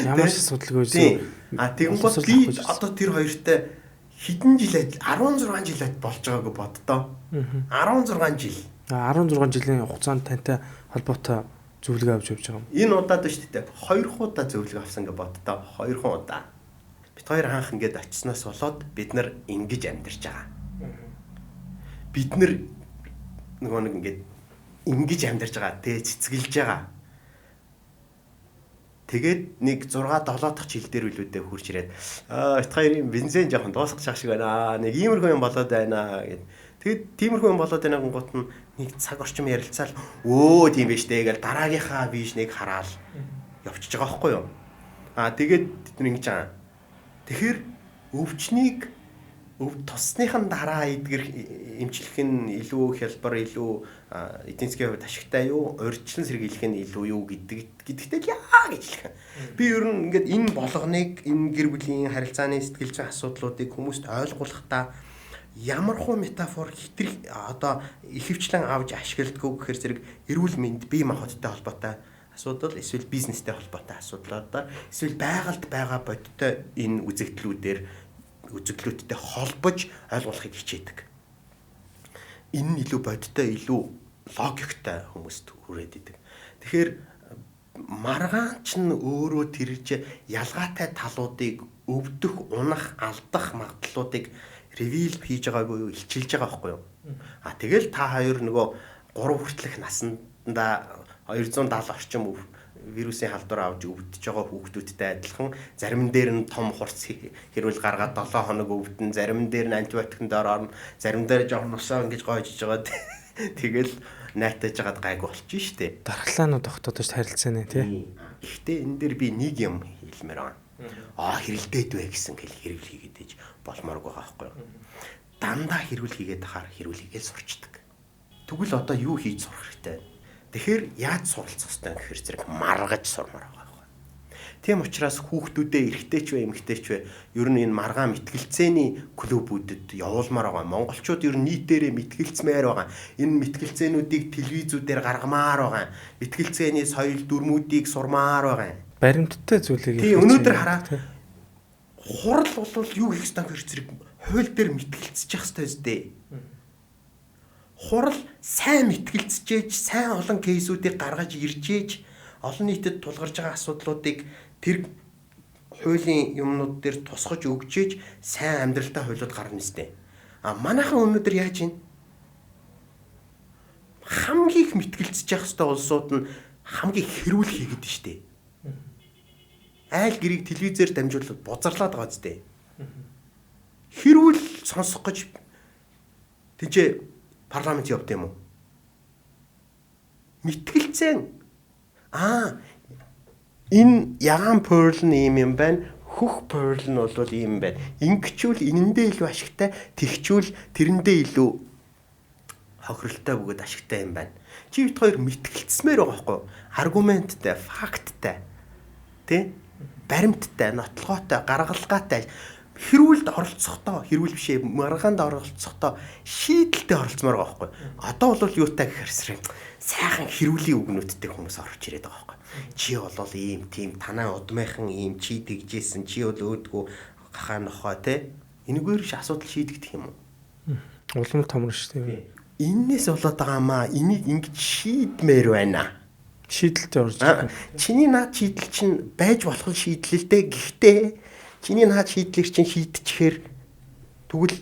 Ямар ч асуудалгүй байсан.
Тэгэнгүүт би одоо тэр хоёртой хэдэн жил 16 жил болж байгааг боддоо. 16 жил.
16 жилийн хугацаанд тантай холбоотой зөвлөгөө авч явж байгаа юм.
Энэ удаад шүү дээ. 2 удаа зөвлөгөө авсан гэж боддоо. 2 удаа. Бид хоёр хаанх ингээд очсноос болоод бид нар ингэж амьдарч байгаа. Бид нар нөгөө нэг ингээд ингэж амьдарч байгаа. Тэ цэцгэлж байгаа. Тэгээд нэг 6 7 дахь жил дээр үлүүдээ хурж ирээд бит хоёрын бензин жоохон дуусах шиг байна. Нэг иймэрхүү юм болоод байна гэд. Тэгэд тиймэрхүү юм болоод байна гот нь нэг цаг орчим ярилцаал тийм биш дээ гэж дараагийнхаа вижныг хараад явчихж байгаа байхгүй юу? Тэгээд бид нар ингэж байгаа. Тэгэхээр өвчнийг туссныхан дараа эдгэр эмчлэх нь илүү хялбар, илүү эдийн засгийн хувьд ашигтай юу, урьдчилан сэргийлэх нь илүү юу гэдэгтэй яа гэж хэлэх. Би ер нь ингээд энэ болгоныг энэ гэр бүлийн харилцааны сэтгэл зүйн асуудлуудыг хүмүүст ойлгуулахдаа ямар хуу метафор хитрэг одоо ихэвчлэн авч ашигладаг гэхээр зэрэг эрүүл мэнд, бие махбодтой холбоотой асуудал, эсвэл бизнестэй холбоотой асуудлуудаар, эсвэл байгальд байгаа бодиттой энэ үзэгдлүүдтэй холбож ойлгуулахыг хичээдэг. Энэ нь илүү бодиттой, илүү логиктой хүмүүст хүрээд идэг. Тэгэхээр маргаанч нь өөрөө тэрж ялгаатай талуудыг өвдөх, унах, алдах магадлалуудыг ревил хийж байгаагүй юу, илчилж байгаа байхгүй юу? Тэгэл та хоёр нөгөө 3 хүртэлх наснда 270 орчим вирусын халдвар авч өвдөж байгаа хүүхдүүдтэй адилхан зарим дээр нь том хурц хэрүүл гаргаад 7 хоног өвдөн, зарим дээр нь антибиотикнд орно, зарим дээр жоохон нусаа ингэж гоожж байгаа. Тэгэл найтаж жагаад гайгүй болчих штеп.
Дархлаанууд тогтоодож харилцаана тий.
Гэхдээ энэ дээр би нэг юм хэлмээр байна. Хэрэлдээд вэ гэсэн хэл хэрүүл хийгээд ээж болмооргүй байгаа байхгүй юу? Дандаа хэрүүл хийгээд хахаар хэрүүл хийгээл сурчдаг. Тэгвэл одоо юу хийж сурах хэрэгтэй? Тэгэхээр яаж суралцах ёстой гэхээр зэрэг маргаж сурмаар байгаа байхгүй. Тийм учраас хүүхдүүдээ эрэгтэй ч вэ эмэгтэй ч вэ ер нь энэ маргаан мэтгэлцээний клубүүдэд явуулмаар байгаа. Монголчууд ер нь нийтээрээ мэтгэлцмээр байгаа. Энэ мэтгэлцээнүүдийг телевизүүдээр гаргамаар байгаа. Мэтгэлцээний соёл дүрмүүдийг сурмаар байгаа.
Баримттай зүйлийг
өнөөдөр хараа. Хурал бол юу хийх ёстой гэхээр зэрэг хууль дээр мэтгэлцэж явах ёстой зү. Хурал сайн мэтгэлцэж, сайн олон кейсүүдийг гаргаж иржээж, олон нийтэд тулгарч байгаа асуудлуудыг тэр хуулийн юмнууд дээр тусгаж өгчээж, сайн амьдралтай хуулиуд гарна нэстэ. Манайхан өнөөдөр яаж ийн? Хамгийн их мэтгэлцэж явах ёстой улсууд нь хамгийн хэрүүл хийгээд штэ. Айл гэрийг телевизээр дамжуулаад бузарлаад байгаа зү. Хэрүүл сонсох гэж тийч парламент явд юм уу? Мэтгэлцэн. Энэ ягаан Pearl нь юм байна. Хөх Pearl нь бол ийм байна. Ингэчүүл энэндээ илүү ашигтай, тэгчүүл тэрэндээ илүү хохиролтой бөгөөд ашигтай юм байна. Чи бит хоёр мэтгэлцмээр байгаа байхгүй юу? Аргументтай, факттай. Тэ? Баримттай, нотлогоотой, гаргалгаатай хэрүүлд оролцохдоо, хэрүүл бишээ маргаанд оролцохдоо шийдэлтэй оролцмоор байгаа байхгүй. Одоо бол юутай гэхэрсрэг сайхан хэрүүлийн үгнүүдтэй хүмүүс орж ирээд байгаа байхгүй. Чи бол ийм тийм танаа удмынхан ийм чи тэгжсэн, чи бол өөдгөө гахаа нохоо те. Энэгээр ш асуудал шийдэгдэх юм уу?
Улам томор ш тийм.
Иннээс болоод байгаамаа энийг ингэж шийдмээр байна.
Шийдэлтэй орж байгаа.
Чиний наад шийдэл чинь байж болох шийдлэлтэй. Гэхдээ чиний наад шийдлийг чинь шийдчихээр тэгвэл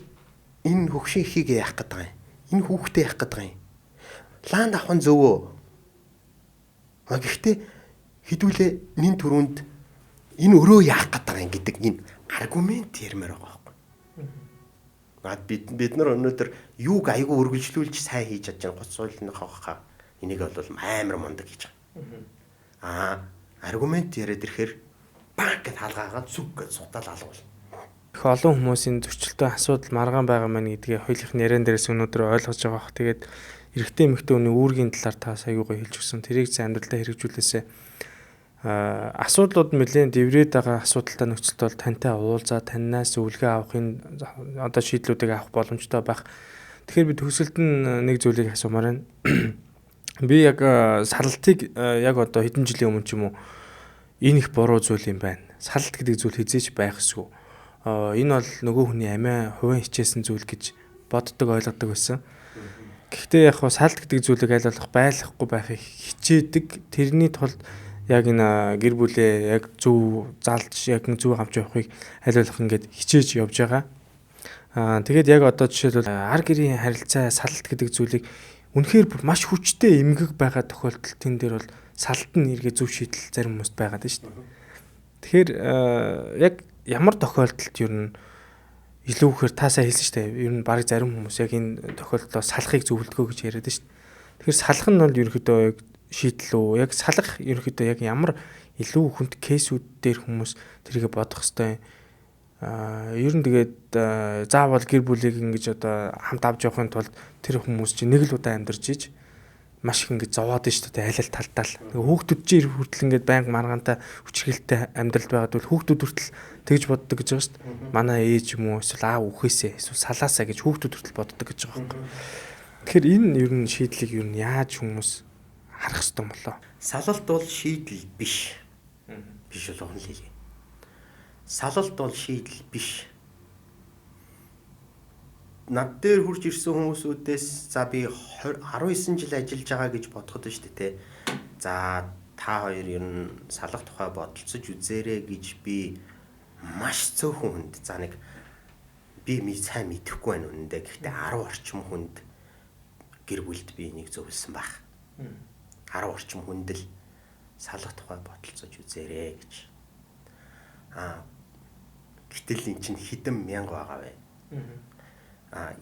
энэ хөгшин ихийг яах гээд байгаа юм? Энэ хүүхдээ яах гээд байгаа юм? Лаанд авах нь зөвөө. Гэхдээ хэдүүлээ нин түрүүнд энэ өрөө яах гээд байгаа юм гэдэг энэ аргумент ярмаар байгаа байхгүй. Бид нар өнөөдөр юуг айгүй үргэлжлүүлж сайн хийж чадж байгаа гоцсуулны хавхаа энийг бол амар мундаг хийж байгаа. Аргумент яриад ирэхээр банк гэд хаалгаагаад зүг гэж сутаал алгуул.
Их олон хүмүүсийн зөрчилтэй асуудал маргаан байгаа мэн гэдгийг хуулийнхны яриан дээрээс өнөөдөр ойлгож байгаа бох. Тэгээд эрэгтэй эмэгтэй хүний үүргийн талаар та сая юу гоё хэлж өгсөн. Тэрийг амьдралдаа хэрэгжүүлээсээ асуудлууд нэлээд дэврээд байгаа асуудалтай нөхцөлд бол тантай уулзаа, танаас үлгээ авахын одоо шийдлүүдийг авах боломжтой байх. Тэгэхээр би төгсөлд нь нэг зүйлийг асуумаар байна. Би яг сарлтыг яг одоо хэдэн жилийн өмнө ч юм уу энэ их буруу зүйл юм байна. Салалт гэдэг зүйл хизээч байх ёсгүй. Энэ бол нөгөө хүний амиа хувийн хичээсэн зүйл гэж боддог, ойлгодог байсан. Гэхдээ яг салалт гэдэг зүйлийг аль болох байлгахгүй байхыг хичээдэг. Тэрний тулд яг энэ гэр бүлээ яг зөв залж яг зөв хамж явахыг аль болох ингээд хичээж явж байгаа. Тэгээд яг одоо жишээлбэл ар гэрийн харилцаа салалт гэдэг зүйлийг үнэхээр маш хүчтэй эмгэг байгаа тохиолдолд тэн дээр бол салалт нь эргээ зөв шийдэл зарим хүмүүст байгаад байна шүү дээ. Тэгэхээр яг ямар тохиолдолд ер нь илүү ихээр та сайн хэлсэн шүү дээ. Ер нь баг зарим хүмүүс яг энэ тохиолдолд салахыг зөвлөдгөө гэж яриад байна шүү дээ. Тэгэхээр салах нь бол ерөөхдөө шийдэл үү? Яг салах ерөөхдөө яг ямар илүү хүнд кейсүүд дээр хүмүүс тэрийг бодох хэвээр ер нь тэгээд заавал гэр бүлийг ингэж одоо хамт авч явахын тулд тэр хүмүүс чинь нэг л удаа амьдарч иж маш их ингэж зовоод шүү дээ аль аль талдаа л. Хүүхдүүд чинь хүртэл ингэж байнга маргаантай хүчрхээлтэй амьдралд байгаад бол хүүхдүүд хүртэл тэгж боддог гэж байгаа шүү дээ. Манай ээж юм уу эсвэл аав үхээсээ эсвэл салаасаа гэж хүүхдүүд хүртэл боддог гэж байгаа юм. Тэгэхээр энэ ер нь шийдлийг ер нь яаж хүмүүс харах ёстой юм болоо?
Салалт бол шийдэл биш. Биш болгоно л хэлье. Салалт бол шийдэл биш. Над дээр хурж ирсэн хүмүүсүүдээс за би 19 жил ажиллаж байгаа гэж бодоход шүү дээ те. За та хоёр ер нь салах тухай бодолцож үзээрэй гэж би маш цөөхөн хүнд за нэг би сайн мэдэхгүй байна үнэндээ. Гэхдээ 10 орчим хүнд гэр бүлд би нэг зөвлөсөн баг. 10 орчим хүнд л салах тухай бодолцож үзээрэй гэж. Гэтэл эн чинь хэдэн мянга байгаа вэ?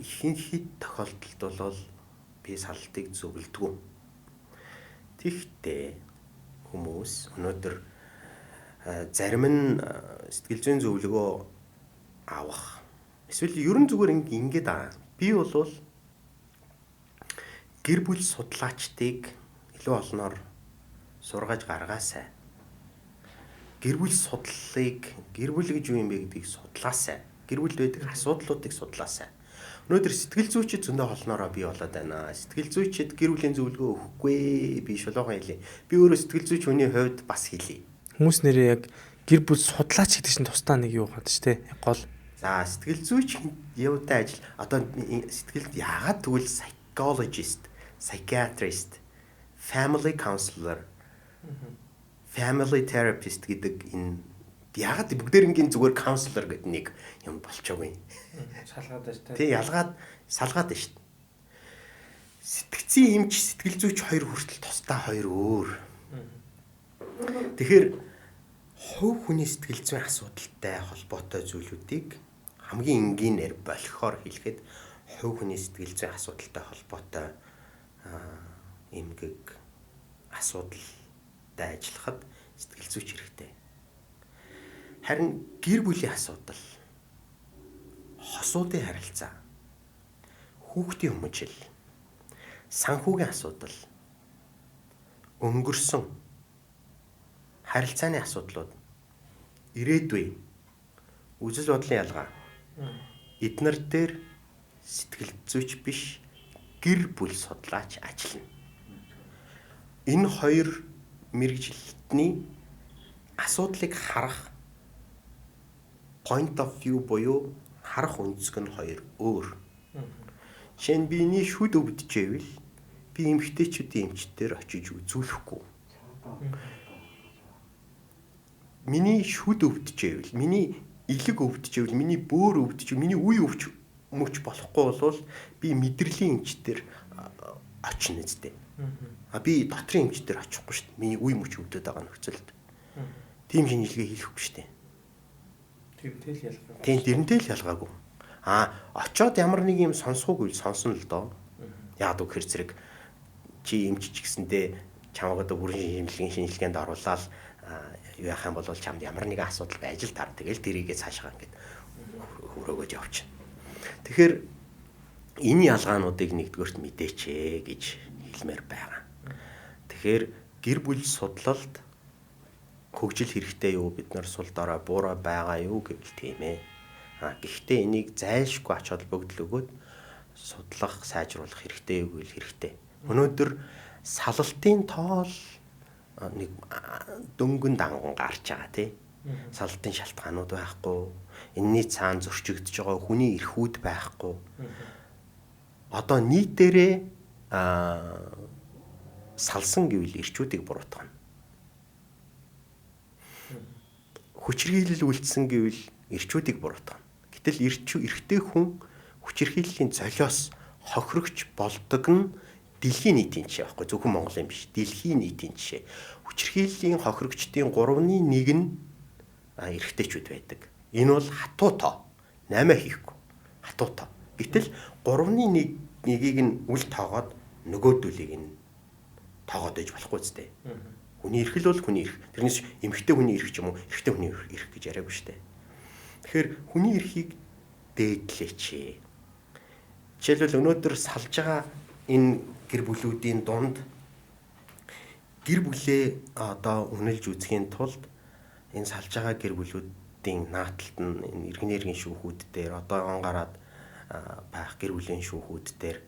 Ихэнх тохиолдолд бол би салалтыг зөвлөдгөө. Тэгтээ хүмүүс өнөөдөр зарим нь сэтгэл зүйн зөвлөгөө авах эсвэл ерөн зүгээр ингээд аа. Би бол гэр бүл судлаачдыг илүү олноор сургаж гаргаасай. Гэр бүл судлалыг гэр бүл гэж юу юм бэ гэдгийг судлаасай. Гэр бүлд байдаг асуудлуудыг судлаасай. Өнөөдөр сэтгэл зүйчид зөндөө холноороо бий болоод байна. Сэтгэл зүйчид гэр бүлийн зөвлөгөө өгөхгүй би шулуухан хэлье. Би өөрөө сэтгэл зүйч хүний хувьд бас хэлье.
Хүмүүс нэрээ яг гэр бүл судлаач гэдэг чинь тусдаа нэг юу гад ч тийм гол.
За сэтгэл зүйч явуутай ажил одоо сэтгэлд яагаад тэгвэл psychologist, psychiatrist, family counselor, family therapist гэдэг энэ яагаад бүгдээрнгийн зүгээр counselor гэдэг нэг юм болчихоогүй.
Салгаад байж та.
Тэг ялгаад салгаад байна шүү дээ. Сэтгцийн эмч, сэтгэл зүйч хоёр хүртэл тусдаа хоёр өөр. Тэгэхээр хувь хүний сэтгэл зүйн асуудалтай холбоотой зүйлүүдийг хамгийн энгийнээр болохоор хэлэхэд хувь хүний сэтгэл зүйн асуудалтай холбоотой эмгэг асуудалтай ажиллахад сэтгэл зүйч хэрэгтэй. Харин гэр бүлийн асуудал, хосуудын харилцаа, хүүхдийн хүмүүжил, санхүүгийн асуудал, өнгөрсөн харилцааны асуудлууд, ирээдүйн үзэл бодлын ялгаа, эднэр дээр сэтгэл зүйч биш гэр бүл судлаач ажиллана. Энэ хоёр мэргэжилтний асуудлыг харах point of view буюу харах өнцөг нь хоёр өөр. Жишээ нь биений шүд өвдөжэвэл би эмэгтэйчүүдийн эмчтэр очиж үзүүлэхгүй. Миний шүд өвдөжэвэл, миний илэг өвдөжэвэл, миний бөөр өвдөжэвэл, миний үе мөч болохгүй бол би мэдрэлийн эмчтэр очно үстэй. Би дотрын эмчтэр очихгүй шүү дээ. Миний үе мөч өвдөд байгаа нөхцөлд. Тийм шинжилгээ хийхгүй шүү дээ. Тэрнтэй л ялгаагүй. Очоод ямар нэг юм сонсоогүй сонсон л доо. Яагаад гэхээр зэрэг чи эмчиж гисэндээ чамайг одоо бүрэн шинжилгээнд оруулаад юу яах юм бол чамд ямар нэгэн асуудал байж л таар. Тэгэл тэрийгээ цаашгаа ингээд хөрөөгөөж явчихна. Тэгэхээр энэ ялгаануудыг нэгдүгээрт мэдээч гэж хэлмээр байгаа. Тэгэхээр гэр бүл судлалд хөгжил хэрэгтэй юу, бид нар сул дорой буурай байгаа юу гэвэл тийм ээ. Гэхдээ энийг зайлшгүй ач холбогдол өгөөд судлах, сайжруулах хэрэгтэй юу гэвэл хэрэгтэй. Өнөөдөр салалтын тоол нэг дөнгөн данган гарч байгаа тий. Салалтын шалтгаанууд байхгүй. Энэний цаана зөрчигдөж байгаа хүний эрхүүд байхгүй. Одоо нийтээрээ салсан гэвэл эрчүүдийг буруутгана. Хүчирхийлэл үлдсэн гэвэл эрчүүдийг буруутгана. Гэтэл эрхтэй хүн хүчирхийллийн золиос хохирогч болдог нь дэлхийн нийтийн жишээ байхгүй, зөвхөн Монголын биш. Дэлхийн нийтийн жишээ. Хүчирхийллийн хохирогчдын 3/1 нь эрхтэйчүүд байдаг. Энэ бол хатуу тоо. 8 хийхгүй. Хатуу тоо. Гэтэл 3/1-ийг нь үл тоогоод нөгөөдөлийг нь тоогоод ээж болохгүй зү. Хүний эрх л бол хүний эрх. Тэрнээс эмэгтэй хүний эрх ч юм уу, эрэгтэй хүний эрх гэж яриаггүй шүү дээ. Тэгэхээр хүний эрхийг дээдлээч. Жишээлбэл өнөөдөр салж байгаа энэ гэр бүлүүдийн дунд гэр бүлээ одоо үнэлж үзэхийн тулд энэ салж байгаа гэр бүлүүдийн нааталт нь энэ эргэн нэргийн шүүхүүд дээр одоо гараад байх гэр бүлийн шүүхүүд дээр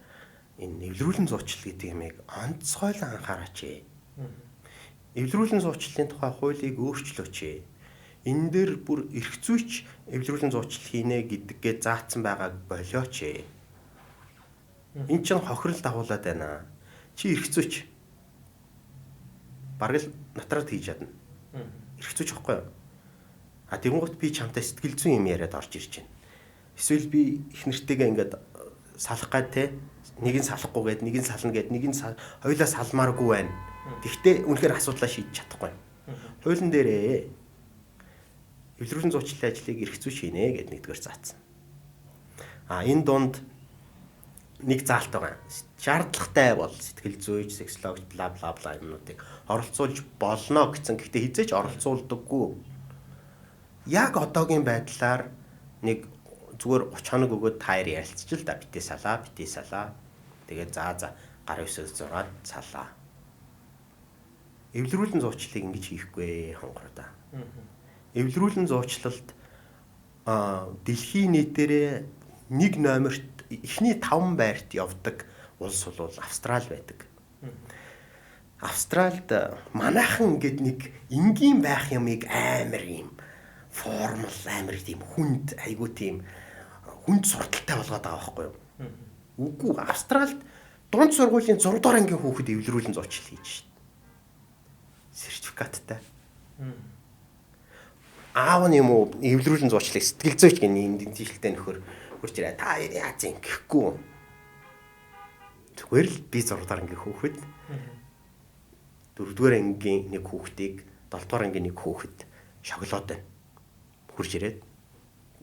энэ эвлэрүүлэн зуучлал гэдэг юмыг онцгойлон анхаараач. Эвлэрүүлэн зуучлалын тухай хуулийг өөрчлөөч. Энэ дээр бүр эрх зүйч эвлэрүүлэн зуучлал хийнэ гэдгээ заасан байгааг болиоч. Энд чинь хохирол дагуулад байна. Чи эрх зүйч. Бараг л натраад хийж чадна. Эрх зүйч ихгүй юу? Тэгэнгუთ би чамтай сэтгэл зүйн юм яриад орж ирж байна. Эсвэл би их нэртэйгээ ингээд салах гад те нэг нь салахгүй гээд нэг нь сална гээд нэг нь хоёулаа салмааргүй байна. Тэгвэл үнэхээр асуудлаа шийдэж чадахгүй. Хуулийн дээрээ эвлэрүүлэн зуучлалын ажлыг эрх зүйч хийнэ гэд нэгдүгээр заасан. Энэ дунд нэг заалт байгаа. Шаардлагатай бол сэтгэл зүйч, сексологч бла бла бла юмнуудыг оролцуулж болно гэсэн. Гэхдээ хизээч оролцуулдаггүй. Яг одоогийн байдлаар нэг зүгээр 30 хоног өгөөд таяр ярилцчихл да битээ салаа. Тэгээд за гар 9-6 салаа. Эвлэрүүлэн зуучлалыг ингэж хийхгүй хонгороо да. Эвлэрүүлэн зуучлалд дэлхийн нийтээрээ 1 номерт эхний 5 байрт явдаг улс бол Австрали байдаг. Австралид манайхан ингээд нэг энгийн байх юмыг амар юм формал амар тийм хүнд айгуу тийм хүнд сурталтай болгоод байгаа байхгүй юу? Үгүй Австралид дунд сургуулийн 6 дугаар ангийн хүүхэд эвлэрүүлэн зуучлал хийж шít. Сертификаттай. Аав нь юм уу эвлэрүүлэн зуучлалыг сэтгэл зүйч гэх энэ жилтэй нөхөр хурж ирээ. Та яаж юм гэхгүй. Зүгээр л би 6 дугаар ангийн хүүхэд 4 дугаар ангийн нэг хүүхдийг 7 дугаар ангийн нэг хүүхэд шоглоод байна. Хурж ирээд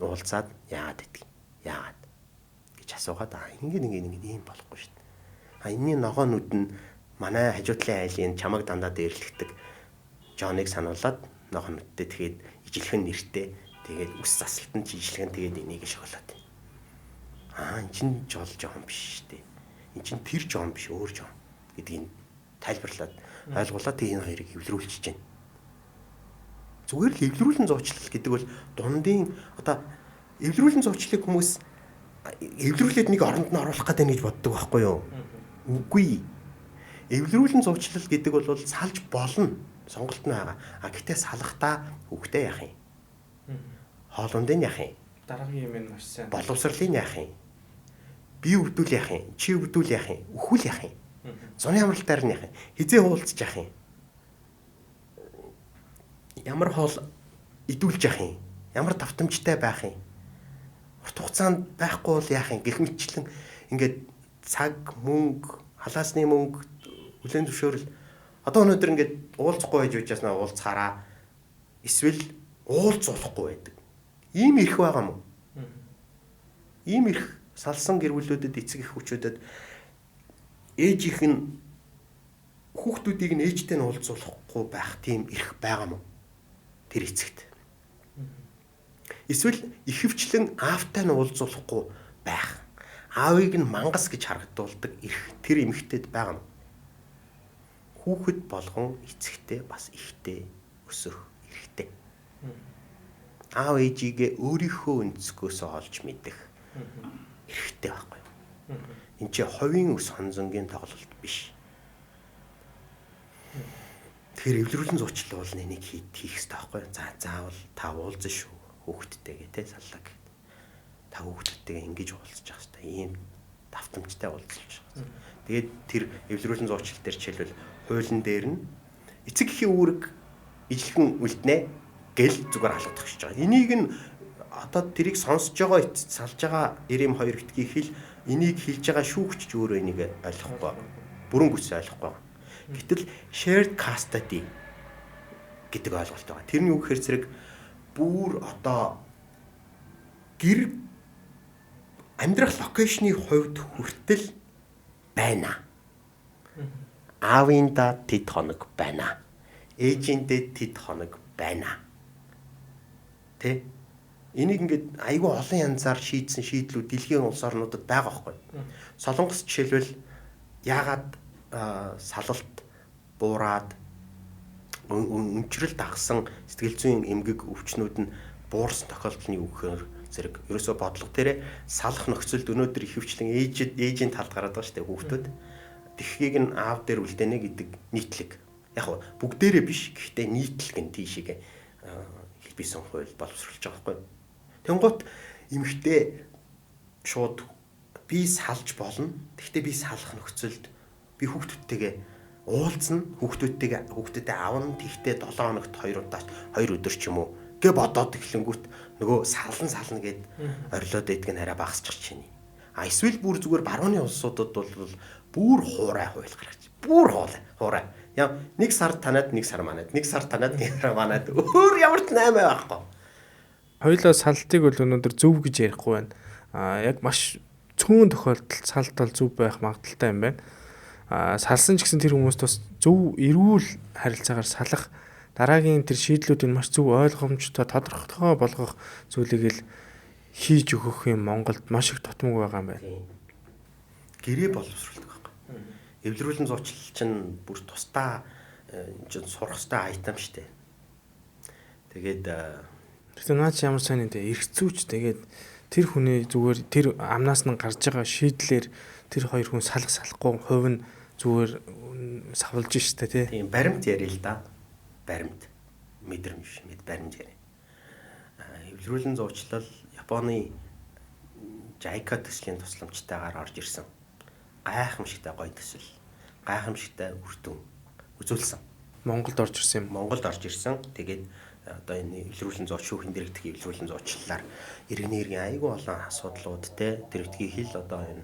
уулзаад яагаад гэдэг. Яагаад гэж асуугаад ингээд ийм болохгүй шүү дээ. Энэний ногоонууд нь манай хажуутлын айлын чамаг дандаа дээрлэгдэг Жоныг сануулад ногоонуудтай тэгээд ижилхэн нэртэй тэгээд үс засалтанд ижилхэн тэгээд энийг шоглоод. Энэ чинь жол жоон биш шүү дээ. Энэ чинь тэр жоон биш өөр жоон гэдгийг тайлбарлаад ойлгуулаад энэ хоёрыг эвлэрүүлчихэж байна. Зүгээр л эвлэрүүлэн зуучлал гэдэг бол дундын одоо эвлэрүүлэн зуучлалыг хүмүүс эвлэрүүлээд нэг оронд нь оруулах гэдэг гэж боддог байхгүй юу? Үгүй. Эвлэрүүлэн зуучлал гэдэг бол салж болно. Сонголт нь байгаа. Гэхдээ салахдаа хөвгтэй яах юм? Хоолундын яах юм?
Дараагийн юм нь маш сайн.
Боловсролын яах юм? Би өвдүүл яах юм? Чи өвдүүл яах юм? Өхүүл яах юм? Зуны амралтаар нь яах юм? Хизээ хуулцж яах юм? Ямар хоол идүүлж яах юм? Ямар давтамжтай байх юм? Урт хугацаанд байхгүй бол яах юм? Гэх мэтчлэн ингээд цаг, мөнгө, халаасны мөнгө, хүлээн зөвшөөрөл одоо өнөөдөр ингээд уулзахгүй байж уучаснаа уулзахаараа эсвэл уулзуулахгүй байдаг. Ийм эрх байгаа мó. Ийм эрх салсан гэр бүлүүдэд эцэг эх хүчүүдэд ээжийнх нь хүүхдүүдийг нь ээжтэй нь уулзуулахгүй байх тийм эрх байгаа мó. Тэр эцэгт. Эсвэл ихэвчлэн аавтай нь уулзуулахгүй байх. аавыг нь мангас гэж харагдуулдаг эрх тэр эмэгтэйд байгаа нь. Хүүхэд болгон эцэгтэй бас ихтэй өсөх эрхтэй. Аав ээжигээ өөрийнхөө өнцгөөс олж мэдэх эрхтэй байхгүй. Энд чи ховийн ус хонзонгийн тоглолт биш. Тэгэхээр эвлэрүүлэн зуучлал бол энийг хийх хэрэгтэй байхгүй. За заавал та уулзсан шүү хүүхдтэйгээ те саллаа гэхэд. Та хүүхдтэйгээ ингэж уулзах хэрэгтэй. Ийм давтамжтай уулзах хэрэгтэй. Тэгээд тэр эвлэрүүлэн зуучлал дээр жишээлбэл хуулийн дээр нь эцэг эхийн үүрэг ижилхэн үлднэ гэл зүгээр халагдах гэж байгаа. Энийг нь одоо тэрийг сонсож байгаа салж байгаа ирэм хоёр битгий хэл энийг хэлж байгаа шүүгч өөрөө энийг ойлгохгүй. Бүрэн гүс ойлгохгүй. Гэтэл shared custody гэдэг ойлголт байгаа. Тэр нь юу гэхээр зэрэг бүр одоо гэр амьдрах локейшны хувьд хүртэл байна. Аавында тэд хоног байна. Ээжиндээ тэд хоног байна. Тэ? Энийг ингээд айгүй олон янзаар шийдсэн шийдлүүд дэлхийн улс орнуудад байгаа байхгүй. Солонгос жишээлбэл яагаад салалт буураад өмчрөл дагсан сэтгэл зүйн эмгэг өвчнүүд нь буурсан тохиолдол нь юу гэхээр зэрэг ерөөсөө бодлого дээрээ салах нөхцөлд өнөөдөр их хвчлэн ээжийн талд гараад байгаа шүү дээ хүүхдүүд. Тэхгийг нь аав дээр үлдээнэ гэдэг нийтлэг. Яг нь бүгдээрээ биш гэхдээ нийтлэг нь тийшээгээ хэлбисэн хууль боловсруулж байгаа байхгүй. Тэнгуут эмэгтэй шууд би салж болно. Гэхдээ би салах нөхцөлд би хүүхдүүдтэйгээ уулзна, хүүхдүүдэд авна. Тэгтээ 7 хоногт 2 удаа 2 өдөр ч юм уу гэ бодоод эхлэнгүүт нөгөө сална гэд орилоод идэх нь арай багасчих чинь. Эсвэл бүр зүгээр барууны улсуудад бол бүр хуурай хууль гаргаж. Бүр хуурай. Яа нэг сар танаад нэг сар манад, нэг сар танаад нэг сар манад өөр ямар ч 8 байхгүй.
Хоёулаа салтыг бол өнөөдөр зөв гэж ярихгүй байна. Яг маш цөөн тохиолдолд салт бол зөв байх магадaltaй юм байна. Салсан ч гэсэн тэр хүмүүст бас зөв эрүүл харилцаагаар салах дараагийн тэр шийдлүүдийг маш зөв ойлгомжтой тодорхой болгох зүйлийг л хийж өгөх юм Монголд маш их тутамг байгаа юм байна.
Гэрээ боловсруулдаг байхгүй. Эвлэрүүлэн зуучлал чинь бүр тусдаа сурах ёстой айтем штэ. Тэгээд
тэр наач ямар сайн нэ эргцүүч тэгээд тэр хүний зүгээр тэр амнаас нь гарч байгаа шийдлэр тэр хоёр хүн салахгүй хувь нь зүгээр савлж штэ тий.
Тийм баримт яриа л да. Баримт мэдрэмж баримт яриа. Эвлэрүүлэн зуучлал Японы JICA төслийн тусламжтайгаар орж ирсэн. Гайхамшигтай гоё төсөл. Гайхамшигтай үр дүн үзүүлсэн.
Монголд орж ирсэн юм.
Монголд орж ирсэн. Тэгээд одоо энэ эвлэрүүлэн зууч шүүхийн дэрэгдэх эвлэрүүлэн зуучлалаар иргэний айгүй олон асуудлууд те дэрэгдхий хэл одоо энэ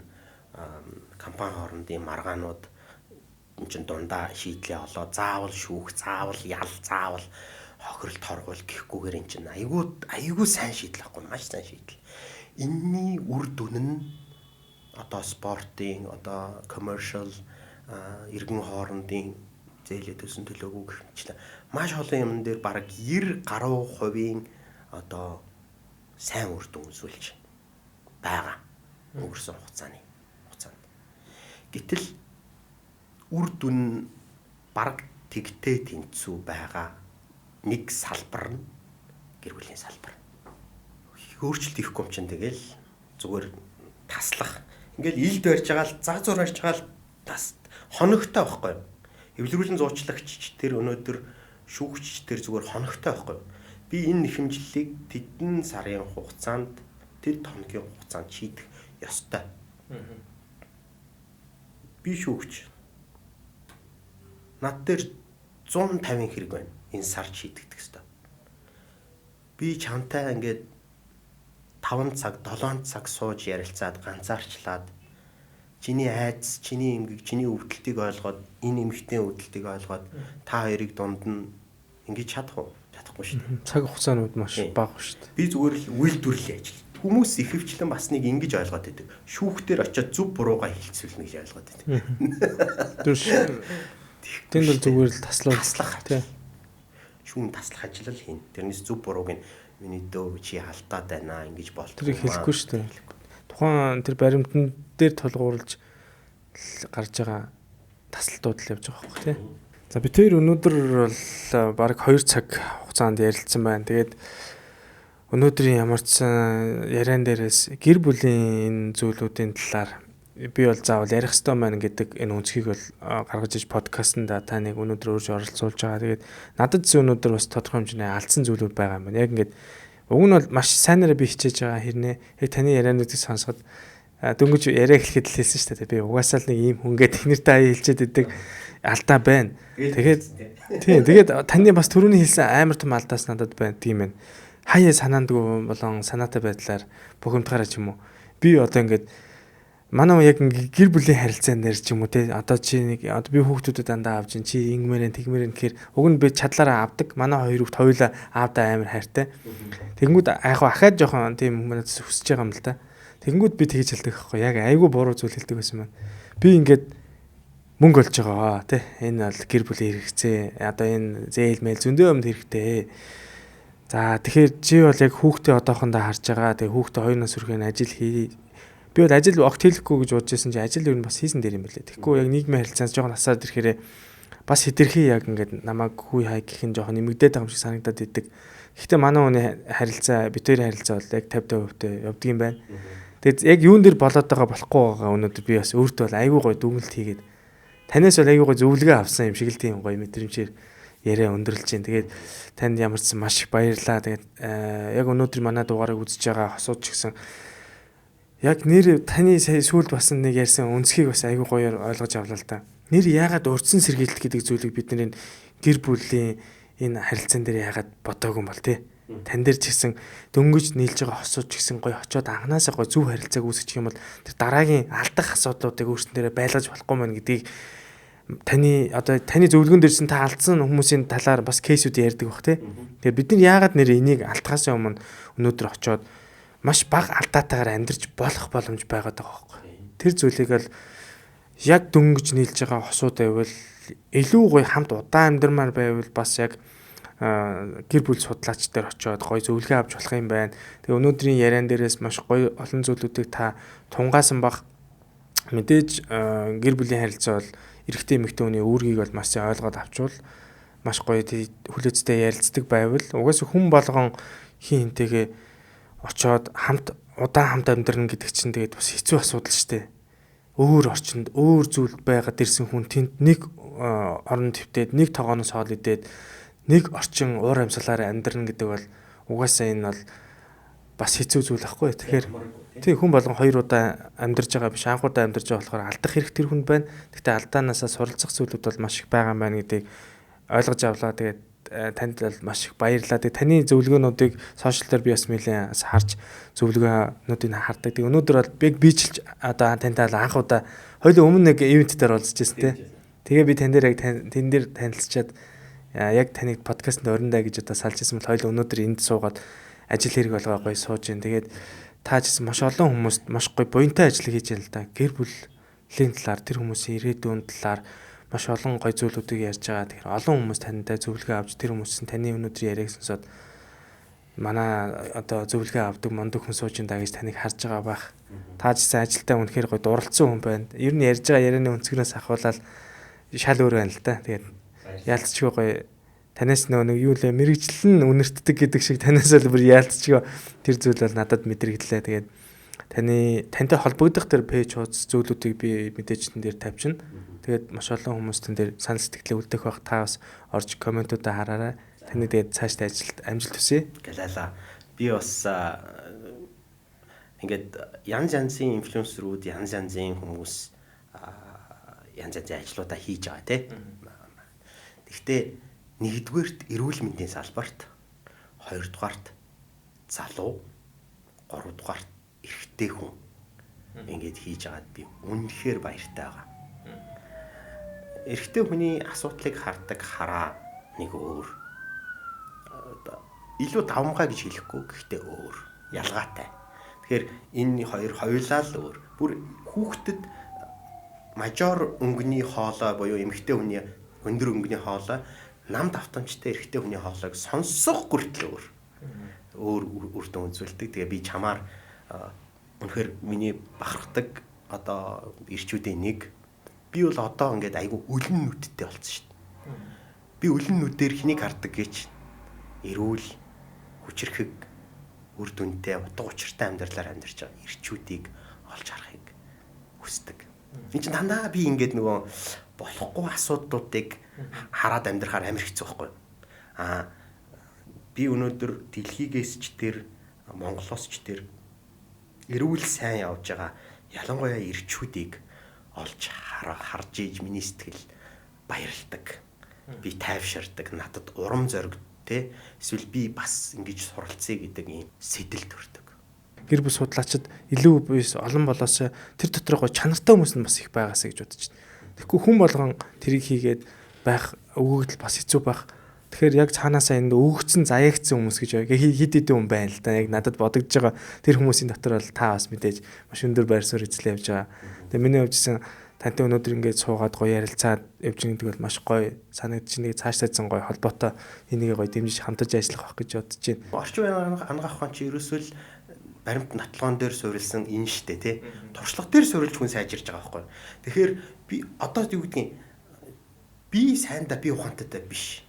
компани хоорондын маргаанууд энэ чин дундаа шийдлээ олоо заавал шүүх, заавал ял, заавал хохиролт хоргуул гэхгүйгээр энэ чин айгүй сайн шийдэл ахгүй маш сайн шийдэл. Энэний үр дүн нь одоо спортын, одоо commercial иргэн хоорондын зээлээ төсөн төлөөгүй гэх мэтлээ. Маш олон юм дээр бараг 90% одоо сайн үр дүн үзүүлж байгаа. Өнгөрсөн хугацаанд. Гэтэл үр дүн бараг тэгтэй тэнцүү байгаа нэг салбар нь гэр бүлийн салбар. Өөрчлөлт ихгүй юм чинь тэгэл зүгээр таслах. Ингээл илд барьж байгаа л заа зур барьж байгаа л тас хоногтой байхгүй юу? Эвлэрүүлэн зуучлагч тэр өнөөдөр шүүгч тэр зүгээр хоногтой байхгүй юу? Би энэ нэхэмжлэлийг тэдэн сарын хугацаанд тэд хоногийн хугацаанд шийдэх ёстой. Би шүүгч. Над дээр 150 хэрэг байна. Энэ сар шийдэгдэх ёстой. Би чамтай ингээд 5 цаг, 7 цаг сууж ярилцаад ганцаарчлаад чиний айдас, чиний эмгэг, чиний өвдөлтийг ойлгоод энэ эмэгтэй өвдөлтийг ойлгоод та хоёрыг дунд нь ингэж чадах уу? Чадахгүй шүү дээ.
Цаг хугацаанууд маш бага шүү дээ.
Би зүгээр л үйлдвэрлэлийн ажил. Хүмүүс ихэвчлэн бас нэг ингэж ойлгоод байдаг. Шүүхтэр очиод зөв буруугаа хэлцүүлнэ гэж ойлгоод байдаг.
Тэнд бол зүгээр л таслах
тий. Шүүн таслах ажил л хийн. Тэрнээс зөв бурууг нь миний дөө чи алдаад байна ингэж болдог.
Тэрийг хэлэхгүй шүү дээ. тухайн тэр баримтан дээр тулгуурлаж гарч байгаа тасалтууд л явж байгаа байхгүй тий. За бид хоёр өнөөдөр бол баг 2 цаг хугацаанд ярилцсан байна. Тэгээд өнөөдрийн ямар ч яриан дээрээс гэр бүлийн энэ зүйлүүдийн талаар би бол заавал ярих ёстой маань гэдэг энэ үнцгийг бол гаргаж иж подкастнда та нэг өнөөдөр өөрөж оролцуулж байгаа. Тэгээд надад зөв өнөөдөр бас тодорхой хэмжээний алдсан зүйлүүд байгаа юм байна. Яг ингээд уг нь бол маш сайнараа би хичээж байгаа хэрнээ яг таны яриануудыг сонсоход дөнгөж яриа эхлэхэд л хэлсэн шүү дээ. Би угаасаа л нэг ийм хүнгээ технэр та хэлчихэд идэг алдаа байна. Тэгээд таны бас түрүүний хэлсэн амар том алдаас надад байна тийм ээ. Хаяа санаандгүй болон санаатай байдлаар бухимдгаараа ч юм уу. Би одоо ингээд манай яг гэр бүлийн харилцаан дээр ч юм уу те одоо чи нэг одоо би хүүхдүүдэд дандаа авч чи ингэмээрэн тэгмээрэн гэхээр уг нь би чадлаараа авдаг. Манай хоёр хүүхд хоёулаа аавдаа амар хайртай. Тэгэнгүүт ахаад жоохон тийм хүмүүс хүсэж байгаа юм л да. Тэгэнгүүт би тэгж хэлдэг байхгүй яг айгүй буруу зүйл хэлдэг байсан маань. Би ингээд мөнгө олж байгаа тий. Энэ бол гэр бүлийн хэрэгцээ. Одоо энэ зээл мэйл зөндөө юмд хэрэгтэй. За тэгэхээр чи бол яг хүүхдээ одоохондоо харж байгаа. Тэгээ хүүхдээ хоёрноос өрхөн ажил хий. Би бол ажил огт хийхгүй гэж бодож байсан чи ажил юу нь бас хийсэн дээр юм байлээ. Тэгэхгүй яг нийгмийн харилцаанд жоохон насаад ирэхээр бас хэтэрхий яг ингээд намайг хүй хай гэх нь жоохон нэмэгдээд байгаа юм шиг санагдаад идэг. Гэхдээ манай хүний харилцаа бид хоёрын харилцаа бол яг 50% явдаг юм байна. Тэгээд яг юун дээр болоод байгаа болохгүй байгаа өнөөдөр би бас өөртөө бол айгүй гоё дүгнэлт хийгээд танаас бол айгүй гоё зөвлөгөө авсан юм шиг л тийм гоё мэдрэмжээр яриа өндөрлж чинь. Тэгээд танд ямар ч маш их баярлалаа. Тэгээд яг өнөөдөр манай дугаарыг үзэж байгаа хосууд ч гэсэн яг нэр таны сая сүүлд басан нэг ярьсан үнцгийг бас айгүй гоёор ойлгож авлаа л да. Нэр яагаад урдсан сэргийлт гэдэг зүйлийг бидний гэр бүлийн энэ харилцаан дээр яагаад бодоогүй юм бол тий. Тан дээр ч гэсэн дөнгөж нийлж байгаа хосууд ч гэсэн гоё очоод анханасаа гоё зөв харилцааг үүсгэх юм бол тэр дараагийн алдах асуудлуудыг өөрсдөн дээрээ байлгаж болохгүй мэн гэдгийг таны одоо таны зөвлөгөөн дээрсэн та алдсан хүмүүсийн талаар бас кейсүүд ярьдаг бах тий. Тэгэхээр бид нар яагаад нэр энийг алдахаас өмнө өнөөдөр очоод маш бага алдаатайгаар амьдарч болох боломж байгаад байгаа байхгүй. Тэр зүйлийг л яг дөнгөж нийлж байгаа хосууд байвал илүү гоё хамт удаан амьдармаар байвал бас яг гэр бүл судлаач дээр очиод гоё зөвлөгөө авч болох юм байна. Тэгээ өнөөдрийн яриан дээрээс маш гоё олон зүйлүүдийг та тунгаасан баг. Мэдээж гэр бүлийн харилцаа бол эрэгтэй эмэгтэй хүний үүргийг бол маш сайн ойлгоод авчвал маш гоё хүлээцтэй ярилцдаг байвал угаасаа хүн болгон хин хинтэйгээ очоод удаан хамт амьдрна гэдэг чинь тэгээд бас хэцүү асуудал шүү дээ. Өөр орчинд өөр зүйл байгаад ирсэн хүн тэнд нэг орон твтээд нэг тогооноос хоол идээд нэг орчин уур амьсгалаараа амьдрна гэдэг бол угаасаа энэ бол бас хэцүү зүйл ахгүй. Тэгэхээр тий хүн болгон 2 удаа амьдарч байгаа биш анх удаа амьдарч байгаа болохоор алдах хэрэг тэр хүнд байна. Гэхдээ алдаанаасаа суралцах зүйлүүд бол маш их байгаа юм байна гэдгийг ойлгож авлаа. Тэгээд танд бол маш их баярлалаа. Тэгээд таны зөвлөгөөнүүдийг сошиал дээр би бас нэлээд харж зөвлөгөөнүүдийг хардаг. Тэгээд өнөөдөр бол бичлж одоо тантай анх удаа хоёул өмнө нэг ивент дээр уулзж байсан тий. Тэгээ би тань дээр яг тэн дээр танилцчаад яг таныг подкастт орондоо гэж одоо салж ирсэн бол хоёул өнөөдөр энд суугаад ажил хэрэг болгоо гоё сууж ин. Тэгээд та ч гэсэн маш олон хүмүүст маш гоё буянтай ажил хийж байна л да. Гэр бүлийн талаар тэр хүмүүсийн ирээдүйн талаар маш олон гоё зүйлүүдийг ярьж байгаа. Тэгэхээр олон хүмүүс тантай зөвлөгөө авч тэр хүмүүсийн таны өнөөдрийн яриаг сонсоод манай одоо зөвлөгөө авдаг мондөг хүн сууж ин да гэж таныг харж байгаа байх. Та ч гэсэн ажилдаа үнэхээр гоё дурлцсан хүн байна. Ер нь ярьж байгаа ярианы өнцгнөөс ахуулаад шал өөр байна л да. Тэгээд яалтчгүй гоё танаас нэг юу лээ мэрэгчлэн үнэртдэг гэдэг шиг танаас л бүр яалтчгүй тэр зүйл бол надад мэдрэгдлээ. Тэгээд тантай холбогдох тэр пэйж хуудас зүйлүүдийг би мэдээж тэн дээр тавьчихна. Тэгээд маш олон хүмүүс тэн дээр санал сэтгэлээ үлдээх байх. Та бас орж комментуудаа хараарай. Таны тэгээд цаашдаа ажилд амжилт хүсье.
Галала. Би бас ингээд янз янзын инфлюенсерүүд, янз янзын хүмүүс янз янзын ажлуудаа хийж байгаа тий. Гэхдээ нэгдүгээрт эрүүл мэндийн салбарт, хоёрдугаарт залуу, гуравдугаарт эрэгтэй хүн ингээд хийж байгаад би үнэхээр баяртай байгаа. Эрэгтэй хүний асуудлыг хардаг хараа нэг өөр. Илүү давмгай гэж хэлэхгүй гэхдээ өөр, ялгаатай. Тэгэхээр энэ хоёр хоёулаа л өөр. Бүр хүүхдэд мажор өнгөний хоолой буюу эмэгтэй хүний өндөр өнгөний хоолой нам давтамжтай эрэгтэй хүний хоолойг сонсох хүртэл өөр үр дүн үзүүлдэг. Тэгээ би чамаар Үнэхээр миний бахархдаг одоо ирчүүдийн нэг би бол одоо ингээд айгүй өлөн нүдтэй болсон шүү дээ. Би өлөн нүдээр хэнийг хардаг гэж эрүүл хүчрэхэг үр дүнтэй утга учиртай амьдралаар амьдарч байгаа ирчүүдийг олж харахыг хүсдэг. Энэ чинь дандаа би ингээд нөгөө болохгүй асуудлуудыг хараад амьдрахаар амар хэцүү байхгүй. Би өнөөдөр дэлхийгээс ч тэр Монголоос ч тэр эрүүл сайн явж байгаа ялангуяа ирчүүдийг олж харж иж миний сэтгэл баярлдаг. Би тайвширдаг, надад урам зориг те эсвэл би бас ингэж суралцъя гэдэг ийм сэтэл төрдөг.
Гэр бүл судлаачид илүү бис олон болоос тэр дотор чанартай хүмүүс нь бас их байгаасаа гэж бодож байна. Тэгэхгүй хүн болгон тэрийг хийгээд байх өгөгдөл бас хэцүү байх. Тэгэхээр яг цаанаасаа энд өгөгдсөн заяагцсан хүмүүс гэж хэд хэдэн хүн байна л да. Яг надад бодогдож байгаа тэр хүмүүсийн дотор бол та бас мэдээж маш өндөр байр суурь эзлээ явж байгаа. Тэгээ миний хувьдсан тантай өнөөдөр ингээд суугаад гоё ярилцаад явж байгаа гэдэг бол маш гоё санагдчих. Нэг цаашдаа гоё холбоотой энийг гоё дэмжиж хамтарч ажиллах байх гэж бодож байна.
Орчин үеийн ангаах ухаан чи ерөөсөө л баримт нотлогоон дээр суурилсан энэ штэ тий. Туршлага дээр суурилж хүн сайжирж байгаа байхгүй. Тэгэхээр би одоо юу гэдгийг би сайндаа би ухаантайтай биш.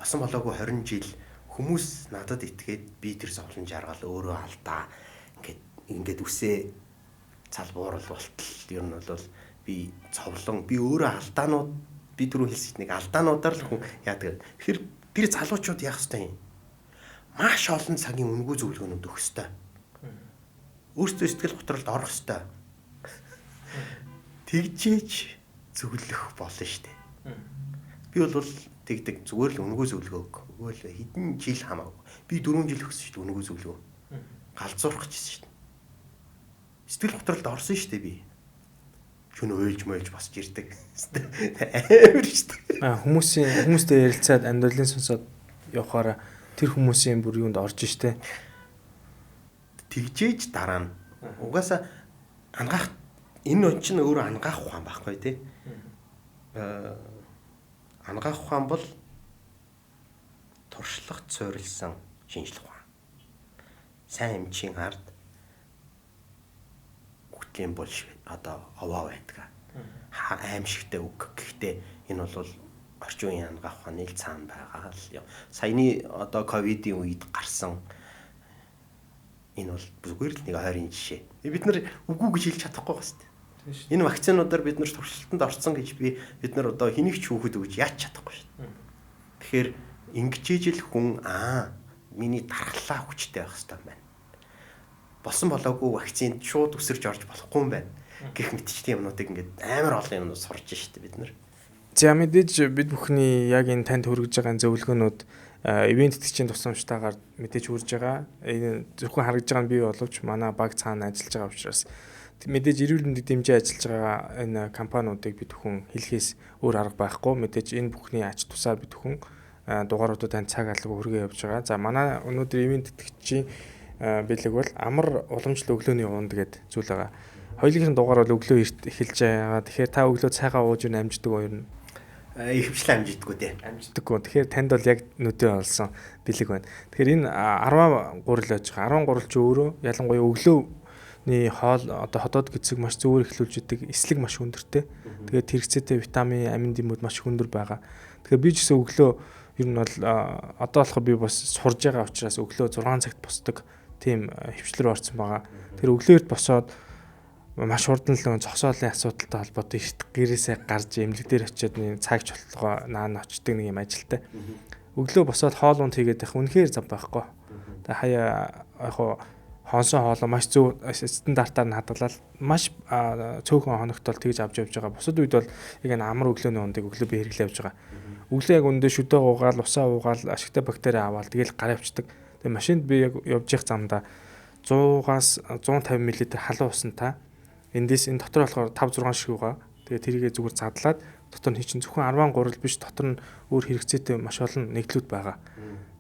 Басан болоогүй 20 жил хүмүүс надад итгээд би тэр зовлон жаргал өөрөө алдаа ингээд үсээ цалбуурал болтол ер нь бол би цовлон би өөрөө алдаанууд би түрүү хэлсэн нэг алдаануудаар л хүн яадаг. Тэгэхээр тэр залуучууд яах ёстой юм? Маш олон цагийн үнгүй зөвлөгөөнүүд өгөх ёстой. Өөрсдөө сэтгэл готролд орох ёстой. Тэгжээж зөвлөх болно шүү дээ. Би бол тэгдэг зүгээр л үнгүй зөвлөгөө өгөө л хэдэн жил хамаагүй. Би 4 жил өгсөн шүү дээ үнгүй зөвлөгөө. Галзуурах гэсэн шүү дээ. Сэтгэл готролд орсон шүү дээ би. Шүн уйлж мойлж босч ирдэг. Амар шүү дээ.
Хүмүүстэй ярилцаад амьдралын сонсоод явахаараа тэр хүмүүсийн бүр юунд орж штэ.
Тэгжээж дараа нь угаасаа ангаах энэ он чинь өөрөө ангаах ухаан байхгүй тий. Ангаах ухаан бол туршлагт суурилсан шинжлэх ухаан. Сайн эмчийн ард үгтлийн бол одоо овоо байдаг. Аимшигтай үг. Гэхдээ энэ бол орчин үеийн ангаах ухааны л цаана байгаа л. Саяны одоо ковидын үед гарсан энэ бол зүгээр л нэг ойрын жишээ. Бид нар үгүй гэж хэлж чадахгүй байна шүү дээ. Энэ вакцинуудаар бид нар туршилтанд орсон гэж бид нар одоо хэнийг ч хүүхэд өгж яаж чадахгүй шүү дээ. Тэгэхээр ингэж ижил хүн миний дархлаа хүчтэй байх хэрэгтэй байна. Болсон болоогүй вакцинд шууд өсөрж орж болохгүй юм байна. Гэх мэтчлийн юмнуудыг ингээд амар олон юмнууд сурж шүү дээ бид нар.
За мэдээж бид бүхний яг энэ танд хүргэж байгаа зөвлөгөөнүүд ивент тэтгэгчийн тусламжтайгаар мэдээж хүрж байгаа. Энэ зөвхөн харагдж байгаа нь бий боловч манай баг цаана ажиллаж байгаа учраас мэдээж эрүүл мэндийг дэмжиж ажиллаж байгаа энэ компаниудыг бид бүхэн хэлхээс өөр арга байхгүй. Мэдээж энэ бүхний ач тусаар бид бүхэн дугааруудад тань цаг алга хүргээ явж байгаа. За манай өнөөдөр ивент тэтгэгчийн бэлэг бол амар уламжлал өглөөний унд гэдэг зүйл байгаа. Хоёулынхын дугаар бол өглөө эхэлж байгаа. Тэгэхээр та өглөө цайгаа ууж амждаг уу юу?
Ихэвчлэн амжидаггүй дээ.
Амждаггүй. Тэгэхээр танд бол яг нүдээ олсон бэлэг байна. Тэгэхээр энэ 10 гурил байж байгаа. 10 гурил ч өөрөө ялангуяа өглөөний хоол одоо ходоод гэцэг маш зөвөр эхлүүлж идэг. Эслэг маш өндөртэй. Тэгээд хэрэгцээтэй витамин, амин дэмүүд маш өндөр байгаа. Тэгэхээр би ч гэсэн өглөө ер нь бол одоо болохоор би бас сурж байгаа учраас өглөө 6 цагт босдог тийм хвчлэр орсон байгаа. Тэр өглөөрт босоод маш хурдан л зогсоолын асуудалтай холбоотой гэрээсээ гарч эмнэлэг дээр очиод нэг цаг чулгоо наан очдөг нэг юм ажилтай. Өглөө босоод хоол унд хийгээд байх үнэхээр зам байхгүй. Тэгээ хаяа яг хонсон хоолоо маш зөв стандартаар нь хадгалаад маш цөөхөн хоногтол тэгж авч явж байгаа. Бусад үед бол яг энэ амар өглөөний ундыг өглөө би хэрэглээ явж байгаа. Өглөө яг өндөө шүдэ уугаал, усаа уугаал, ашигтай бактери аваад тэгэл гар явцдаг. Тэгээ машинд би яг явж явах замдаа 100-аас 150 мл халуун усантай эндээс энэ дотор болохоор 5-6 шиг байгаа. Тэгээ тэрийгээ зүгээр задлаад дотор нь чинь зөвхөн 10 гурил биш дотор нь өөр хэрэгцээтэй маш олон нэгдлүүд байгаа.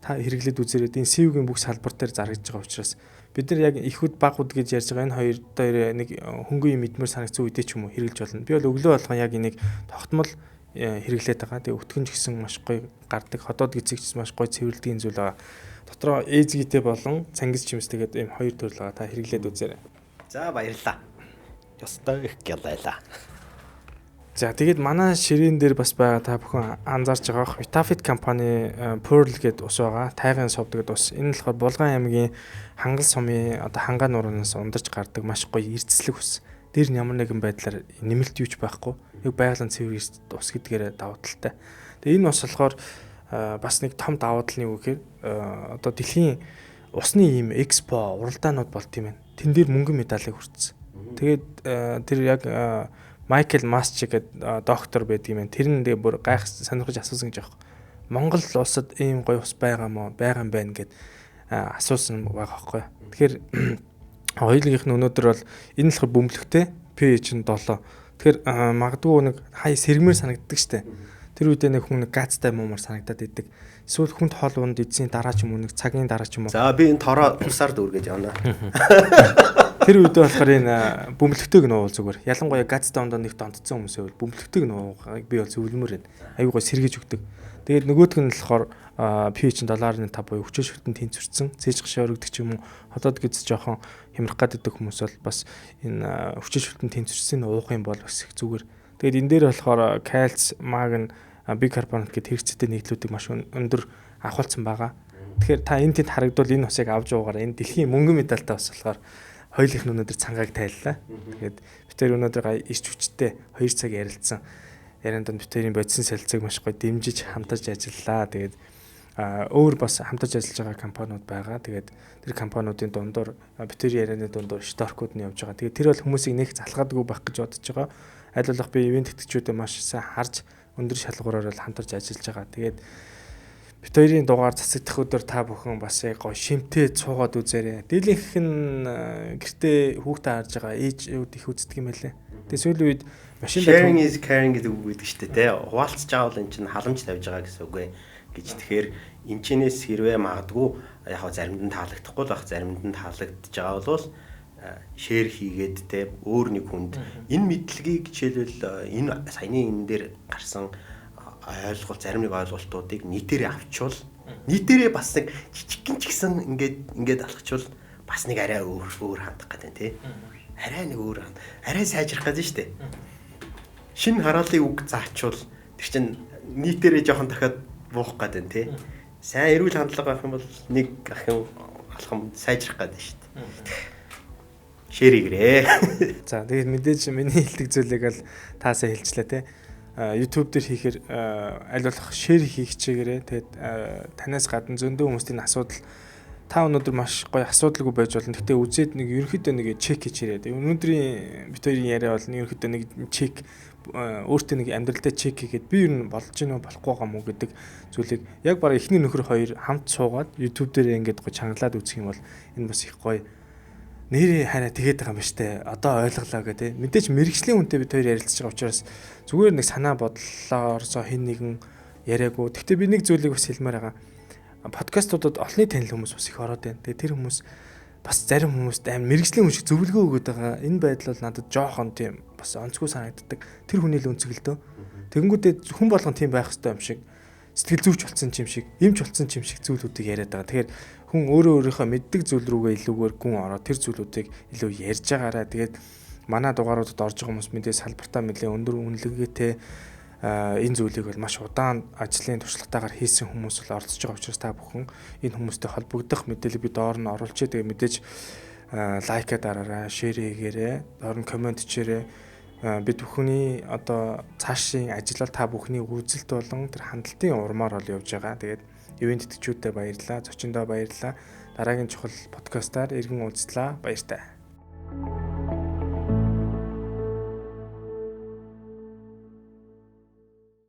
Та хэрэглээд үзээрэй. Энэ СИВ-ийн бүх салбар дээр зарагдж байгаа учраас бид нар яг ихүүд багууд гэж ярьж байгаа энэ хоёр дээр нэг хөнгөн мэдмээр санагцсан үедээ ч юм уу хэрэглэж болно. Би бол өглөө болгон яг энийг тогтмол хэрэглээд байгаа. Тэгээ өтгөн ч гэсэн маш гоё гардаг. Ходоод гизэг ч маш гоё цэвэрлэдэг зүйл байгаа. Дотроо ээзгийтэй болон цангис чимс тэгээд ийм хоёр төрөл байгаа. Та хэрэглээд үзээрэй.
За баярлалаа. Ёстой их гялайлаа.
За тэгээд манай ширээн дээр бас байгаа та бүхэн анзаарч байгаа Vitafit компани Pearl гэдэг ус байгаа. Тайган сов гэдэг ус. Энэ нь болохоор Булган аймгийн Хангал сумын одоо Хангаа нуранаас ундарч гардаг маш гоё эрдэслэг ус. Дээр нь ямар нэгэн байдлаар нэмэлт юуч байхгүй. Яг байгалийн цэвэр ус гэдгээрээ давуу талтай. Тэгээ энэ ус болохоор бас нэг том давуу тал нь юу гэхээр одоо дэлхийн усны ийм экспо уралдаанууд болт юм байна. Тэн дээр мөнгөн медалийг хүртсэн. Тэгээд тэр яг Майкл Масчик гэдэг доктор байдаг юм. Тэр нь тэгээ бүр гайх сонирхож асуусан гэж аахгүй. Монгол улсад ийм гоё ус байгаа мó байгаа юм байна гэд асуусан байгаа байхгүй. Тэгэхээр хоёулынх нь өнөөдөр бол энэ болохоор бөмбөлөгтэй pH нь 7. Тэгэхээр магадгүй нэг хай сэргмээр санагддаг штэ. Тэр үедээ нэг хүн газтай муумар санагдаад идэг. Эсвэл хүнд хоол унд эзний дараа ч юм уу нэг цагийн дараа ч юм уу.
За би энэ тороо тусаар дүүргэж явна.
Тэр үед болохоор энэ бөмбөлөгтэйг нуувал зүгээр. Ялангуяа газтай ондоо нэгт онцсон хүмүүсээ бол бөмбөлөгтэйг нуувахыг би бол зөвлөмөр байна. Аюу гоо сэргэж өгдөг. Тэгээд нөгөөх нь болохоор pH 7.5 буюу хүчтэй шүтэн тэнцвэрсэн, цээж гашаа өргөдөг ч юм уу, хотод гэж жоохон хямрах гаддаг хүмүүс бол бас энэ хүчтэй шүтэн тэнцвэрсэн уух юм бол бас их зүгээр. Тэгээд энэ дээр болохоор кальц, магн, бикарбонат гэдэг хэрэгцээтэй нийтлүүдийг маш өндөр авахулсан байгаа. Тэгэхээр та энэ тэнд харагдвал энэ усыг авч уугаараа энэ дэлхийн мөнгөн медальтай бас болохоор хоёулынх нь өнөөдөр цангааг тайллаа. Тэгээд бид тэр өнөөдөр ирч хүчтэй 2 цаг ярилцсан. Ярианд бид тэрийн бодисын солилцоог маш гоё дэмжиж хамтарч ажиллалаа. Тэгээд өөр бас хамтарч ажиллаж байгаа компаниуд байгаа. Тэгээд тэр компаниудын дундуур бид тэр ярианы дундуур шторкууд нь явж байгаа. Тэгээд тэр бол хүмүүсийг нэг залхаадаггүй байх гэж бодож байгаа. Аль болох би ивент тэтгэгчүүдэд маш сайн харж өндөр шалгуураар хамтарч ажиллаж байгаа. Тэгээд бид хоёрын дугаар засагдах өдөр та бүхэн бас яг гоё шимтээ цуугаад үзээрэй. Дийлэнх нь гэртээ хүүхдээ харж байгаа ээжүүд их үздэг юм байлээ. Тэгээд сүүлийн үед машин
sharing is caring гэдэг үг гэдэг шүү дээ. Хуваалцж байгаа бол эн чинь халамж тавьж байгаа гэсэн үг ээ гэж. Тэгэхээр энэчнээс хэрвээ магадгүй яг заримд нь таалагдахгүй байх, заримд нь таалагдж байгаа бол шеэр хийгээд те өөр нэг хүнд энэ мэдлэгийг жишээлбэл энэ саяны энэ дээр гарсан ойлголт зарим нэг ойлголтуудыг нийтээрээ авчвал нийтээрээ бас нэг жижигхэн ч гэсэн ингээд алхачвал бас нэг арай өөр хандах гэдэг тий. Арай нэг өөр арай сайжрах гэдэг нь шүү дээ. Шинэ хараалын үг заачвал тэр чинь нийтээрээ жоохон дахиад буух гэдэг нь тий. Сайн эрүүл хандлага авах юм бол нэг ахин алхам сайжрах гэдэг нь шүү дээ. Шэрэгрээ. За
тэгээд мэдээж миний хэлдэг зүйлийг л таасаа хэлчлээ те. YouTube дээр хийхээр аль болох шэр хийх чигээрээ тэгээд танаас гадна зөндөө хүмүүсийн асуудал та өнөөдөр маш гоё асуудалгүй байж болно. Гэтэ үзээд нэг ерөнхийдөө нэг чек хийчээрээ. Өнөөдрийн бит хоёрын яриа бол ерөнхийдөө нэг чек өөртөө нэг амьдралдаа чек хийгээд би ер нь болж гинөө болохгүй байгаа мó гэдэг зүйлийг яг бараг эхний нөхөр хоёр хамт суугаад YouTube дээр ингээд гоё чангалаад үзэх юм бол энэ бас их гоё нэрээ хараа тэгээд байгаа юм ба штэ. Одоо ойлголоо гэдэг. Мэдээж мэрэгжлийн хүнтэй бид хоёр ярилцж байгаа учраас зүгээр нэг санаа бодлоорсоо хэн нэгэн яриаггүй. Гэхдээ би нэг зүйлийг бас хэлмээр байгаа. Подкастуудад олонний танил хүмүүс бас их ороод байна. Тэгээд тэр хүмүүс бас зарим хүмүүст амар мэрэгжлийн хүн шиг зөвлөгөө өгöd байгаа. Энэ байдал бол надад жоохон тийм бас онцгүй санагддаг. Тэр хүний л өнцгөлдөө. Тэгэнгүүтээ хүн болгон тийм байх хэрэгтэй юм шиг сэтгэл зүйч болсон юм шиг, эмч болсон юм шиг зүйлүүдийг яриад байгаа. Тэгэхээр хүн өөрийнхөө мэддэг зүйл рүүгээ илүүгээр гүн ороод тэр зүйлүүдийг илүү ярьж байгаараа. Тэгээд манай дугааруудад орж байгаа хүмүүс мэдээ салбартаа нэлээ өндөр үнэлгээтэй энэ зүйлийг бол маш удаан ажлын туршлагатаагаар хийсэн хүмүүс бол оролцож байгаа учраас та бүхэн энэ хүмүүстэй холбогдох мэдээлэл би доор нь оруулж тэгээд мэдээж лайка дараарай, шеэр хийгээрэй, доор нь комент хийгээрэй. Бид бүхний одоо цаашийн ажиллал та бүхний үзэлт болон тэр хандлтын урмаар бол явж байгаа. Тэгээд ивент тэтгэгчүүдэд баярлалаа, зочиндоо баярлалаа. Дараагийн чухал подкастаар иргэн уулзлаа. Баяртай.